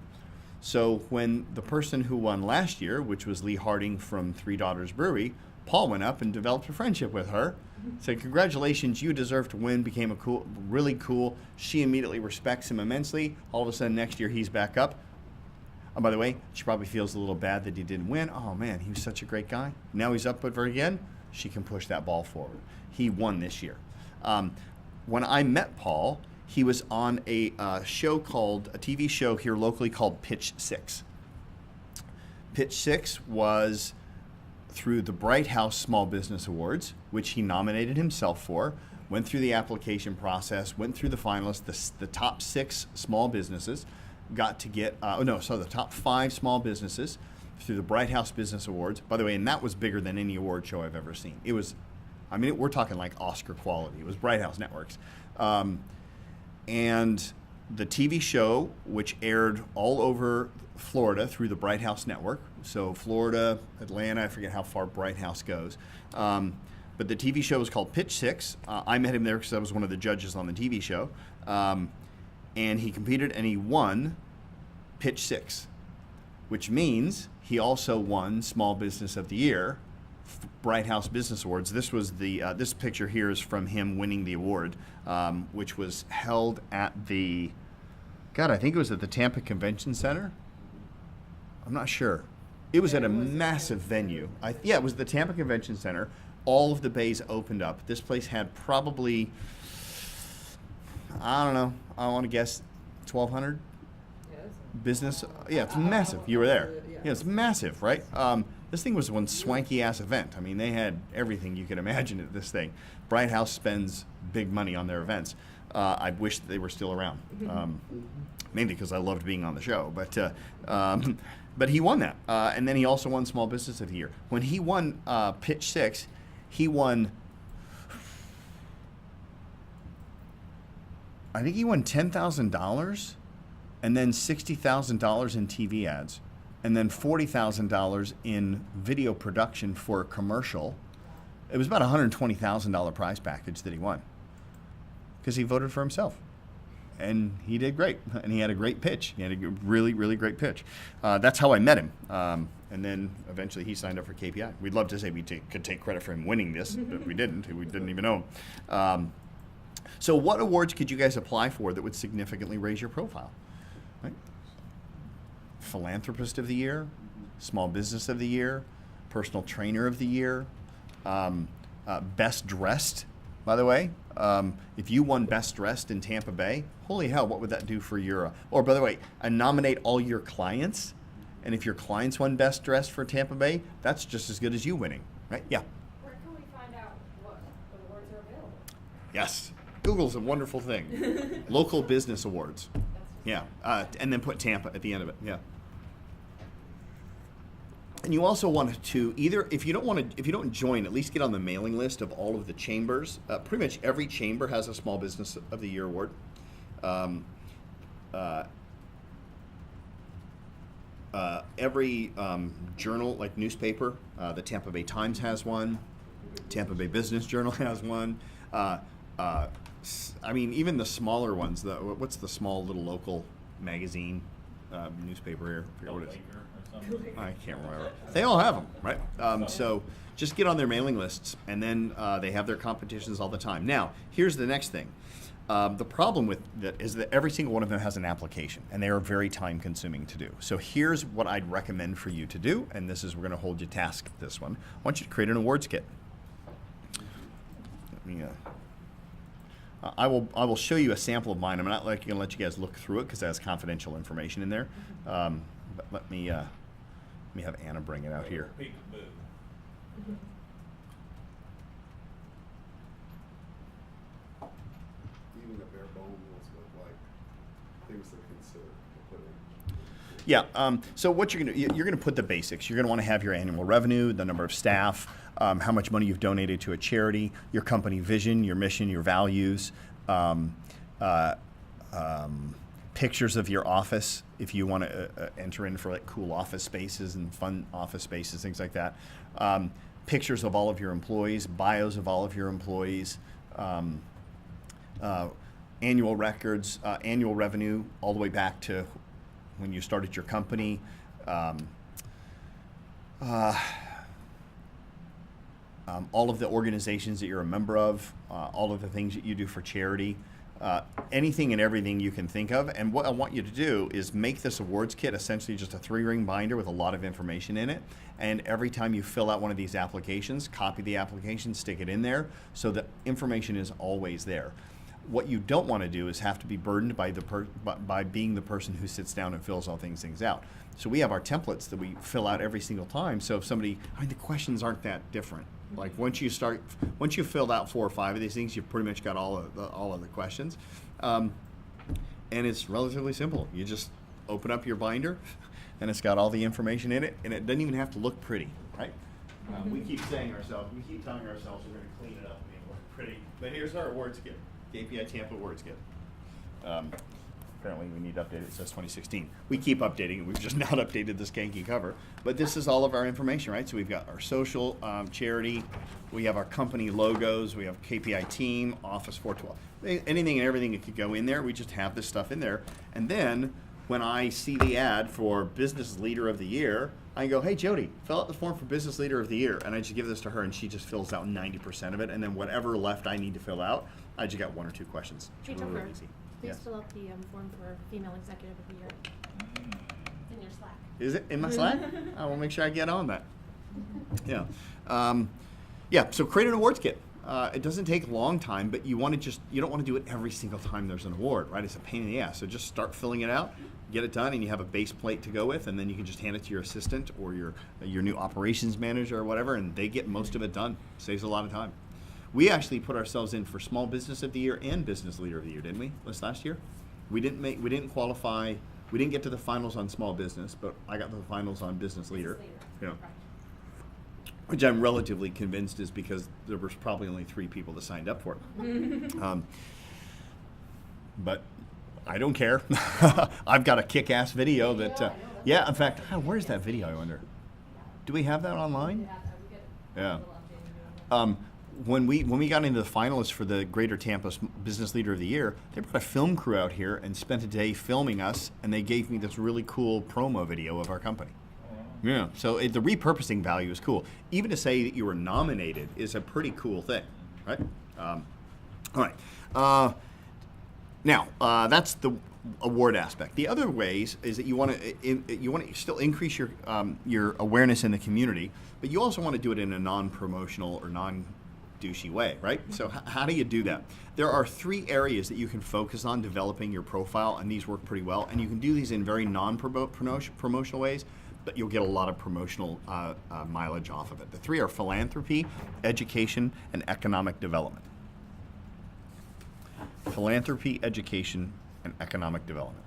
So when the person who won last year, which was Lee Harding from Three Daughters Brewery, Paul went up and developed a friendship with her, said, congratulations, you deserve to win, became really cool. She immediately respects him immensely. All of a sudden next year he's back up. Oh, by the way, she probably feels a little bad that he didn't win. Oh man, he was such a great guy. Now he's up for it again. She can push that ball forward. He won this year. When I met Paul, he was on a TV show here locally called Pitch Six. Pitch Six was through the Bright House Small Business Awards, which he nominated himself for, went through the application process, went through the finalists, the top 6 small businesses got to get, the top 5 small businesses through the Bright House Business Awards. By the way, and that was bigger than any award show I've ever seen. It was, we're talking like Oscar quality. It was Bright House Networks. And the TV show, which aired all over Florida through the Bright House Network, so Florida, Atlanta, I forget how far Bright House goes, but the TV show was called Pitch Six. I met him there because I was one of the judges on the TV show, and he competed and he won Pitch Six, which means he also won Small Business of the Year, Bright House Business Awards. This was this picture here is from him winning the award, which was held at I think it was at the Tampa Convention Center. I'm not sure. It was at a massive venue. It was the Tampa Convention Center. All of the bays opened up. This place had probably, I don't know, I want to guess 1,200 business. Yeah, it's massive. You were there. Yeah, it's massive, right? This thing was one swanky-ass event. They had everything you could imagine at this thing. Bright House spends big money on their events. I wish they were still around, mainly because I loved being on the show. But he won that. And then he also won Small Business of the Year. When he won Pitch Six, he won, I think he won $10,000 and then $60,000 in TV ads, and then $40,000 in video production for a commercial. It was about a $120,000 prize package that he won because he voted for himself. and he did great, and he had a great pitch. He had a really, really great pitch. That's how I met him. And then eventually he signed up for KPI. We'd love to say we could take credit for him winning this, but we didn't. We didn't even know him. So what awards could you guys apply for that would significantly raise your profile? Right? Philanthropist of the Year, Small Business of the Year, Personal Trainer of the Year, Best Dressed, by the way. If you won Best Dressed in Tampa Bay, holy hell, what would that do for your, or by the way, nominate all your clients, and if your clients won Best Dressed for Tampa Bay, that's just as good as you winning, right? Yeah. Where can we find out what awards are available? Yes. Google's a wonderful thing. Local business awards. Yeah. And then put Tampa at the end of it. Yeah. And you also want to either, if you don't join, at least get on the mailing list of all of the chambers. Pretty much every chamber has a Small Business of the Year award. Every journal, like newspaper, the Tampa Bay Times has one. Tampa Bay Business Journal has one. I mean, even the smaller ones. What's the small little local magazine newspaper here? I forget what it is. I can't remember. They all have them, right? So just get on their mailing lists, and then they have their competitions all the time. Now, here's the next thing. The problem with that is that every single one of them has an application, and they are very time-consuming to do. So here's what I'd recommend for you to do, and this is, we're going to hold you task this one. I want you to create an awards kit. Let me, I will show you a sample of mine. I'm not going to let you guys look through it because it has confidential information in there. But let me have Anna bring it out here. Even the bare bones with like things to consider to put in. Yeah. So what you're gonna put the basics. You're gonna want to have your annual revenue, the number of staff, how much money you've donated to a charity, your company vision, your mission, your values, pictures of your office if you want to enter in for like cool office spaces and fun office spaces, things like that. Pictures of all of your employees, bios of all of your employees, annual records, annual revenue, all the way back to when you started your company. All of the organizations that you're a member of, all of the things that you do for charity, anything and everything you can think of. And what I want you to do is make this awards kit essentially just a 3-ring binder with a lot of information in it. And every time you fill out one of these applications, copy the application, stick it in there so that information is always there. What you don't want to do is have to be burdened by by being the person who sits down and fills all things out. So we have our templates that we fill out every single time. So if somebody, the questions aren't that different. Like once you've filled out 4 or 5 of these things, you've pretty much got all of the questions, and it's relatively simple. You just open up your binder, and it's got all the information in it, and it doesn't even have to look pretty, right? We keep telling ourselves we're going to clean it up and make it look pretty. But here's our awards kit, KPI Tampa awards kit. Apparently we need to update it. It says 2016. We keep updating it. We've just not updated the skanky cover. But this is all of our information, right? So we've got our social, charity. We have our company logos. We have KPI team, Office 412. Anything and everything that could go in there. We just have this stuff in there. And then when I see the ad for Business Leader of the Year, I go, hey, Jody, fill out the form for Business Leader of the Year. And I just give this to her, and she just fills out 90% of it. And then whatever left I need to fill out, I just got 1 or 2 questions. Hey, It's really Topher, easy. please Yes. fill out the form for Female Executive of the Year. In your Slack. Is it in my Slack? I will make sure I get on that. Yeah. So create an awards kit. It doesn't take a long time, but you don't want to do it every single time there's an award, right? It's a pain in the ass. So just start filling it out, get it done, and you have a base plate to go with, and then you can just hand it to your assistant or your new operations manager or whatever, and they get most of it done. Saves a lot of time. We actually put ourselves in for Small Business of the Year and Business Leader of the Year, didn't we? Last year, we didn't qualify. We didn't get to the finals on Small Business, but I got to the finals on Business Leader. Yeah. Which I'm relatively convinced is because there was probably only 3 people that signed up for it. But I don't care. I've got a kick-ass video that. In fact, where's that video? I wonder. Do we have that online? Yeah. when we got into the finalists for the Greater Tampa Business Leader of the Year, they brought a film crew out here and spent a day filming us, and they gave me this really cool promo video of our company. Yeah, so the repurposing value is cool. Even to say that you were nominated is a pretty cool thing, right? All right. Now, that's the award aspect. The other ways is that you want to still increase your awareness in the community, but you also want to do it in a non-promotional or non-douchey way, right? So how do you do that? There are 3 areas that you can focus on developing your profile, and these work pretty well. And you can do these in very non-promotional ways, but you'll get a lot of promotional mileage off of it. The 3 are philanthropy, education, and economic development. Philanthropy, education, and economic development.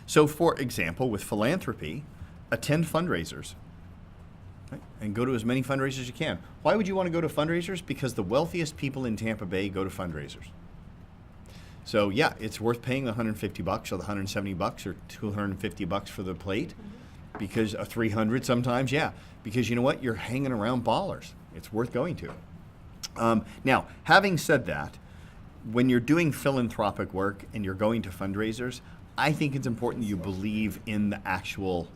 So, for example, with philanthropy, attend fundraisers, right? And go to as many fundraisers as you can. Why would you want to go to fundraisers? Because the wealthiest people in Tampa Bay go to fundraisers. So yeah, it's worth paying the $150 or the $170 or $250 for the plate, because of 300 sometimes, yeah. Because you know what? You're hanging around ballers. It's worth going to. Now, having said that, when you're doing philanthropic work and you're going to fundraisers, I think it's important that you believe in the actual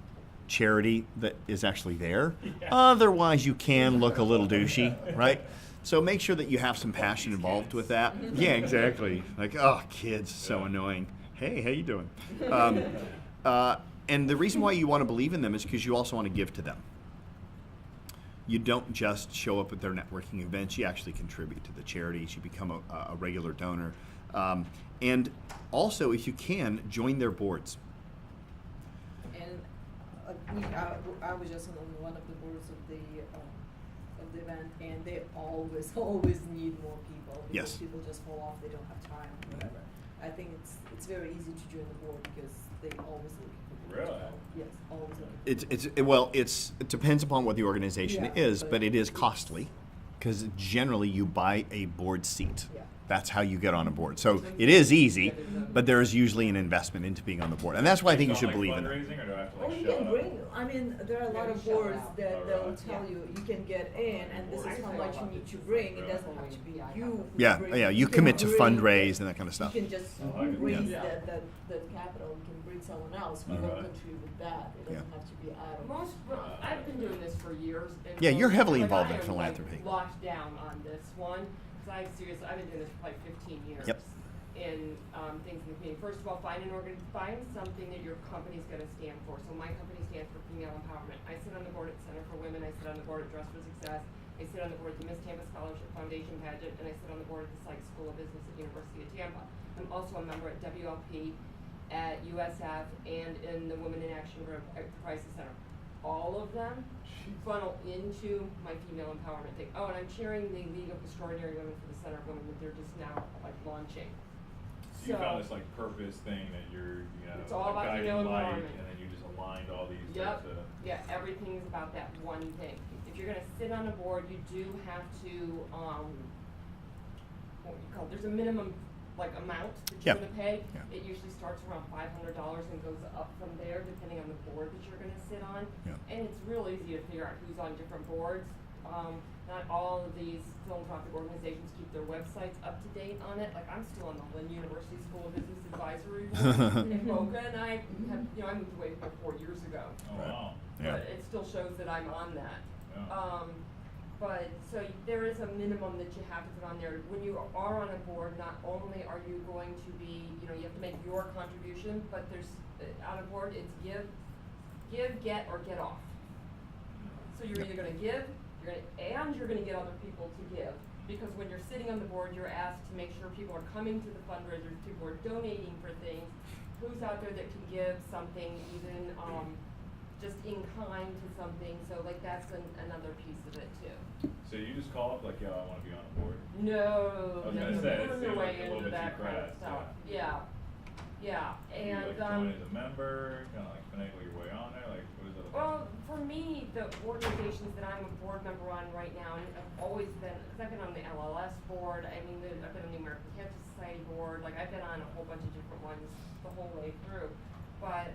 charity that is actually there. Yeah. Otherwise, you can look a little douchey, right? So make sure that you have some passion involved with that. Yeah, exactly. Like, oh, kids, so annoying. Hey, how you doing? And the reason why you want to believe in them is because you also want to give to them. You don't just show up at their networking events. You actually contribute to the charities. You become a regular donor. And also, if you can, join their boards. And I was just on one of the boards of the event, and they always need more people, because yes. people just fall off, they don't have time, whatever. I think it's very easy to join the board because they always look for people. Really? Yes, always looking. It depends upon what the organization Yeah, is, but it is costly, because generally you buy a board seat. Yeah. That's how you get on a board. So it is easy, but there is usually an investment into being on the board, and that's why I think you should believe in it. Fundraising, or do I have to Or like you show can up? bring, I mean, there are a lot of show boards out. that they'll tell you can get in, and this is how much you need to bring. It doesn't have to be you who Yeah, bring. yeah. You can commit to bring- fundraise and that kind of You stuff. can just Oh, I can raise do that. the capital, you can bring someone else, we will Alright. contribute that, it doesn't have to be out of. I've been doing this for years. And Yeah, you're heavily like, involved I in am, philanthropy. Like, locked down on this one, because I've been doing this for like 15 years. Yep. In things in the community. First of all, find something that your company's going to stand for. So my company stands for female empowerment. I sit on the board at Center for Women. I sit on the board at Dress for Success. I sit on the board at the Miss Tampa Scholarship Foundation pageant, and I sit on the board at the Sykes School of Business at University of Tampa. I'm also a member at WLP, at USF, and in the Women in Action group at the Crisis Center. All of them funnel into my female empowerment thing. Oh, and I'm chairing the League of Extraordinary Women for the Center of Women that they're just now like launching. So you found this like purpose thing that you're, It's all about guiding female light, empowerment. and then you just aligned all these Yep. types of. Yeah, everything is about that one thing. If you're gonna sit on a board, you do have to, there's a minimum like amount that Yeah. you're gonna pay. Yeah. It usually starts around $500 and goes up from there depending on the board that you're gonna sit on. Yeah. And it's real easy to figure out who's on different boards. Not all of these philanthropic organizations keep their websites up to date on it. Like I'm still on the Lynn University School of Business Advisory Board in Boca, and I moved away about 4 years ago. Oh wow. Yeah. But it still shows that I'm on that. Yeah. But so there is a minimum that you have to put on there. When you are on a board, not only are you going to be, you have to make your contribution, but there's on a board it's give, get, or get off. So you're either going to give, you're going to get other people to give. Because when you're sitting on the board, you're asked to make sure people are coming to the fundraisers, people are donating for things. Who's out there that can give something, even just in kind to something? So like that's another piece of it too. So you just call up like, yo, I want to be on the board. No, I was gonna say, it put seems your way like a little into bit that too kind of crass, stuff. yeah. Yeah, Do you, and like join as a member, kind of like finagle your way on there, like what is it? well, for me, the organizations that I'm a board member on right now, and I've always been, because I've been on the LLS board, I've been on the American Cancer Society board, like I've been on a whole bunch of different ones the whole way through. But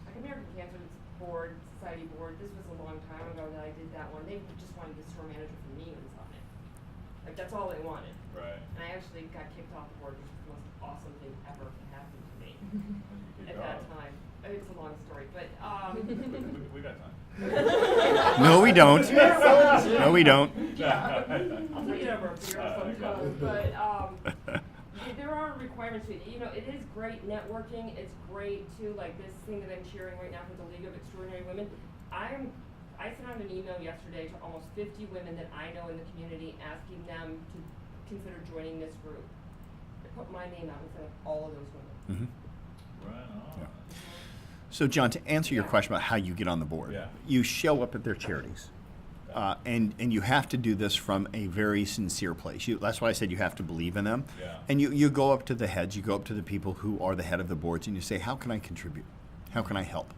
like American Cancer board, society board, this was a long time ago that I did that one, they just wanted the store manager from Neiman's on it. Like, that's all they wanted. Right. And I actually got kicked off the board, which was the most awesome thing ever to happen to me at that time. It's a long story, but, We got time. No, we don't. No, we don't. I'll take it over a beer sometime, but, there are requirements to it. You know, it is great networking. It's great too, like this thing that I'm cheering right now for the League of Extraordinary Women. I sent out an email yesterday to almost 50 women that I know in the community, asking them to consider joining this group. I put my name out in front of all of those women. Right on. Yeah. So, John, to answer your question about how you get on the board, Yeah. you show up at their charities. And you have to do this from a very sincere place. That's why I said you have to believe in them. Yeah. And you go up to the heads, you go up to the people who are the head of the boards, and you say, how can I contribute? How can I help?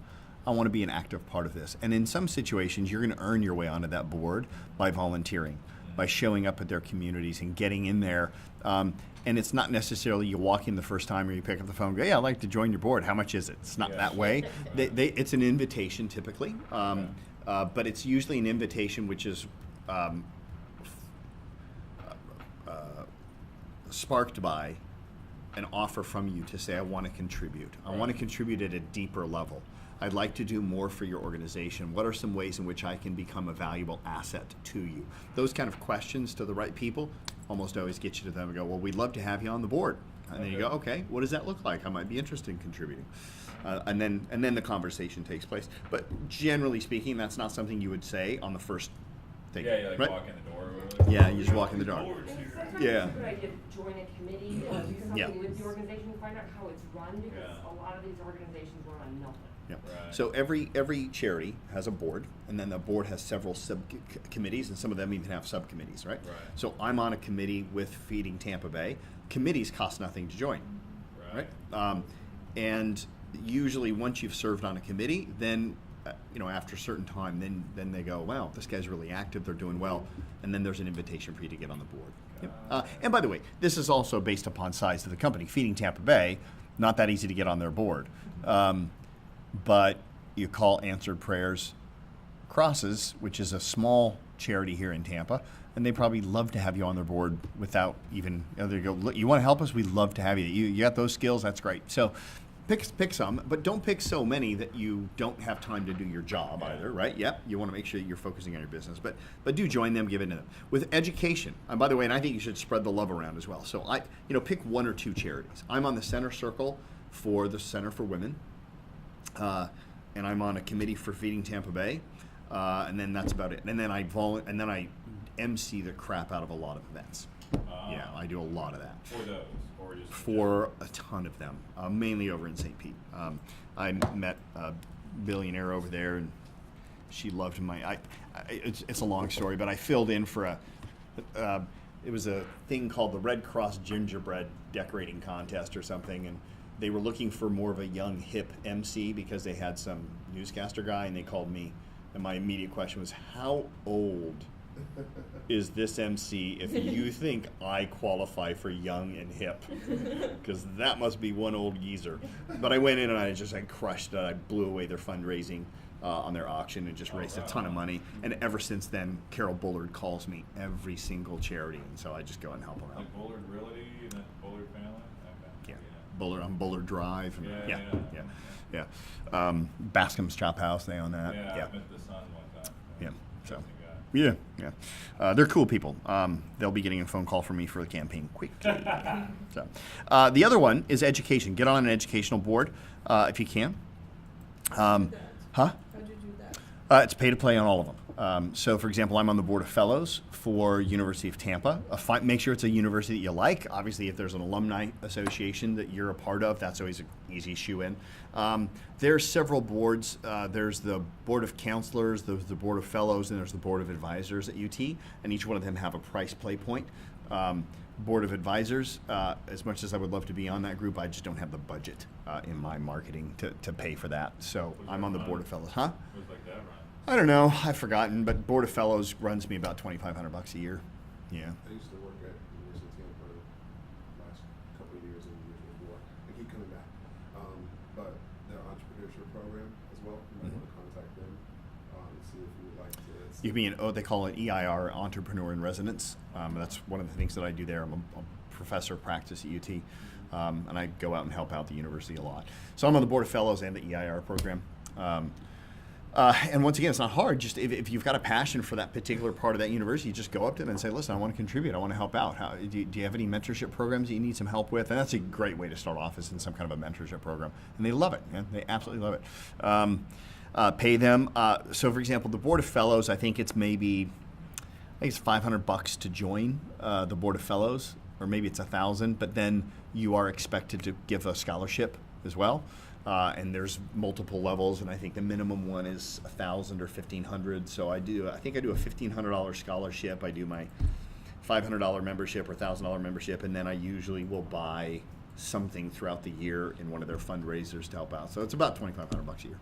I want to be an active part of this. And in some situations, you're going to earn your way onto that board by volunteering, by showing up at their communities and getting in there. And it's not necessarily you walk in the first time or you pick up the phone and go, yeah, I'd like to join your board. How much is it? It's not Yeah. that way. It's an invitation typically. But it's usually an invitation which is sparked by an offer from you to say, I want to contribute. I want to contribute at a deeper level. I'd like to do more for your organization. What are some ways in which I can become a valuable asset to you? Those kind of questions to the right people almost always get you to them and go, well, we'd love to have you on the board. And then you go, okay, what does that look like? I might be interested in contributing. And then the conversation takes place. But generally speaking, that's not something you would say on the first thing. Yeah, you like right? walk in the door or whatever. Yeah, you just walk in the door. Board's And here. sometimes Yeah. it's a good idea to join a committee, do something Yeah. with the organization, find out how it's run, because Yeah. a lot of these organizations run on nothing. Yep. Right. So every charity has a board, and then the board has several subcommittees, and some of them even have subcommittees, right? Right. So I'm on a committee with Feeding Tampa Bay. Committees cost nothing to join, right? And usually once you've served on a committee, then after a certain time, then they go, wow, this guy's really active, they're doing well, and then there's an invitation for you to get on the board. Yep. And by the way, this is also based upon size of the company. Feeding Tampa Bay, not that easy to get on their board. But you call Answered Prayers Crosses, which is a small charity here in Tampa, and they probably love to have you on their board without even, they go, look, you want to help us? We'd love to have you. You got those skills? That's great. So pick some, but don't pick so many that you don't have time to do your job either, right? Yep, you want to make sure that you're focusing on your business, but do join them, give it to them. With education, and by the way, and I think you should spread the love around as well. So pick one or two charities. I'm on the center circle for the Center for Women. And I'm on a committee for Feeding Tampa Bay, and then that's about it. And then I MC the crap out of a lot of events. Yeah, I do a lot of that. For those, or just For a ton of them, mainly over in St. Pete. I met a billionaire over there, and she loved it's a long story, but I filled in for it was a thing called the Red Cross Gingerbread Decorating Contest or something, and they were looking for more of a young, hip MC because they had some newscaster guy, and they called me. And my immediate question was, how old is this MC if you think I qualify for young and hip? Because that must be one old geezer. But I went in and I crushed it. I blew away their fundraising on their auction and just raised a ton of money. And ever since then, Carol Bullard calls me every single charity, and so I just go and help them out. Like Bullard Realty and then Bullard family? Okay. Yeah. Bullard on Bullard Drive. And Yeah. Bascom's Chop House, they own that. Yeah, I Yeah. met the son one time. Yeah. So. Interesting guy. Yeah. They're cool people. They'll be getting a phone call from me for the campaign quickly. So, the other one is education. Get on an educational board if you can. How'd you do that? It's pay to play on all of them. So, for example, I'm on the board of fellows for University of Tampa. Make sure it's a university that you like. Obviously, if there's an alumni association that you're a part of, that's always an easy shoe-in. There's several boards. There's the board of counselors, there's the board of fellows, and there's the board of advisors at UT, and each one of them have a price play point. Board of advisors, as much as I would love to be on that group, I just don't have the budget in my marketing to pay for that. So I'm on the board of fellows. Huh? It was like that, right? I don't know. I've forgotten, but Board of Fellows runs me about $2,500 a year. Yeah. I used to work at University of Tampa the last couple of years and the years before. I keep coming back. But their entrepreneurship program as well, you might want to contact You can be they call it EIR, Entrepreneur in Residence. That's one of the things that I do there. I'm a professor of practice at UT, and I go out and help out the university a lot. So I'm on the Board of Fellows and the EIR program. And once again, it's not hard. Just if you've got a passion for that particular part of that university, you just go up to them and say, listen, I want to contribute. I want to help out. Do you have any mentorship programs that you need some help with? And that's a great way to start off, is in some kind of a mentorship program. And they love it, man. They absolutely love it. Pay them. So for example, the Board of Fellows, I think it's $500 to join the Board of Fellows, or maybe it's $1,000, but then you are expected to give a scholarship as well. And there's multiple levels, and I think the minimum one is $1,000 or $1,500. So I think I do a $1,500 scholarship. I do my $500 membership or $1,000 membership, and then I usually will buy something throughout the year in one of their fundraisers to help out. So it's about $2,500 a year.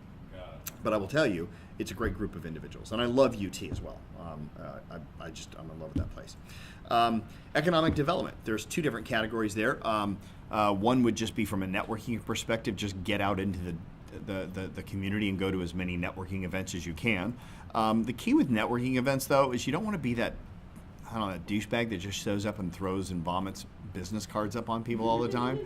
But I will tell you, it's a great group of individuals, and I love UT as well. I'm in love with that place. Economic development. There's two different categories there. One would just be from a networking perspective, just get out into the community and go to as many networking events as you can. The key with networking events, though, is you don't want to be that, I don't know, that douchebag that just shows up and throws and vomits business cards up on people all the time.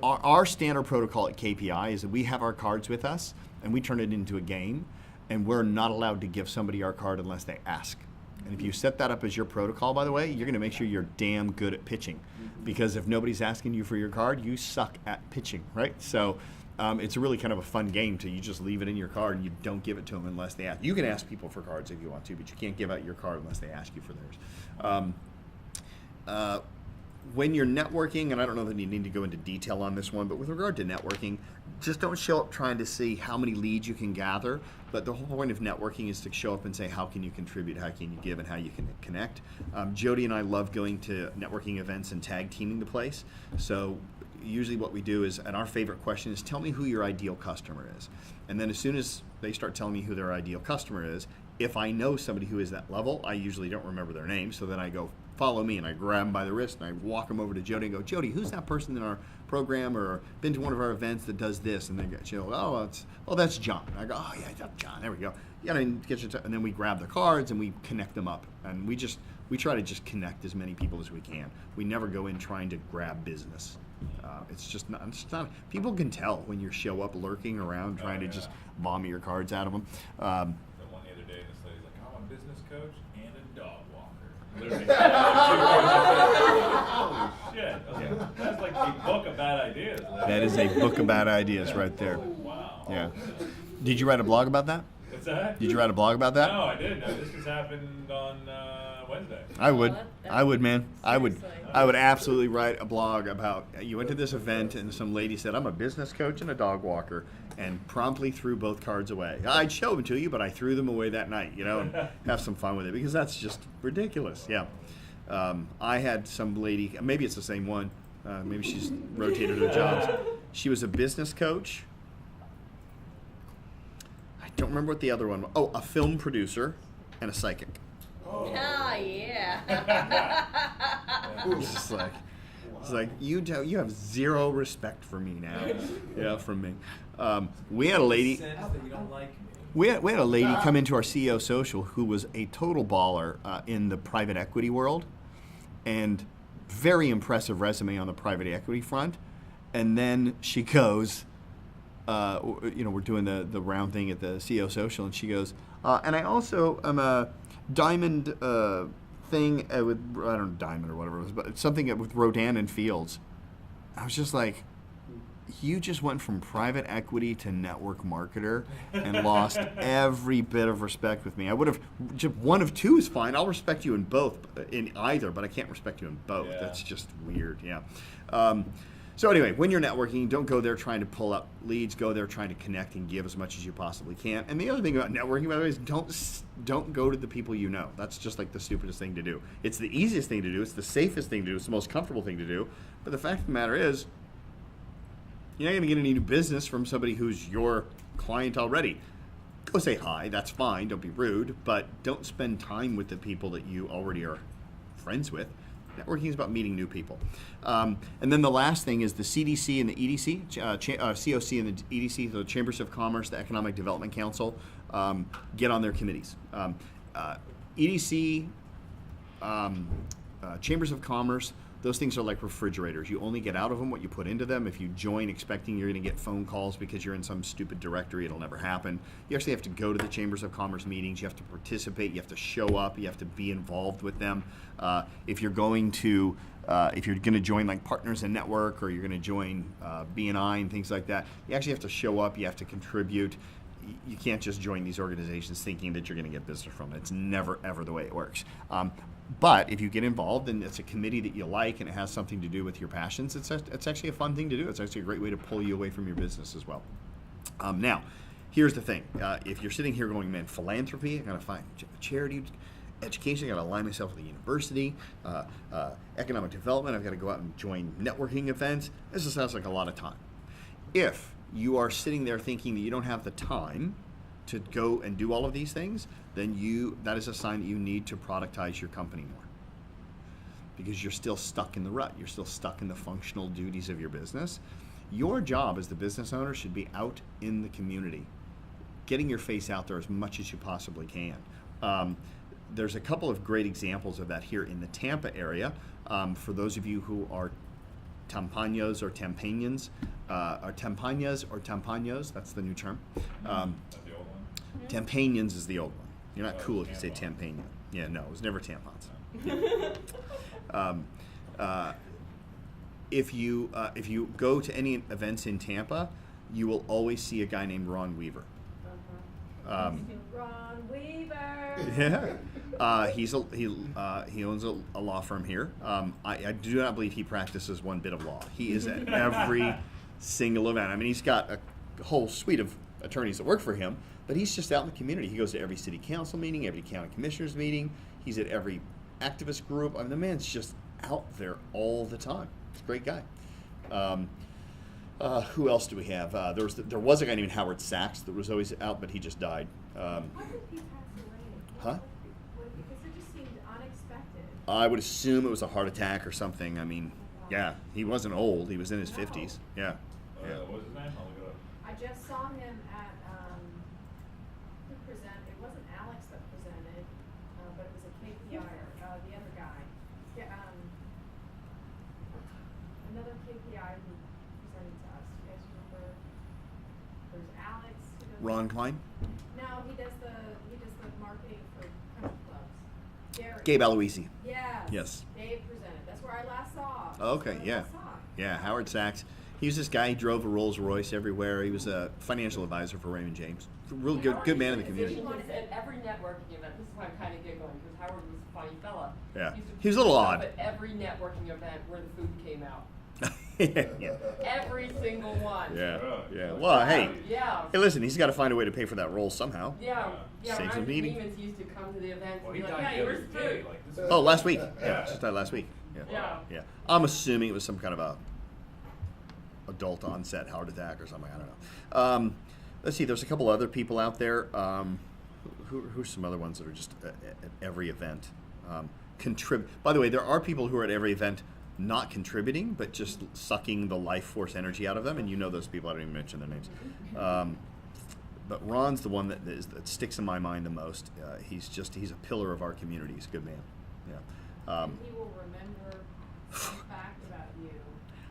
Our standard protocol at KPI is that we have our cards with us and we turn it into a game, and we're not allowed to give somebody our card unless they ask. And if you set that up as your protocol, by the way, you're going to make sure you're damn good at pitching. Because if nobody's asking you for your card, you suck at pitching, right? So it's really kind of a fun game you just leave it in your card and you don't give it to them unless they ask. You can ask people for cards if you want to, but you can't give out your card unless they ask you for theirs. When you're networking, and I don't know that you need to go into detail on this one, but with regard to networking, just don't show up trying to see how many leads you can gather. But the whole point of networking is to show up and say, how can you contribute, how can you give, and how you can connect. Jody and I love going to networking events and tag teaming the place. So usually what we do is, and our favorite question is, tell me who your ideal customer is. And then as soon as they start telling me who their ideal customer is, if I know somebody who is that level, I usually don't remember their name, so then I go, follow me, and I grab them by the wrist and I walk them over to Jody and go, Jody, who's that person in our program or been to one of our events that does this? And then she'll go, that's John. And I go, oh yeah, that's John. There we go. Yeah, and then we grab the cards and we connect them up, and we try to just connect as many people as we can. We never go in trying to grab business. It's not. People can tell when you show up lurking around trying to just vomit your cards out of them. The one the other day, this lady's like, I'm a business coach and a dog walker. Literally. Holy shit. Yeah. That's like a book of bad ideas. That is a book of bad ideas right there. Wow. Yeah. Did you write a blog about that? What's that? Did you write a blog about that? No, I didn't. No, this just happened on Wednesday. I would, man. I would Seriously. absolutely write a blog about, you went to this event and some lady said, I'm a business coach and a dog walker, and promptly threw both cards away. I'd show them to you, but I threw them away that night, and have some fun with it, because that's just ridiculous. Yeah. I had some lady, maybe it's the same one, maybe she's rotated her jobs. She was a business coach. I don't remember what the other one was. Oh, a film producer and a psychic. Oh, yeah. It's like you have zero respect for me now. Yeah, from me. We had a lady. Sense that you don't like me. We had a lady come into our CEO social who was a total baller in the private equity world, and very impressive resume on the private equity front. And then she goes, we're doing the round thing at the CEO social, and she goes, and I also am a diamond thing with, I don't know, diamond or whatever it was, but something with Rodan and Fields. I was just like, you just went from private equity to network marketer and lost every bit of respect with me. I would have, just one of two is fine. I'll respect you in both, in either, but I can't respect you in both. Yeah. That's just weird, yeah. So anyway, when you're networking, don't go there trying to pull up leads. Go there trying to connect and give as much as you possibly can. And the other thing about networking, by the way, is don't go to the people you know. That's just like the stupidest thing to do. It's the easiest thing to do. It's the safest thing to do. It's the most comfortable thing to do. But the fact of the matter is, you're not going to get any new business from somebody who's your client already. Go say hi. That's fine. Don't be rude. But don't spend time with the people that you already are friends with. Networking is about meeting new people. And then the last thing is the CDC and the EDC, COC and the EDC, the Chambers of Commerce, the Economic Development Council. get on their committees. EDC, chambers of commerce, those things are like refrigerators. You only get out of them what you put into them. If you join expecting you're going to get phone calls because you're in some stupid directory, it'll never happen. You actually have to go to the chambers of commerce meetings. You have to participate. You have to show up. You have to be involved with them. If you're going to join like Partners in Network, or you're going to join BNI and things like that, you actually have to show up. You have to contribute. You can't just join these organizations thinking that you're going to get business from it. It's never, ever the way it works. But if you get involved and it's a committee that you like and it has something to do with your passions, it's actually a fun thing to do. It's actually a great way to pull you away from your business as well. Now, here's the thing. If you're sitting here going, man, philanthropy, I got to find charity, education, I got to align myself with a university, economic development, I've got to go out and join networking events. This just sounds like a lot of time. If you are sitting there thinking that you don't have the time to go and do all of these things, then that is a sign that you need to productize your company more, because you're still stuck in the rut. You're still stuck in the functional duties of your business. Your job as the business owner should be out in the community, getting your face out there as much as you possibly can. There's a couple of great examples of that here in the Tampa area. For those of you who are Tampaños or Tampañans, or Tampañas or Tampaños, that's the new term. That's the old one. Tampañans is the old one. You're not cool if you say Tampaña. Yeah, no, it was never tampons. If you go to any events in Tampa, you will always see a guy named Ron Weaver. Ron Weaver. Yeah, he owns a law firm here. I do not believe he practices one bit of law. He is at every single event. I mean, he's got a whole suite of attorneys that work for him, but he's just out in the community. He goes to every city council meeting, every county commissioners meeting. He's at every activist group. I mean, the man's just out there all the time. He's a great guy. Who else do we have? There was a guy named Howard Sachs that was always out, but he just died. Why did he pass away? Huh? Because it just seemed unexpected. I would assume it was a heart attack or something. I mean, yeah, he wasn't old. He was in his 50s. Yeah. Yeah. What was his name? I'll look it up. I just saw him at who presented. It wasn't Alex that presented, but it was a KPI or the other guy. Yeah, another KPI who presented to us. You guys remember? There's Alex. Who does Ron Klein? No, he does the marketing for country clubs. Gary. Gabe Aloisi. Yes. Yes. Dave presented. That's where I last saw. Okay, yeah. Yeah, Howard Sachs. He was this guy. He drove a Rolls Royce everywhere. He was a financial advisor for Raymond James. Real good man in the community. At every networking event, this is why I'm kind of giggling, because Howard was a funny fella. Yeah. Used to He was a little show up odd. At every networking event where the food came out. Yeah. Every single one. Yeah. Really? Yeah. Well, hey. Yeah. Hey, listen, he's got to find a way to pay for that role somehow. Yeah. Yeah. Saves When I a was meeting. Demons used to come to the events Well, and he be like, died hey, the where's other the day. food? Like, this is- Oh, last week. Yeah, Yeah. just died last week. Yeah. Yeah. Yeah. I'm assuming it was some kind of a adult onset heart attack or something. I don't know. Let's see. There's a couple other people out there. Who's some other ones that are just at every event? By the way, there are people who are at every event not contributing, but just sucking the life force energy out of them, and you know those people. I don't even mention their names. But Ron's the one that sticks in my mind the most. He's a pillar of our community. He's a good man. Yeah. And he will remember some fact about you.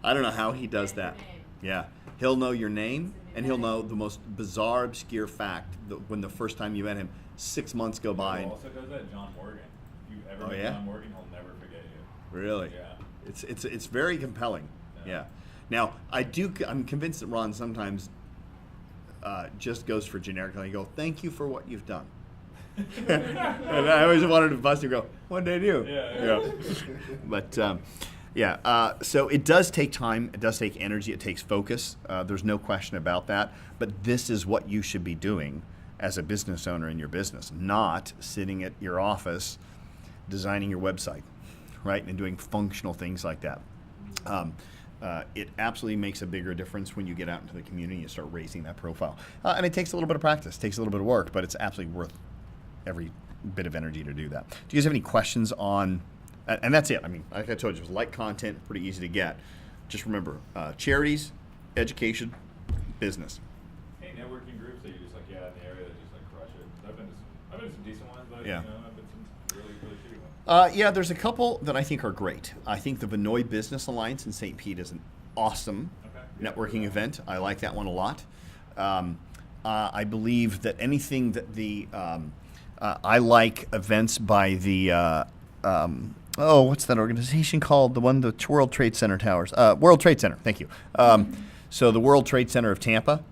I don't know how he does And your that. name. Yeah. He'll know your name, and he'll know the most bizarre, obscure fact when the first time you met him, 6 months go by. Who And, also does that? John Morgan. If you ever Oh, meet yeah? John Morgan, he'll never forget you. really? Yeah. It's very compelling. Yeah. Now, I'm convinced that Ron sometimes just goes for generic. And I go, thank you for what you've done. And I always wanted to bust him and go, what did I do? Yeah. But so it does take time. It does take energy. It takes focus. There's no question about that. But this is what you should be doing as a business owner in your business, not sitting at your office designing your website, right, and doing functional things like that. It absolutely makes a bigger difference when you get out into the community and you start raising that profile. And it takes a little bit of practice, takes a little bit of work, but it's absolutely worth every bit of energy to do that. Do you guys have any questions on, and that's it. I mean, like I told you, it was light content, pretty easy to get. Just remember, charities, education, business. Any networking groups that you just like, in the area that just like crush it? You know, I've been some really, really shitty ones. Yeah, there's a couple that I think are great. I think the Vinoy Business Alliance in St. Pete is an awesome networking event. I like that one a lot. I believe that anything that I like events by the what's that organization called? The one, the World Trade Center towers. World Trade Center. Thank you. So the World Trade Center of Tampa.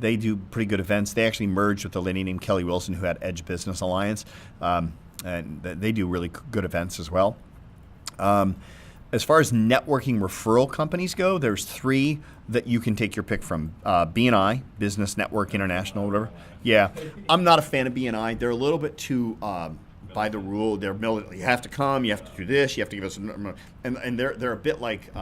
They do pretty good events. They actually merged with a lady named Kelly Wilson who had Edge Business Alliance, and they do really good events as well. As far as networking referral companies go, there's 3 that you can take your pick from. BNI, Business Network International, whatever. Yeah, I'm not a fan of BNI. They're a little bit too by the rule. They're militant. You have to come. You have to do this. You have to give us, and they're a bit like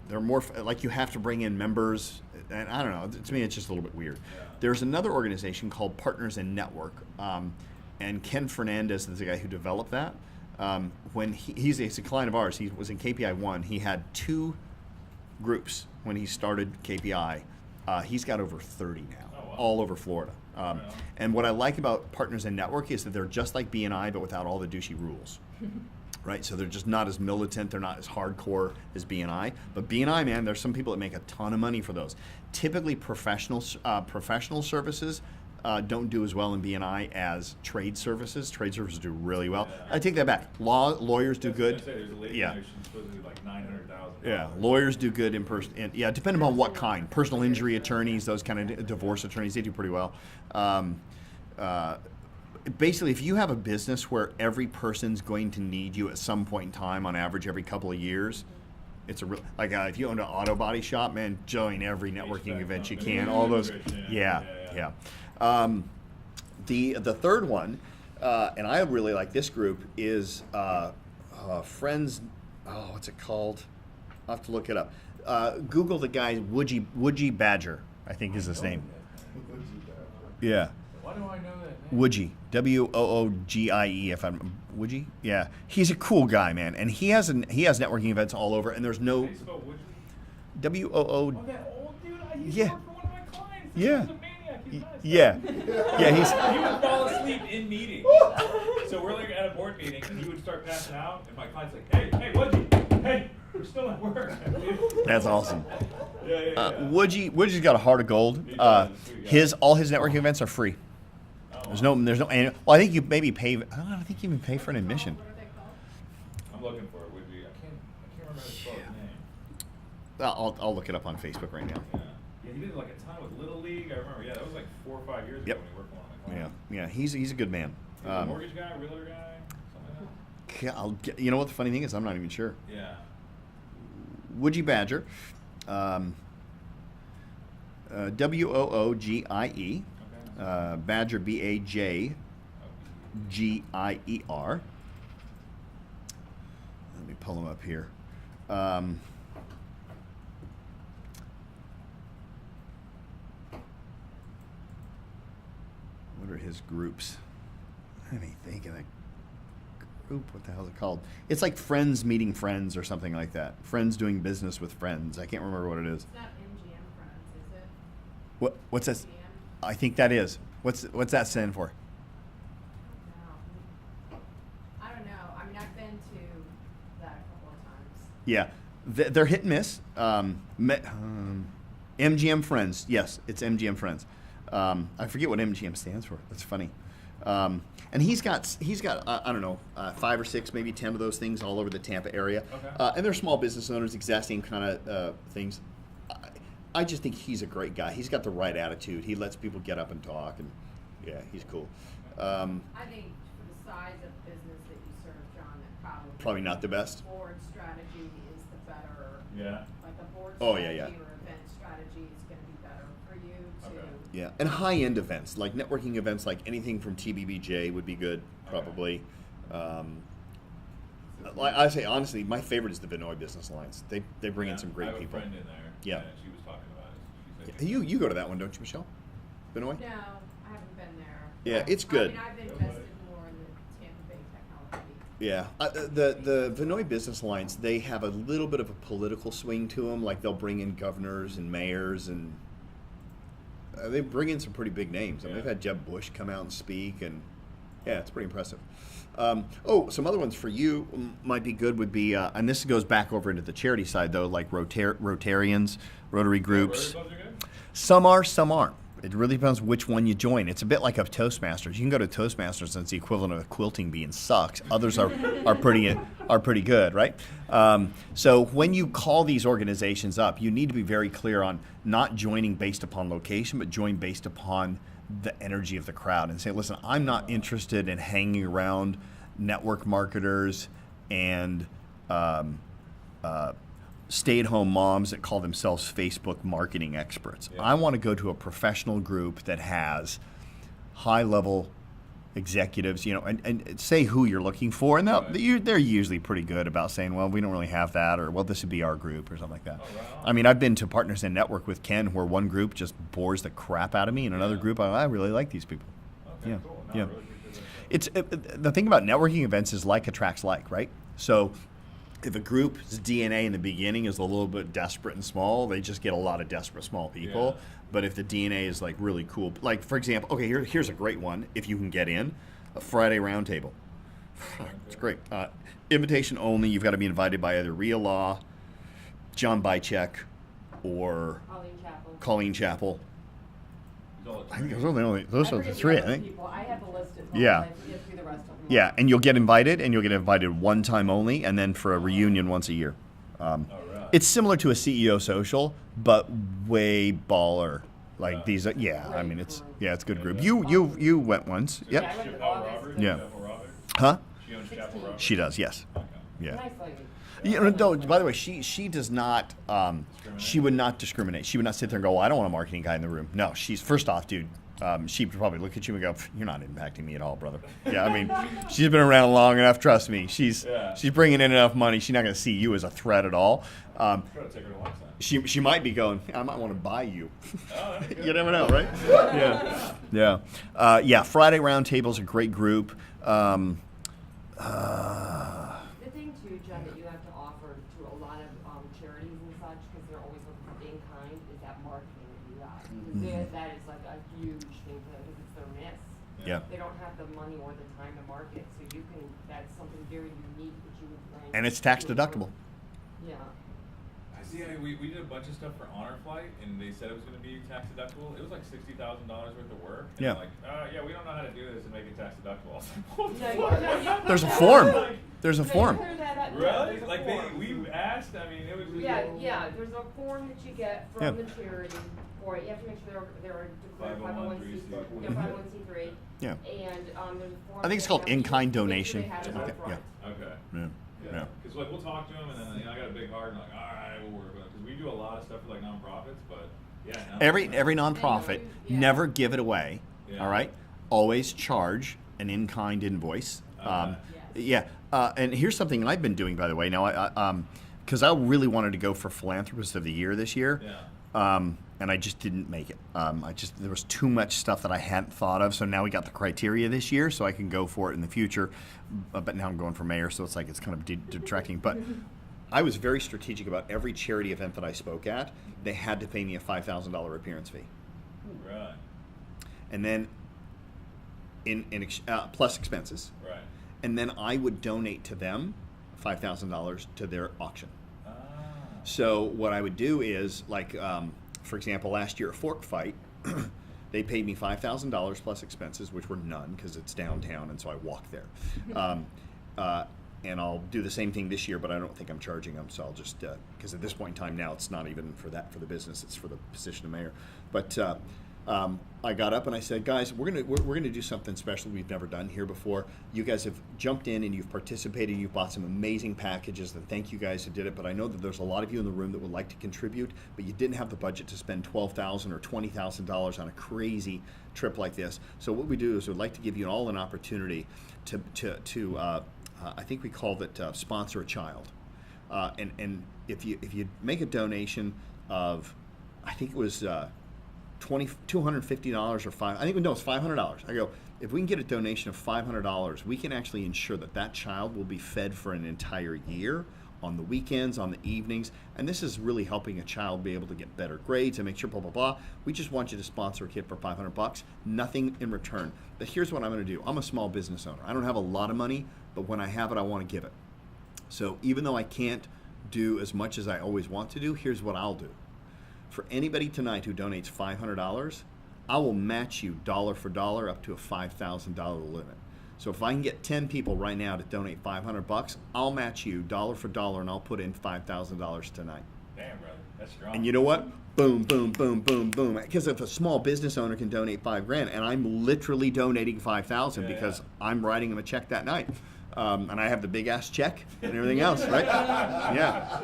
they're more like you have to bring in members. And I don't know. To me, it's just a little bit weird. There's another organization called Partners in Network, and Ken Fernandez is the guy who developed that. When he's a client of ours, he was in KPI 1. He had 2 groups when he started KPI. He's got over 30 now, all over Florida. And what I like about Partners in Network is that they're just like BNI, but without all the douchey rules. Right, so they're just not as militant, they're not as hardcore as BNI. But BNI, man, there's some people that make a ton of money for those. Typically, professional services don't do as well in BNI as trade services. Trade services do really well. I take that back. Lawyers do good. There's a lady Yeah. there, she's supposed to be like $900,000. Yeah, lawyers do good in person. Yeah, depending on what kind. Personal injury attorneys, those kind of divorce attorneys, they do pretty well. Basically, if you have a business where every person's going to need you at some point in time, on average every couple of years, it's a real, like if you own an auto body shop, man, join every networking event you can. All those, yeah. The third one, and I really like this group, is Friends. Oh, what's it called? I'll have to look it up. Google the guy Woodgie Badger, I think is his name. Yeah. Why do I know that name? Woodgie, Woogie. If I'm Woodgie, yeah, he's a cool guy, man, and he has networking events all over, and there's no How do you spell Woodgie? WOO. Oh, that old dude. I used Yeah. to work for one of my clients. Yeah. He's a maniac. He's nuts. Yeah, yeah, he's. He would fall asleep in meetings. So we're like at a board meeting, and he would start passing out, and my client's like, "Hey, Woodgie, hey, we're still at work." That's awesome. Yeah. Woodgie's got a heart of gold. He does, sweet guy. All his networking events are free. There's no annual. Well, I think you maybe pay. I don't know. I think you even pay for an admission. What are they called? I'm looking for it, Woodgie. I can't remember how to spell his name. I'll look it up on Facebook right now. Yeah, he did like a ton with Little League. I remember. Yeah, that was like 4 or 5 years Yep. ago when he worked for one of my Yeah, clients. yeah. He's a good man. He was a mortgage guy, realtor guy, something like that. You know what the funny thing is? I'm not even sure. Yeah. Woodgie Badger, WOOGIE, Badger BAJGIER. Let me pull him up here. What are his groups? Let me think of that group. What the hell is it called? It's like Friends Meeting Friends or something like that. Friends Doing Business with Friends. I can't remember what it is. It's not MGM Friends, is it? What's that? MGM? I think that is. What's that stand for? No. I don't know. I mean, I've been to that a couple of times. Yeah, they're hit and miss. MGM Friends. Yes, it's MGM Friends. I forget what MGM stands for. That's funny. And he's got I don't know 5 or 6, maybe 10 of those things all over the Tampa area. Okay. And they're small business owners, exact same kind of things. I just think he's a great guy. He's got the right attitude. He lets people get up and talk, and yeah, he's cool. I think for the size of business that you serve, John, that Probably not the best. board strategy is the better. Yeah. Like a board Oh, strategy yeah. or event strategy is going to be better for you to. Okay. Yeah, and high-end events, like networking events, like anything from TBBJ would be good, probably. Like I say, honestly, my favorite is the Vinoy Business Alliance. They bring in some I great have people. a friend in there. Yeah. And she was talking about it. She said You go to that one, don't you, Michelle? Vinoy? No, I haven't been there. Yeah, it's good. I mean, I've invested more in the Tampa Bay technology. Yeah, the Vinoy Business Alliance, they have a little bit of a political swing to them. Like they'll bring in governors and mayors, and they bring in some pretty big names. I mean, Yeah. they've had Jeb Bush come out and speak, and Yeah, it's pretty impressive. Some other ones for you might be good would be, and this goes back over into the charity side though, like Rotarians, Rotary groups. Rotary clubs are good? Some are, some aren't. It really depends which one you join. It's a bit like a Toastmasters. You can go to Toastmasters and it's the equivalent of a quilting bee and sucks. Others are pretty good, right? So when you call these organizations up, you need to be very clear on not joining based upon location, but join based upon the energy of the crowd and say, listen, I'm not interested in hanging around network marketers and stay-at-home moms that call themselves Facebook marketing experts. Yeah. I want to go to a professional group that has high-level executives, and say who you're looking for, and they're usually pretty good about saying, well, we don't really have that, or well, this would be our group, or something like that. Oh, right on. I mean, I've been to Partners in Network with Ken, where one group just bores the crap out of me, and another group, I really like these people. Okay, Yeah, cool. No, I yeah. really appreciate that. The thing about networking events is like attracts like, right? So if a group's DNA in the beginning is a little bit desperate and small, they just get a lot of desperate small people. Yeah. But if the DNA is like really cool, like for example, okay, here's a great one. If you can get in, a Friday roundtable. It's great. Invitation only. You've got to be invited by either Rhea Law, John Bycheck, or Colleen Chapel. I think those are the three. I think. I have the list at home. Yeah. I forget through the rest of them. Yeah, and you'll get invited, one time only, and then for a reunion once a year. Right. It's similar to a CEO social, but way baller. Like Yeah. these, I mean, it's a good group. Yeah. You went once, Yeah, yep. I went to Chappelle August. Roberts? Yeah. Chappelle Roberts? Huh? She owns Chapel Roberts? She does, yes. Okay. Yeah. Nice lady. No, by the way, she does not. She would not discriminate. She would not sit there and go, "Well, I don't want a marketing guy in the room." No, she's first off, dude. She would probably look at you and go, "You're not impacting me at all, brother." Yeah, I mean, she's been around long enough. Trust me, she's bringing in enough money. She's not going to see you as a threat at all. Try to take her to lunch then. She might be going, I might want to buy you. Oh, that'd be good. You never know, right? Yeah. Friday Roundtable's a great group. The thing too, Jen, that you have to offer to a lot of charities and such, because they're always looking for in kind, is that marketing that you got. Because that is like a huge thing because it's their miss. Yeah. They don't have the money or the time to market, so that's something very unique that you would bring. And it's tax to a deductible. group. Yeah. We did a bunch of stuff for Honor Flight, and they said it was going to be tax deductible. It was like $60,000 worth of work. And Yeah. they're like, we don't know how to do this and make it tax deductible. I was like, what the Yeah, fuck? There's a form. There's a They form. clear that up. Yeah, Really? there's a Like form. we asked. I mean, it was just Yeah, there's a form that you get from Yeah. the charity for it. You have to make sure they're declared 501c3. 501c3. Yeah. And there's a form. I think it's that called you have to in-kind make sure donation, they have it something like up that, front. okay. Yeah. Because like we'll talk to them, and then I got a big heart, and like, all right, we'll work with it. Because we do a lot of stuff for like nonprofits, but yeah. No, Every nonprofit, Yeah. never give it away. Yeah. All right. Always charge an in-kind invoice. Okay. Yeah. And here's something I've been doing, by the way. Now, because I really wanted to go for Philanthropist of the Year this year. Yeah. And I just didn't make it. There was too much stuff that I hadn't thought of. So now we got the criteria this year, so I can go for it in the future. But now I'm going for mayor, so it's like it's kind of detracting. But I was very strategic about every charity event that I spoke at. They had to pay me a $5,000 appearance fee, Right. and then plus expenses. Right. And then I would donate to them $5,000 to their auction. Ah. So what I would do is, like, for example, last year at Fork Fight, they paid me $5,000 plus expenses, which were none because it's downtown, and so I walk there. And I'll do the same thing this year, but I don't think I'm charging them, so I'll just because at this point in time now, it's not even for the business; it's for the position of mayor. But I got up and I said, guys, we're gonna do something special we've never done here before. You guys have jumped in and you've participated. You've bought some amazing packages, and thank you guys who did it. But I know that there's a lot of you in the room that would like to contribute, but you didn't have the budget to spend $12,000 or $20,000 on a crazy trip like this. So what we do is we'd like to give you all an opportunity to I think we called it sponsor a child. And if you make a donation of, I think it was $250 or it's $500. I go, if we can get a donation of $500, we can actually ensure that child will be fed for an entire year on the weekends, on the evenings, and this is really helping a child be able to get better grades and make sure blah, blah, blah. We just want you to sponsor a kid for $500, nothing in return. But here's what I'm gonna do. I'm a small business owner. I don't have a lot of money, but when I have it, I wanna give it. So even though I can't do as much as I always want to do, here's what I'll do. For anybody tonight who donates $500, I will match you dollar for dollar up to a $5,000 limit. So if I can get 10 people right now to donate $500, I'll match you dollar for dollar, and I'll put in $5,000 tonight. Damn, brother, that's strong. And you know what? Boom, boom, boom, boom, boom. Because if a small business owner can donate $5,000, and I'm literally donating $5,000 because I'm writing them a check that night. And I have the big ass check and everything else, right? Yeah.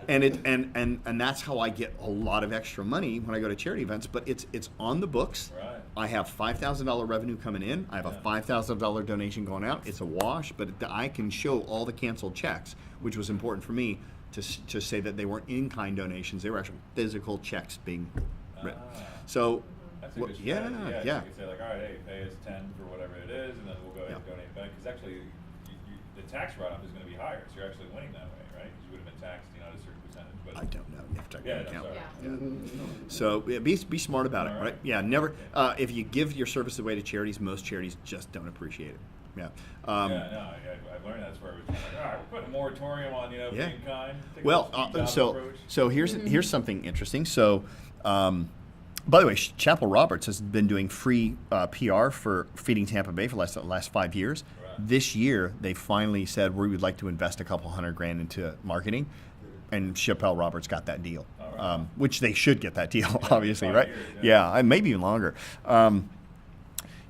And that's how I get a lot of extra money when I go to charity events. But it's on the books. Right. I have $5,000 revenue coming in. I have a $5,000 donation going out. It's a wash, but I can show all the canceled checks, which was important for me to say that they weren't in-kind donations. They were actual physical checks being written. So. That's a good strategy. Yeah. You could say like, all right, hey, pay us 10 for whatever it is, and then we'll go ahead and donate back. Because actually, the tax write-off is going to be higher, so you're actually winning that way, right? Because you would have been taxed, at a certain percentage. But I don't know. You have to check your account. Yeah. So be smart about it, right? Yeah, never. If you give your service away to charities, most charities just don't appreciate it. Yeah. I've learned that's where it was like, all right, we're putting a moratorium on, being kind. Well, so here's something interesting. So. By the way, Chapel Roberts has been doing free PR for Feeding Tampa Bay for the last 5 years. Right. This year, they finally said we would like to invest a couple $100,000 into marketing, and Chapel Roberts got that deal, Right. Which they should get that deal, obviously, 5 right? years, Maybe even longer. One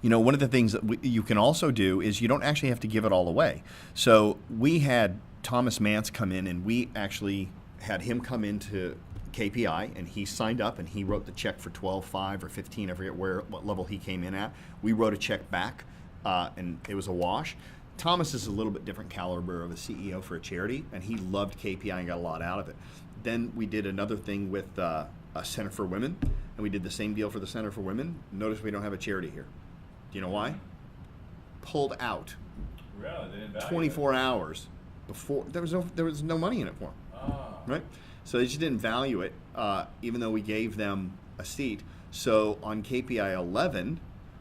of the things that you can also do is you don't actually have to give it all away. So we had Thomas Mance come in, and we actually had him come into KPI, and he signed up and he wrote the check for 12.5 or 15. I forget what level he came in at. We wrote a check back, and it was a wash. Thomas is a little bit different caliber of a CEO for a charity, and he loved KPI and got a lot out of it. Then we did another thing with a Center for Women, and we did the same deal for the Center for Women. Notice we don't have a charity here. Do you know why? Pulled out. Really? They didn't value 24 hours before there was no money in it for them. Oh. Right? So they just didn't value it, even though we gave them a seat. So on KPI 11,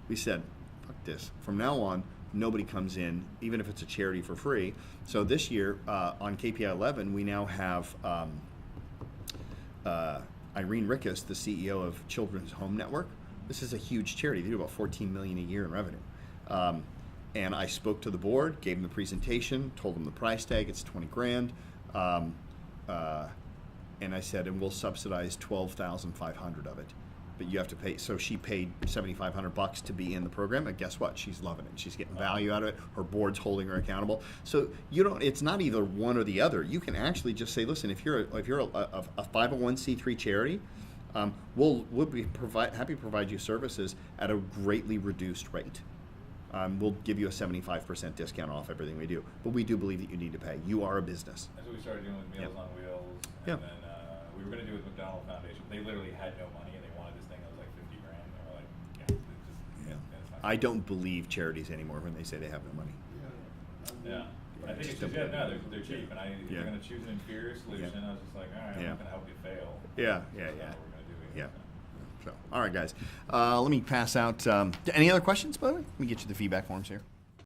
we said, fuck this. From now on, nobody comes in, even if it's a charity, for free. So this year, on KPI 11, we now have Irene Rickus, the CEO of Children's Home Network. This is a huge charity. They do about $14 million a year in revenue. And I spoke to the board, gave them the presentation, told them the price tag, it's $20,000. And I said, and we'll subsidize $12,500 of it, but you have to pay. So she paid $7,500 to be in the program, and guess what? She's loving it. She's getting value out of it. Her board's holding her accountable. So it's not either one or the other. You can actually just say, listen, if you're a 501c3 charity, we'll be happy to provide you services at a greatly reduced rate. We'll give you a 75% discount off everything we do, but we do believe that you need to pay. You are a business. That's what we started doing with Meals on Wheels. And then we were going to do it with McDonald Foundation. They literally had no money, and they wanted this thing that was like $50,000. They were like, it's not I don't believe charities anymore when they say they have no money. Yeah. I think it's just, they're cheap. And if you're going to choose an inferior solution, I was just like, all right, I'm not going to help you fail. Yeah. That's not what we're going to do here. So, all right, guys. Let me pass out. Any other questions, by the way? Let me get you the feedback forms here.